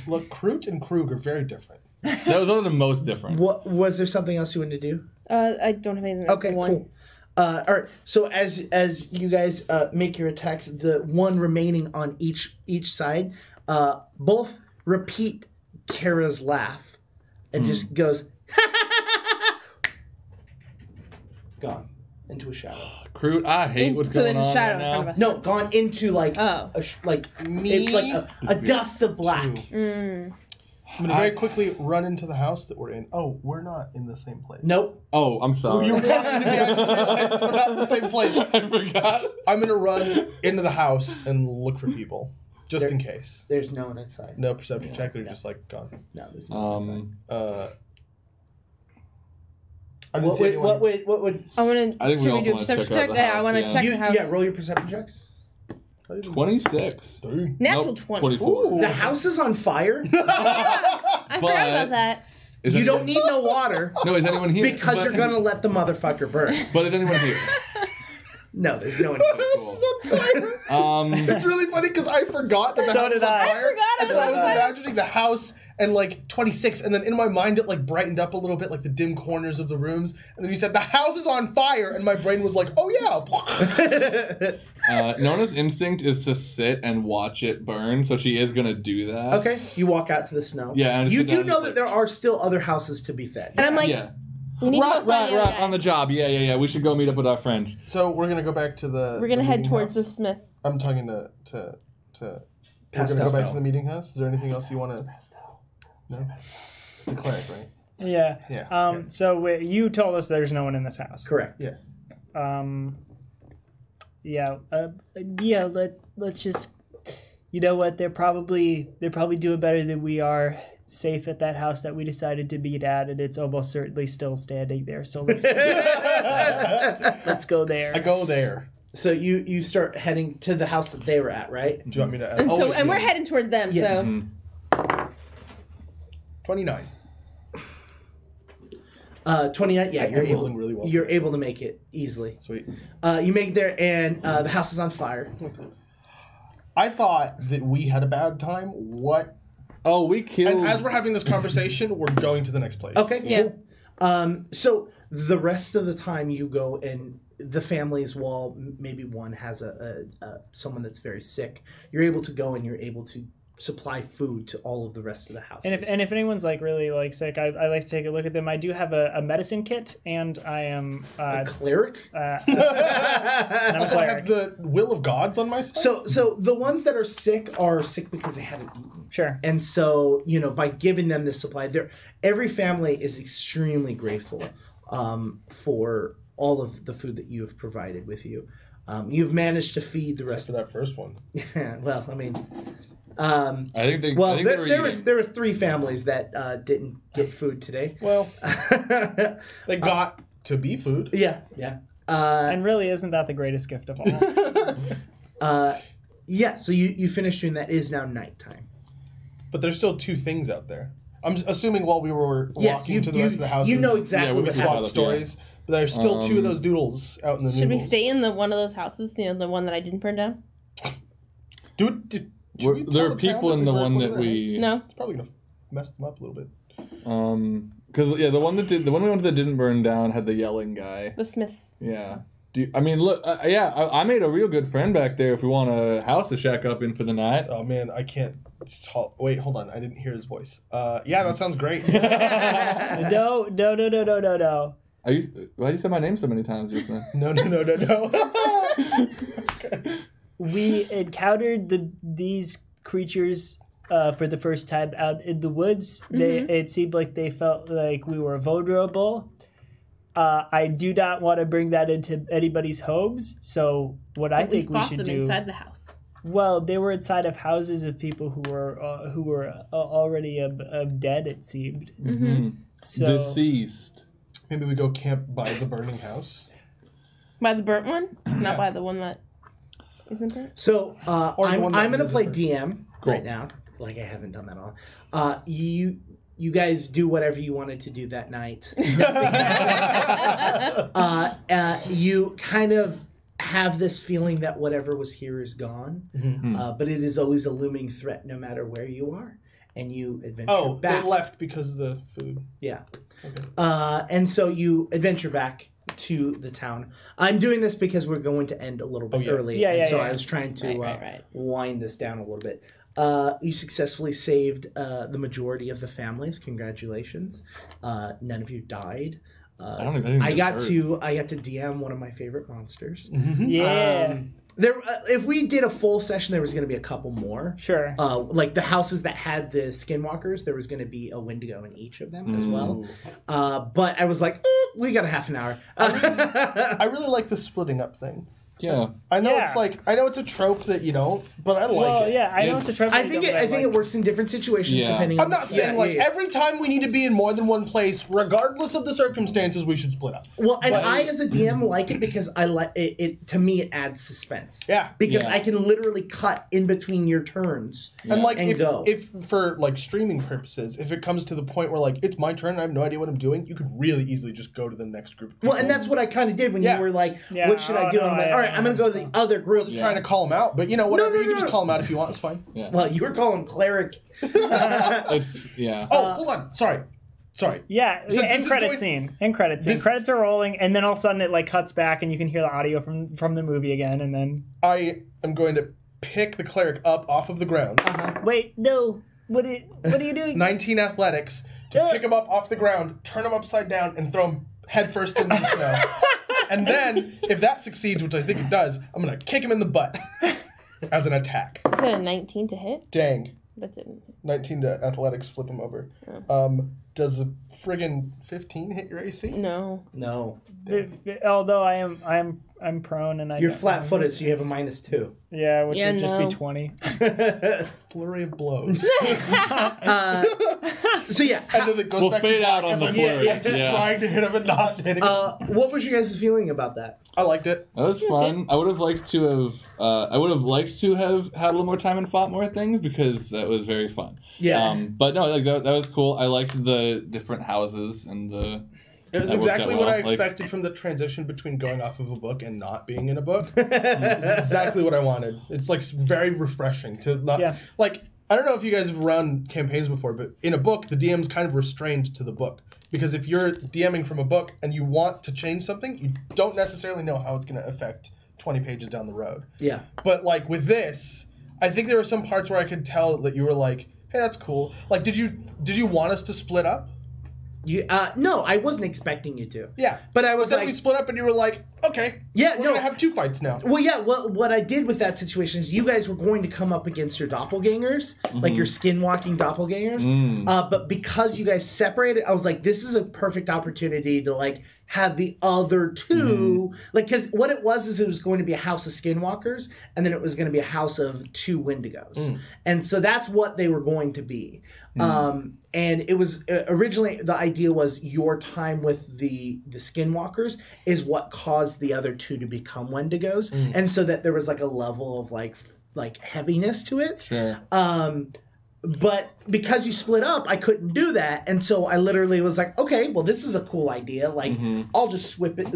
[SPEAKER 3] Look, Kroot and Krug are very different.
[SPEAKER 5] Those are the most different.
[SPEAKER 4] What was there something else you wanted to do?
[SPEAKER 1] I don't have anything else.
[SPEAKER 4] Okay,
[SPEAKER 1] One.
[SPEAKER 4] cool. All right. So as you guys make your attacks, the one remaining on each side, both repeat Kara's laugh, and just goes gone into a shadow.
[SPEAKER 5] Kroot, I hate what's
[SPEAKER 1] So
[SPEAKER 5] going
[SPEAKER 1] there's a
[SPEAKER 5] on
[SPEAKER 1] shadow
[SPEAKER 5] right
[SPEAKER 1] in front
[SPEAKER 5] now.
[SPEAKER 1] of us.
[SPEAKER 4] No, gone into like
[SPEAKER 1] Oh.
[SPEAKER 4] it's like a dust of black.
[SPEAKER 3] I'm gonna very quickly run into the house that we're in. Oh, we're not in the same place.
[SPEAKER 4] Nope.
[SPEAKER 5] Oh, I'm sorry.
[SPEAKER 3] You were talking to me. I just realized we're not in the same place.
[SPEAKER 5] I forgot.
[SPEAKER 3] I'm gonna run into the house and look for people, just in case.
[SPEAKER 4] There's no one inside.
[SPEAKER 3] No perception check. They're just like gone.
[SPEAKER 4] No, there's no one inside.
[SPEAKER 3] I didn't see anyone.
[SPEAKER 4] What would
[SPEAKER 1] I want
[SPEAKER 5] I think we
[SPEAKER 1] Should we
[SPEAKER 5] also
[SPEAKER 1] do a
[SPEAKER 5] wanna check
[SPEAKER 1] perception
[SPEAKER 5] out
[SPEAKER 1] check?
[SPEAKER 5] the
[SPEAKER 1] Yeah, I
[SPEAKER 5] house,
[SPEAKER 1] want to
[SPEAKER 5] yeah.
[SPEAKER 1] check
[SPEAKER 4] you?
[SPEAKER 1] the house.
[SPEAKER 4] Yeah, roll your perception checks.
[SPEAKER 5] 26.
[SPEAKER 3] Dang.
[SPEAKER 1] Natural
[SPEAKER 5] Nope,
[SPEAKER 1] 20.
[SPEAKER 5] 24.
[SPEAKER 3] Ooh.
[SPEAKER 4] The house is on fire.
[SPEAKER 1] I forgot about that.
[SPEAKER 5] Is
[SPEAKER 4] You
[SPEAKER 5] anyone-
[SPEAKER 4] don't need no water
[SPEAKER 5] No, is anyone here?
[SPEAKER 4] because
[SPEAKER 5] But-
[SPEAKER 4] you're gonna let the motherfucker burn.
[SPEAKER 5] But is anyone here?
[SPEAKER 4] No, there's no one here.
[SPEAKER 3] The house is on fire. It's really funny because I forgot that the
[SPEAKER 2] So
[SPEAKER 3] house
[SPEAKER 2] did
[SPEAKER 3] was on
[SPEAKER 2] I.
[SPEAKER 3] fire.
[SPEAKER 1] I forgot
[SPEAKER 3] And so I was
[SPEAKER 1] about that.
[SPEAKER 3] imagining the house and like 26, and then in my mind it like brightened up a little bit, like the dim corners of the rooms. And then you said the house is on fire, and my brain was like, oh yeah.
[SPEAKER 5] Nona's instinct is to sit and watch it burn, so she is gonna do that.
[SPEAKER 4] Okay, you walk out to the snow.
[SPEAKER 5] Yeah, and
[SPEAKER 4] you
[SPEAKER 5] sit down
[SPEAKER 4] do
[SPEAKER 5] and
[SPEAKER 4] know
[SPEAKER 5] just,
[SPEAKER 4] that
[SPEAKER 5] like-
[SPEAKER 4] there are still other houses to be fed.
[SPEAKER 1] And I'm like,
[SPEAKER 5] Yeah.
[SPEAKER 1] we need to go
[SPEAKER 5] Right,
[SPEAKER 1] find the other
[SPEAKER 5] right,
[SPEAKER 1] guy.
[SPEAKER 5] on the job. Yeah. We should go meet up with our friends.
[SPEAKER 3] So we're gonna go back to the.
[SPEAKER 1] We're gonna
[SPEAKER 3] the
[SPEAKER 1] head
[SPEAKER 3] meeting
[SPEAKER 1] towards the
[SPEAKER 3] house?
[SPEAKER 1] smith.
[SPEAKER 3] I'm talking to. We're gonna
[SPEAKER 4] Pastel.
[SPEAKER 3] go back to the meeting house. Is there anything else you want to? No. The cleric, right?
[SPEAKER 2] Yeah.
[SPEAKER 3] Yeah.
[SPEAKER 2] So you told us there's no one in this house.
[SPEAKER 4] Correct.
[SPEAKER 3] Yeah.
[SPEAKER 2] Let's just. You know what? They're probably doing better than we are. Safe at that house that we decided to meet at, and it's almost certainly still standing there. So let's let's go there.
[SPEAKER 3] I go there.
[SPEAKER 4] So you start heading to the house that they were at, right?
[SPEAKER 3] Do you want me to?
[SPEAKER 1] And we're heading towards them.
[SPEAKER 4] Yes.
[SPEAKER 1] So
[SPEAKER 3] 29.
[SPEAKER 4] 29. Yeah,
[SPEAKER 3] I'm rolling really well.
[SPEAKER 4] You're able to make it easily.
[SPEAKER 3] Sweet.
[SPEAKER 4] You make it there, and the house is on fire.
[SPEAKER 3] I thought that we had a bad time. What?
[SPEAKER 5] Oh, we killed.
[SPEAKER 3] And as we're having this conversation, we're going to the next place.
[SPEAKER 4] Okay.
[SPEAKER 1] Yeah.
[SPEAKER 4] Cool. So the rest of the time you go and the families, while maybe one has a someone that's very sick, you're able to go and you're able to supply food to all of the rest of the houses.
[SPEAKER 2] And if anyone's like really like sick, I like to take a look at them. I do have a medicine kit, and I am
[SPEAKER 4] a cleric.
[SPEAKER 2] and I'm a
[SPEAKER 3] Also, I
[SPEAKER 2] cleric.
[SPEAKER 3] have the will of gods on my side.
[SPEAKER 4] So the ones that are sick because they haven't eaten.
[SPEAKER 2] Sure.
[SPEAKER 4] And so, by giving them this supply, every family is extremely grateful for all of the food that you have provided with you. You've managed to feed the
[SPEAKER 3] Except
[SPEAKER 4] rest
[SPEAKER 3] for that first one.
[SPEAKER 4] well, I mean,
[SPEAKER 5] I think they.
[SPEAKER 4] well,
[SPEAKER 5] I think they were
[SPEAKER 4] there
[SPEAKER 5] eating.
[SPEAKER 4] was 3 families that didn't get food today.
[SPEAKER 3] Well, they got to be food.
[SPEAKER 4] Yeah.
[SPEAKER 2] And really, isn't that the greatest gift of all?
[SPEAKER 4] Yeah. So you finished doing that. It is now nighttime.
[SPEAKER 3] But there's still 2 things out there. I'm assuming while we were
[SPEAKER 4] Yes,
[SPEAKER 3] walking to the rest of the houses,
[SPEAKER 4] you know exactly
[SPEAKER 5] Yeah, we
[SPEAKER 4] what
[SPEAKER 5] can
[SPEAKER 4] happened.
[SPEAKER 3] swapped stories. But there's still 2 of those doodles out in the
[SPEAKER 1] should we
[SPEAKER 3] noodles.
[SPEAKER 1] stay in the one of those houses? The one that I didn't burn down.
[SPEAKER 3] Should we tell
[SPEAKER 5] There are
[SPEAKER 3] the town
[SPEAKER 5] people
[SPEAKER 3] that
[SPEAKER 5] in
[SPEAKER 3] we
[SPEAKER 5] the
[SPEAKER 3] burned
[SPEAKER 5] one
[SPEAKER 3] of
[SPEAKER 5] that
[SPEAKER 3] their
[SPEAKER 5] we.
[SPEAKER 3] houses?
[SPEAKER 1] No.
[SPEAKER 3] It's probably gonna mess them up a little bit.
[SPEAKER 5] Because the one we went to that didn't burn down had the yelling guy.
[SPEAKER 1] The smith.
[SPEAKER 5] Yeah. Look, I made a real good friend back there. If we want a house to shack up in for the night.
[SPEAKER 3] Oh man, I can't. Wait, hold on. I didn't hear his voice. Yeah, that sounds great.
[SPEAKER 2] No.
[SPEAKER 5] Why you say my name so many times just now?
[SPEAKER 3] No. That's good.
[SPEAKER 2] We encountered these creatures for the first time out in the woods. It seemed like they felt like we were vulnerable. I do not want to bring that into anybody's homes. So what I think we should do
[SPEAKER 1] inside the house.
[SPEAKER 2] Well, they were inside of houses of people who were already dead. It seemed.
[SPEAKER 5] Mm-hmm.
[SPEAKER 2] So,
[SPEAKER 5] deceased.
[SPEAKER 3] Maybe we go camp by the burning house.
[SPEAKER 1] By the burnt one, not by the one that isn't burnt.
[SPEAKER 4] So I'm going to play DM
[SPEAKER 5] Cool.
[SPEAKER 4] right now. Like I haven't done that all. You guys do whatever you wanted to do that night. You kind of have this feeling that whatever was here is gone, but it is always a looming threat no matter where you are, and you adventure back.
[SPEAKER 3] They left because of the food.
[SPEAKER 4] Yeah.
[SPEAKER 3] Okay.
[SPEAKER 4] And so you adventure back to the town. I'm doing this because we're going to end a little bit early.
[SPEAKER 2] Yeah,
[SPEAKER 4] so I was trying to wind this down a little bit. You successfully saved the majority of the families. Congratulations. None of you died. I got to DM one of my favorite monsters.
[SPEAKER 2] Yeah.
[SPEAKER 4] If we did a full session, there was going to be a couple more.
[SPEAKER 2] Sure.
[SPEAKER 4] Like the houses that had the skinwalkers, there was going to be a Wendigo in each of them as well. But I was like, we got a half an hour.
[SPEAKER 3] I really like the splitting up thing.
[SPEAKER 5] Yeah.
[SPEAKER 3] I know it's a trope that you don't, but I like it.
[SPEAKER 2] Yeah, I know it's a trope.
[SPEAKER 4] I think it works in different situations depending on.
[SPEAKER 3] I'm not saying every time we need to be in more than one place, regardless of the circumstances, we should split up.
[SPEAKER 4] Well, and I as a DM like it because I like it. To me, it adds suspense.
[SPEAKER 3] Yeah.
[SPEAKER 4] Because I can literally cut in between your turns.
[SPEAKER 3] Yeah. And
[SPEAKER 4] go.
[SPEAKER 3] if for like streaming purposes, if it comes to the point where like it's my turn and I have no idea what I'm doing, you could really easily just go to the next group of people.
[SPEAKER 4] Well, and that's what I kind of did when you were like, what should I do? And I'm like, all right, I'm going to go to the other group.
[SPEAKER 3] I wasn't trying to call them out, but whatever, you can just call them out if you want, it's fine.
[SPEAKER 5] Yeah.
[SPEAKER 4] Well, you were calling cleric.
[SPEAKER 3] Oh, hold on. Sorry.
[SPEAKER 2] Yeah, end credit scene. Credits are rolling, and then all of a sudden it like cuts back, and you can hear the audio from the movie again, and then
[SPEAKER 3] I am going to pick the cleric up off of the ground.
[SPEAKER 2] Wait, no. What are you doing?
[SPEAKER 3] 19 athletics to pick him up off the ground, turn him upside down, and throw him headfirst into the snow. And then, if that succeeds, which I think it does, I'm going to kick him in the butt as an attack.
[SPEAKER 1] Is it a 19 to hit?
[SPEAKER 3] Dang.
[SPEAKER 1] That's it.
[SPEAKER 3] 19 to athletics, flip him over. Does a friggin' 15 hit your AC?
[SPEAKER 1] No.
[SPEAKER 2] Although I'm prone and
[SPEAKER 4] you're flat-footed, so you have a -2.
[SPEAKER 2] Yeah, which would just be 20.
[SPEAKER 3] Flurry of blows.
[SPEAKER 4] So yeah,
[SPEAKER 3] and then it goes back
[SPEAKER 5] fade
[SPEAKER 3] to
[SPEAKER 5] out on the flurry.
[SPEAKER 3] trying to hit him and not hitting him.
[SPEAKER 4] What was your guys' feeling about that?
[SPEAKER 3] I liked it.
[SPEAKER 5] That was fun. I would have liked to have. I would have liked to have had a little more time and fought more things because that was very fun.
[SPEAKER 4] Yeah.
[SPEAKER 5] But no, like that was cool. I liked the different houses and the.
[SPEAKER 3] It was exactly what I expected from the transition between going off of a book and not being in a book. It's exactly what I wanted. It's like very refreshing to not like. I don't know if you guys have run campaigns before, but in a book, the DM's kind of restrained to the book. Because if you're DMing from a book and you want to change something, you don't necessarily know how it's going to affect 20 pages down the road.
[SPEAKER 4] Yeah.
[SPEAKER 3] But like with this, I think there were some parts where I could tell that you were like, hey, that's cool. Like, did you want us to split up?
[SPEAKER 4] No, I wasn't expecting you to.
[SPEAKER 3] Yeah.
[SPEAKER 4] But I was
[SPEAKER 3] then we split up and you were like, okay.
[SPEAKER 4] Yeah,
[SPEAKER 3] we're going to have 2 fights now.
[SPEAKER 4] Well, yeah, what I did with that situation is you guys were going to come up against your doppelgangers, like your skinwalking doppelgangers. But because you guys separated, I was like, this is a perfect opportunity to like have the other two, like, because what it was is it was going to be a house of skinwalkers, and then it was going to be a house of 2 Wendigos. And so that's what they were going to be. And it was originally the idea was your time with the skinwalkers is what caused the other 2 to become Wendigos, and so that there was like a level of like heaviness to it.
[SPEAKER 5] Sure.
[SPEAKER 4] But because you split up, I couldn't do that, and so I literally was like, okay, well, this is a cool idea. Like, I'll just swap it.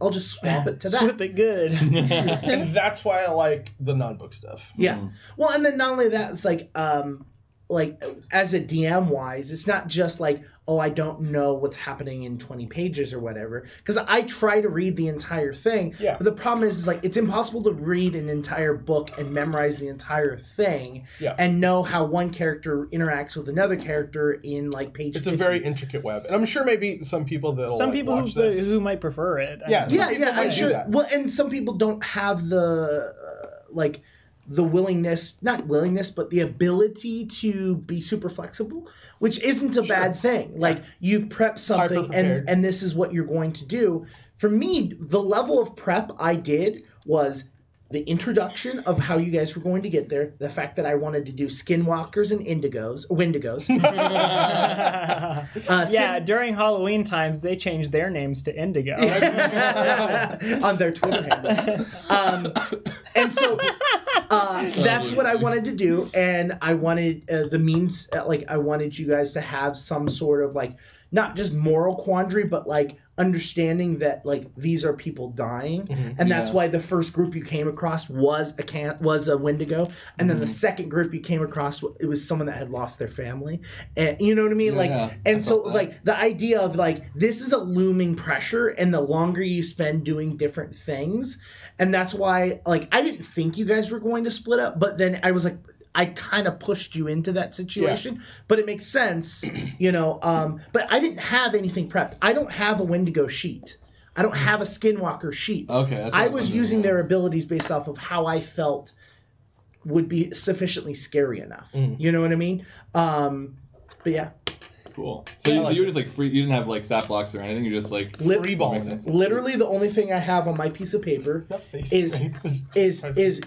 [SPEAKER 4] I'll just swap it to that.
[SPEAKER 2] Swip it good.
[SPEAKER 3] And that's why I like the non-book stuff.
[SPEAKER 4] Yeah. Well, and then not only that, it's like like as a DM wise, it's not just like, oh, I don't know what's happening in 20 pages or whatever. Because I try to read the entire thing.
[SPEAKER 3] Yeah.
[SPEAKER 4] But the problem is like it's impossible to read an entire book and memorize the entire thing and know how one character interacts with another character in like page 50.
[SPEAKER 3] It's a very intricate web. And I'm sure maybe some people
[SPEAKER 2] who might prefer it.
[SPEAKER 4] I'm sure. That. Well, and some people don't have the the willingness, not willingness, but the ability to be super flexible, which isn't a bad thing. Like you've prepped something and this is what you're going to do. For me, the level of prep I did was the introduction of how you guys were going to get there, the fact that I wanted to do skinwalkers and wendigos.
[SPEAKER 2] During Halloween times, they changed their names to Indigo.
[SPEAKER 4] On their Twitter handle. And so that's what I wanted to do, and I wanted the means, I wanted you guys to have some sort of, not just moral quandary, but, understanding that these are people dying, and that's why the first group you came across was a Wendigo, and then the second group you came across, it was someone that had lost their family, and you know what I mean, so it was the idea of this is a looming pressure, and the longer you spend doing different things, and that's why I didn't think you guys were going to split up, but then I was I kind of pushed you into that situation, but it makes sense, but I didn't have anything prepped. I don't have a Wendigo sheet. I don't have a Skinwalker sheet.
[SPEAKER 5] Okay.
[SPEAKER 4] I was using their abilities based off of how I felt would be sufficiently scary enough. You know what I mean? But yeah.
[SPEAKER 5] Cool. So you were just free. You didn't have stat blocks or anything. You just
[SPEAKER 3] free balling.
[SPEAKER 4] Literally, the only thing I have on my piece of paper is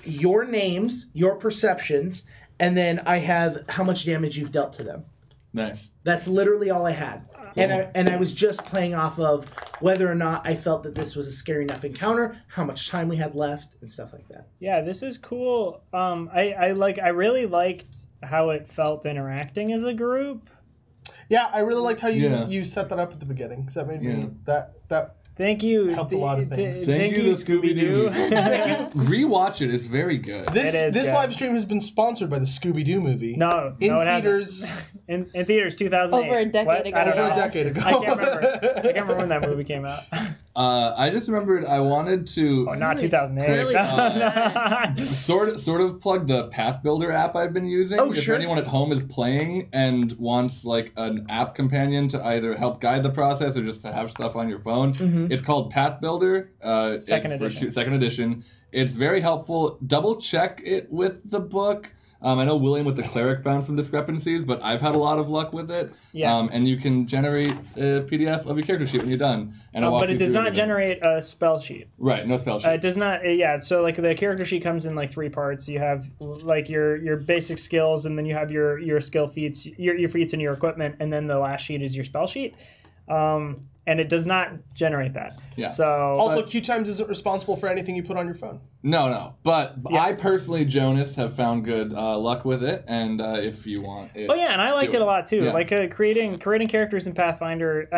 [SPEAKER 4] your names, your perceptions, and then I have how much damage you've dealt to them.
[SPEAKER 5] Nice.
[SPEAKER 4] That's literally all I had. Cool. And I was just playing off of whether or not I felt that this was a scary enough encounter, how much time we had left, and stuff like that.
[SPEAKER 2] Yeah, this is cool. I really liked how it felt interacting as a group.
[SPEAKER 3] Yeah, I really liked how you set that up at the beginning, because that made me that
[SPEAKER 2] Thank you.
[SPEAKER 3] Helped a lot of things.
[SPEAKER 5] Thank you, Scooby-Doo. Rewatch it. It's very good.
[SPEAKER 3] This live stream has been sponsored by the Scooby-Doo movie.
[SPEAKER 2] No, it
[SPEAKER 3] theaters.
[SPEAKER 2] In theaters, 2008.
[SPEAKER 1] Over a decade ago.
[SPEAKER 3] Over a decade ago.
[SPEAKER 2] I can't remember when that movie came out.
[SPEAKER 5] I just remembered I wanted to...
[SPEAKER 2] Oh, not 2008.
[SPEAKER 1] Really?
[SPEAKER 5] Sort of plug the Path Builder app I've been using.
[SPEAKER 4] Oh,
[SPEAKER 5] if
[SPEAKER 4] sure.
[SPEAKER 5] anyone at home is playing and wants an app companion to either help guide the process or just to have stuff on your phone, it's called Path Builder.
[SPEAKER 2] Second edition.
[SPEAKER 5] Second edition. It's very helpful. Double check it with the book. I know William with the Cleric found some discrepancies, but I've had a lot of luck with it.
[SPEAKER 2] Yeah.
[SPEAKER 5] And you can generate a PDF of your character sheet when you're done. And
[SPEAKER 2] but it does not generate a spell sheet.
[SPEAKER 5] Right, no spell sheet.
[SPEAKER 2] It does not. So the character sheet comes in 3 parts. You have your basic skills, and then you have your skill feats, your feats, and your equipment, and then the last sheet is your spell sheet. And it does not generate that.
[SPEAKER 5] Yeah.
[SPEAKER 2] So
[SPEAKER 3] also, QueueTimes isn't responsible for anything you put on your phone.
[SPEAKER 5] No. But I personally, Jonas, have found good luck with it, and if you want it...
[SPEAKER 2] Oh, yeah, and I liked it a lot, too.
[SPEAKER 5] Yeah.
[SPEAKER 2] Creating characters in Pathfinder,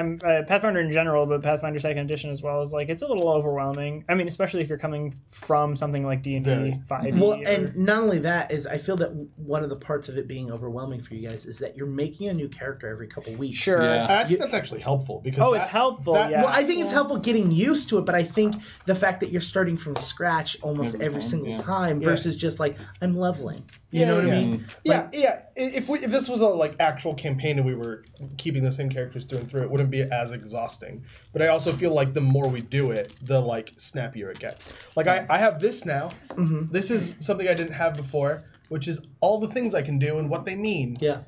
[SPEAKER 2] Pathfinder in general, but Pathfinder 2nd Edition as well, is it's a little overwhelming. I mean, especially if you're coming from something like D&D 5e.
[SPEAKER 4] Well, and not only that, is I feel that one of the parts of it being overwhelming for you guys is that you're making a new character every couple weeks.
[SPEAKER 2] Sure.
[SPEAKER 5] Yeah.
[SPEAKER 3] I think that's actually helpful, because
[SPEAKER 2] it's helpful, yeah.
[SPEAKER 4] Well, I think it's helpful getting used to it, but I think the fact that you're starting from scratch almost every single time versus just I'm leveling. You know what I mean?
[SPEAKER 3] Yeah. If this was a actual campaign and we were keeping the same characters through and through, it wouldn't be as exhausting. But I also feel the more we do it, the snappier it gets. I have this now. This is something I didn't have before, which is all the things I can do and what they mean.
[SPEAKER 4] Yeah.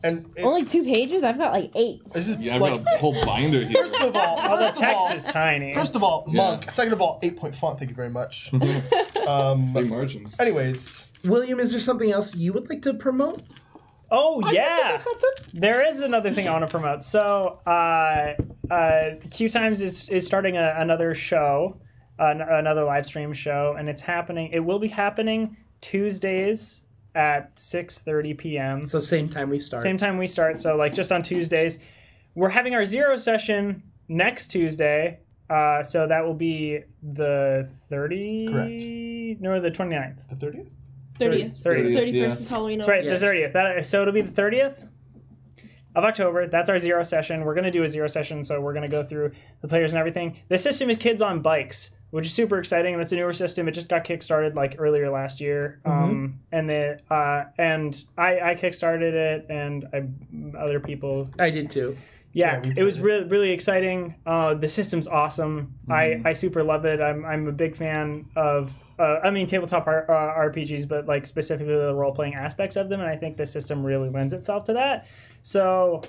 [SPEAKER 1] Only 2 pages? I've got 8.
[SPEAKER 3] This is
[SPEAKER 5] I've got a whole binder here.
[SPEAKER 3] First of all,
[SPEAKER 2] the text is tiny.
[SPEAKER 3] First of all, monk. Second of all, 8-point font. Thank you very much.
[SPEAKER 5] Big margins.
[SPEAKER 3] Anyways,
[SPEAKER 4] William, is there something else you would like to promote?
[SPEAKER 2] Oh, yeah. There is another thing I want to promote. So, QueueTimes is starting another show, another live stream show, and it will be happening Tuesdays at 6:30 p.m.
[SPEAKER 4] So same time we start.
[SPEAKER 2] Same time we start. So just on Tuesdays. We're having our 0 session next Tuesday. So that will be the 30th?
[SPEAKER 3] Correct.
[SPEAKER 2] No, the 29th.
[SPEAKER 3] The 30th?
[SPEAKER 1] 30th. 31st is Halloween.
[SPEAKER 2] That's right,
[SPEAKER 4] Yes.
[SPEAKER 2] the 30th. So it'll be the 30th of October. That's our 0 session. We're going to do a 0 session, so we're going to go through the players and everything. The system is Kids on Bikes, which is super exciting. That's a newer system. It just got kickstarted like earlier last year, and I kickstarted it, and other people.
[SPEAKER 4] I did too.
[SPEAKER 2] Yeah, it was really exciting. The system's awesome. I super love it. I'm a big fan of. Tabletop RPGs, but like specifically the role playing aspects of them, and I think the system really lends itself to that. So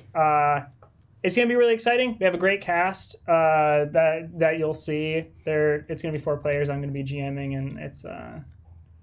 [SPEAKER 2] it's gonna be really exciting. We have a great cast that you'll see there. It's gonna be 4 players. I'm gonna be GMing, and it's.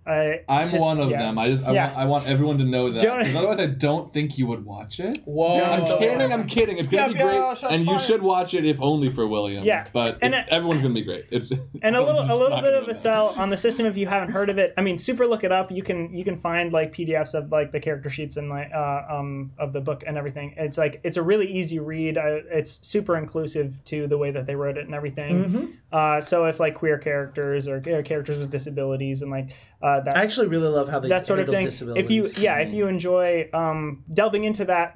[SPEAKER 5] I'm one of them. I want everyone to know that. Because otherwise, I don't think you would watch it.
[SPEAKER 3] Whoa!
[SPEAKER 5] I'm kidding. It's gonna be great, and you should watch it if only for William.
[SPEAKER 2] Yeah,
[SPEAKER 5] but everyone's gonna be great.
[SPEAKER 2] And a little bit of a sell on the system if you haven't heard of it. I mean, super look it up. You can find like PDFs of like the character sheets and like of the book and everything. It's a really easy read. It's super inclusive to the way that they wrote it and everything. So if like queer characters or characters with disabilities and like.
[SPEAKER 4] I actually really love how they
[SPEAKER 2] that sort of thing.
[SPEAKER 4] Disabilities.
[SPEAKER 2] If you enjoy delving into that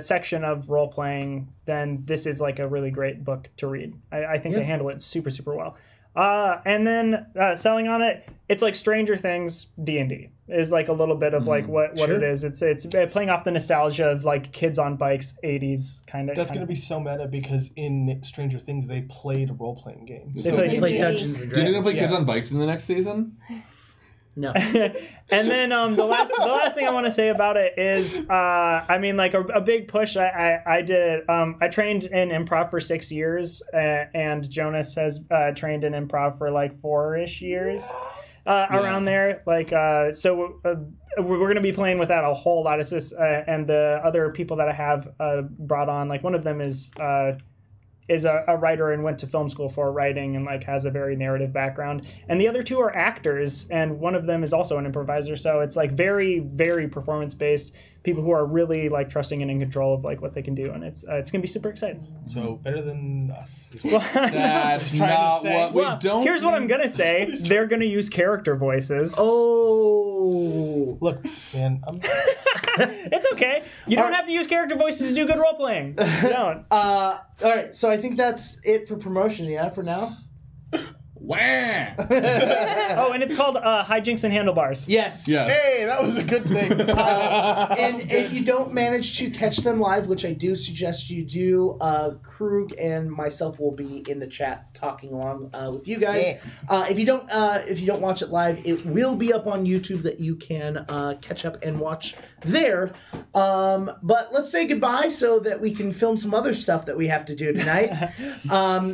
[SPEAKER 2] section of role playing, then this is like a really great book to read. I think they handle it super well. And then selling on it, it's like Stranger Things D&D is like a little bit of like what it is. It's playing off the nostalgia of like Kids on Bikes 80s kind of.
[SPEAKER 3] That's going to be so meta because in Stranger Things they played a role playing game.
[SPEAKER 4] They played Dungeons and Dragons.
[SPEAKER 5] Are you going to play Kids on Bikes in the next season?
[SPEAKER 4] No.
[SPEAKER 2] And then the last thing I want to say about it is, a big push I did. I trained in improv for 6 years, and Jonas has trained in improv for like 4-ish years, around there. So we're going to be playing with that a whole lot. And the other people that I have brought on, like one of them is a writer and went to film school for writing and like has a very narrative background, and the other 2 are actors, and one of them is also an improviser. So it's like very, very performance based people who are really like trusting and in control of like what they can do, and it's gonna be super exciting.
[SPEAKER 3] So better than us.
[SPEAKER 5] That's not what we don't.
[SPEAKER 2] Here's what I'm gonna say: they're gonna use character voices.
[SPEAKER 4] Oh,
[SPEAKER 3] look, man,
[SPEAKER 2] it's okay. You don't have to use character voices to do good role playing. You don't.
[SPEAKER 4] All right, so I think that's it for promotion. Yeah, for now.
[SPEAKER 5] Wah!
[SPEAKER 2] And it's called Hijinks and Handlebars.
[SPEAKER 4] Yes.
[SPEAKER 3] Hey, that was a good thing.
[SPEAKER 4] And if you don't manage to catch them live, which I do suggest you do, Krug and myself will be in the chat talking along with you guys. Yeah. If you don't watch it live, it will be up on YouTube that you can catch up and watch there. But let's say goodbye so that we can film some other stuff that we have to do tonight.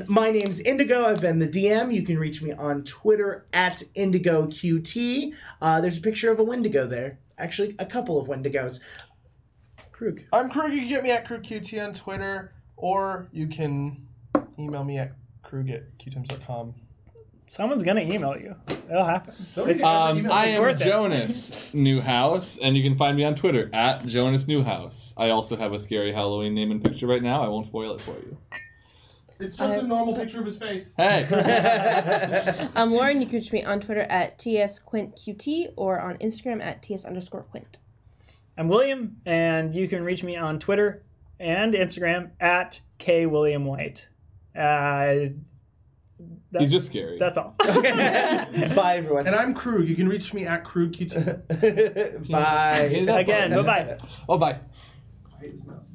[SPEAKER 4] My name's Indigo. I've been the DM. You can reach me on Twitter at IndigoQT. There's a picture of a Wendigo there. Actually, a couple of Wendigos. Krug.
[SPEAKER 3] I'm Krug. You can get me at QueueTimes on Twitter, or you can email me at krug@QueueTimes.com.
[SPEAKER 2] Someone's gonna email you. It'll happen.
[SPEAKER 5] I am Jonas Newhouse, and you can find me on Twitter at Jonas Newhouse. I also have a scary Halloween name and picture right now. I won't spoil it for you.
[SPEAKER 3] It's just a normal picture of his face.
[SPEAKER 5] Hey.
[SPEAKER 1] I'm Lauren. You can reach me on Twitter at TSQuintQT or on Instagram at TS_Quint.
[SPEAKER 2] I'm William, and you can reach me on Twitter and Instagram at KWilliamWhite.
[SPEAKER 5] He's just scary.
[SPEAKER 2] That's all.
[SPEAKER 4] Bye, everyone.
[SPEAKER 3] And I'm Krug. You can reach me at KrugQT.
[SPEAKER 4] Bye.
[SPEAKER 2] Again, bye-bye.
[SPEAKER 5] Oh, bye.
[SPEAKER 3] I hate his mouth.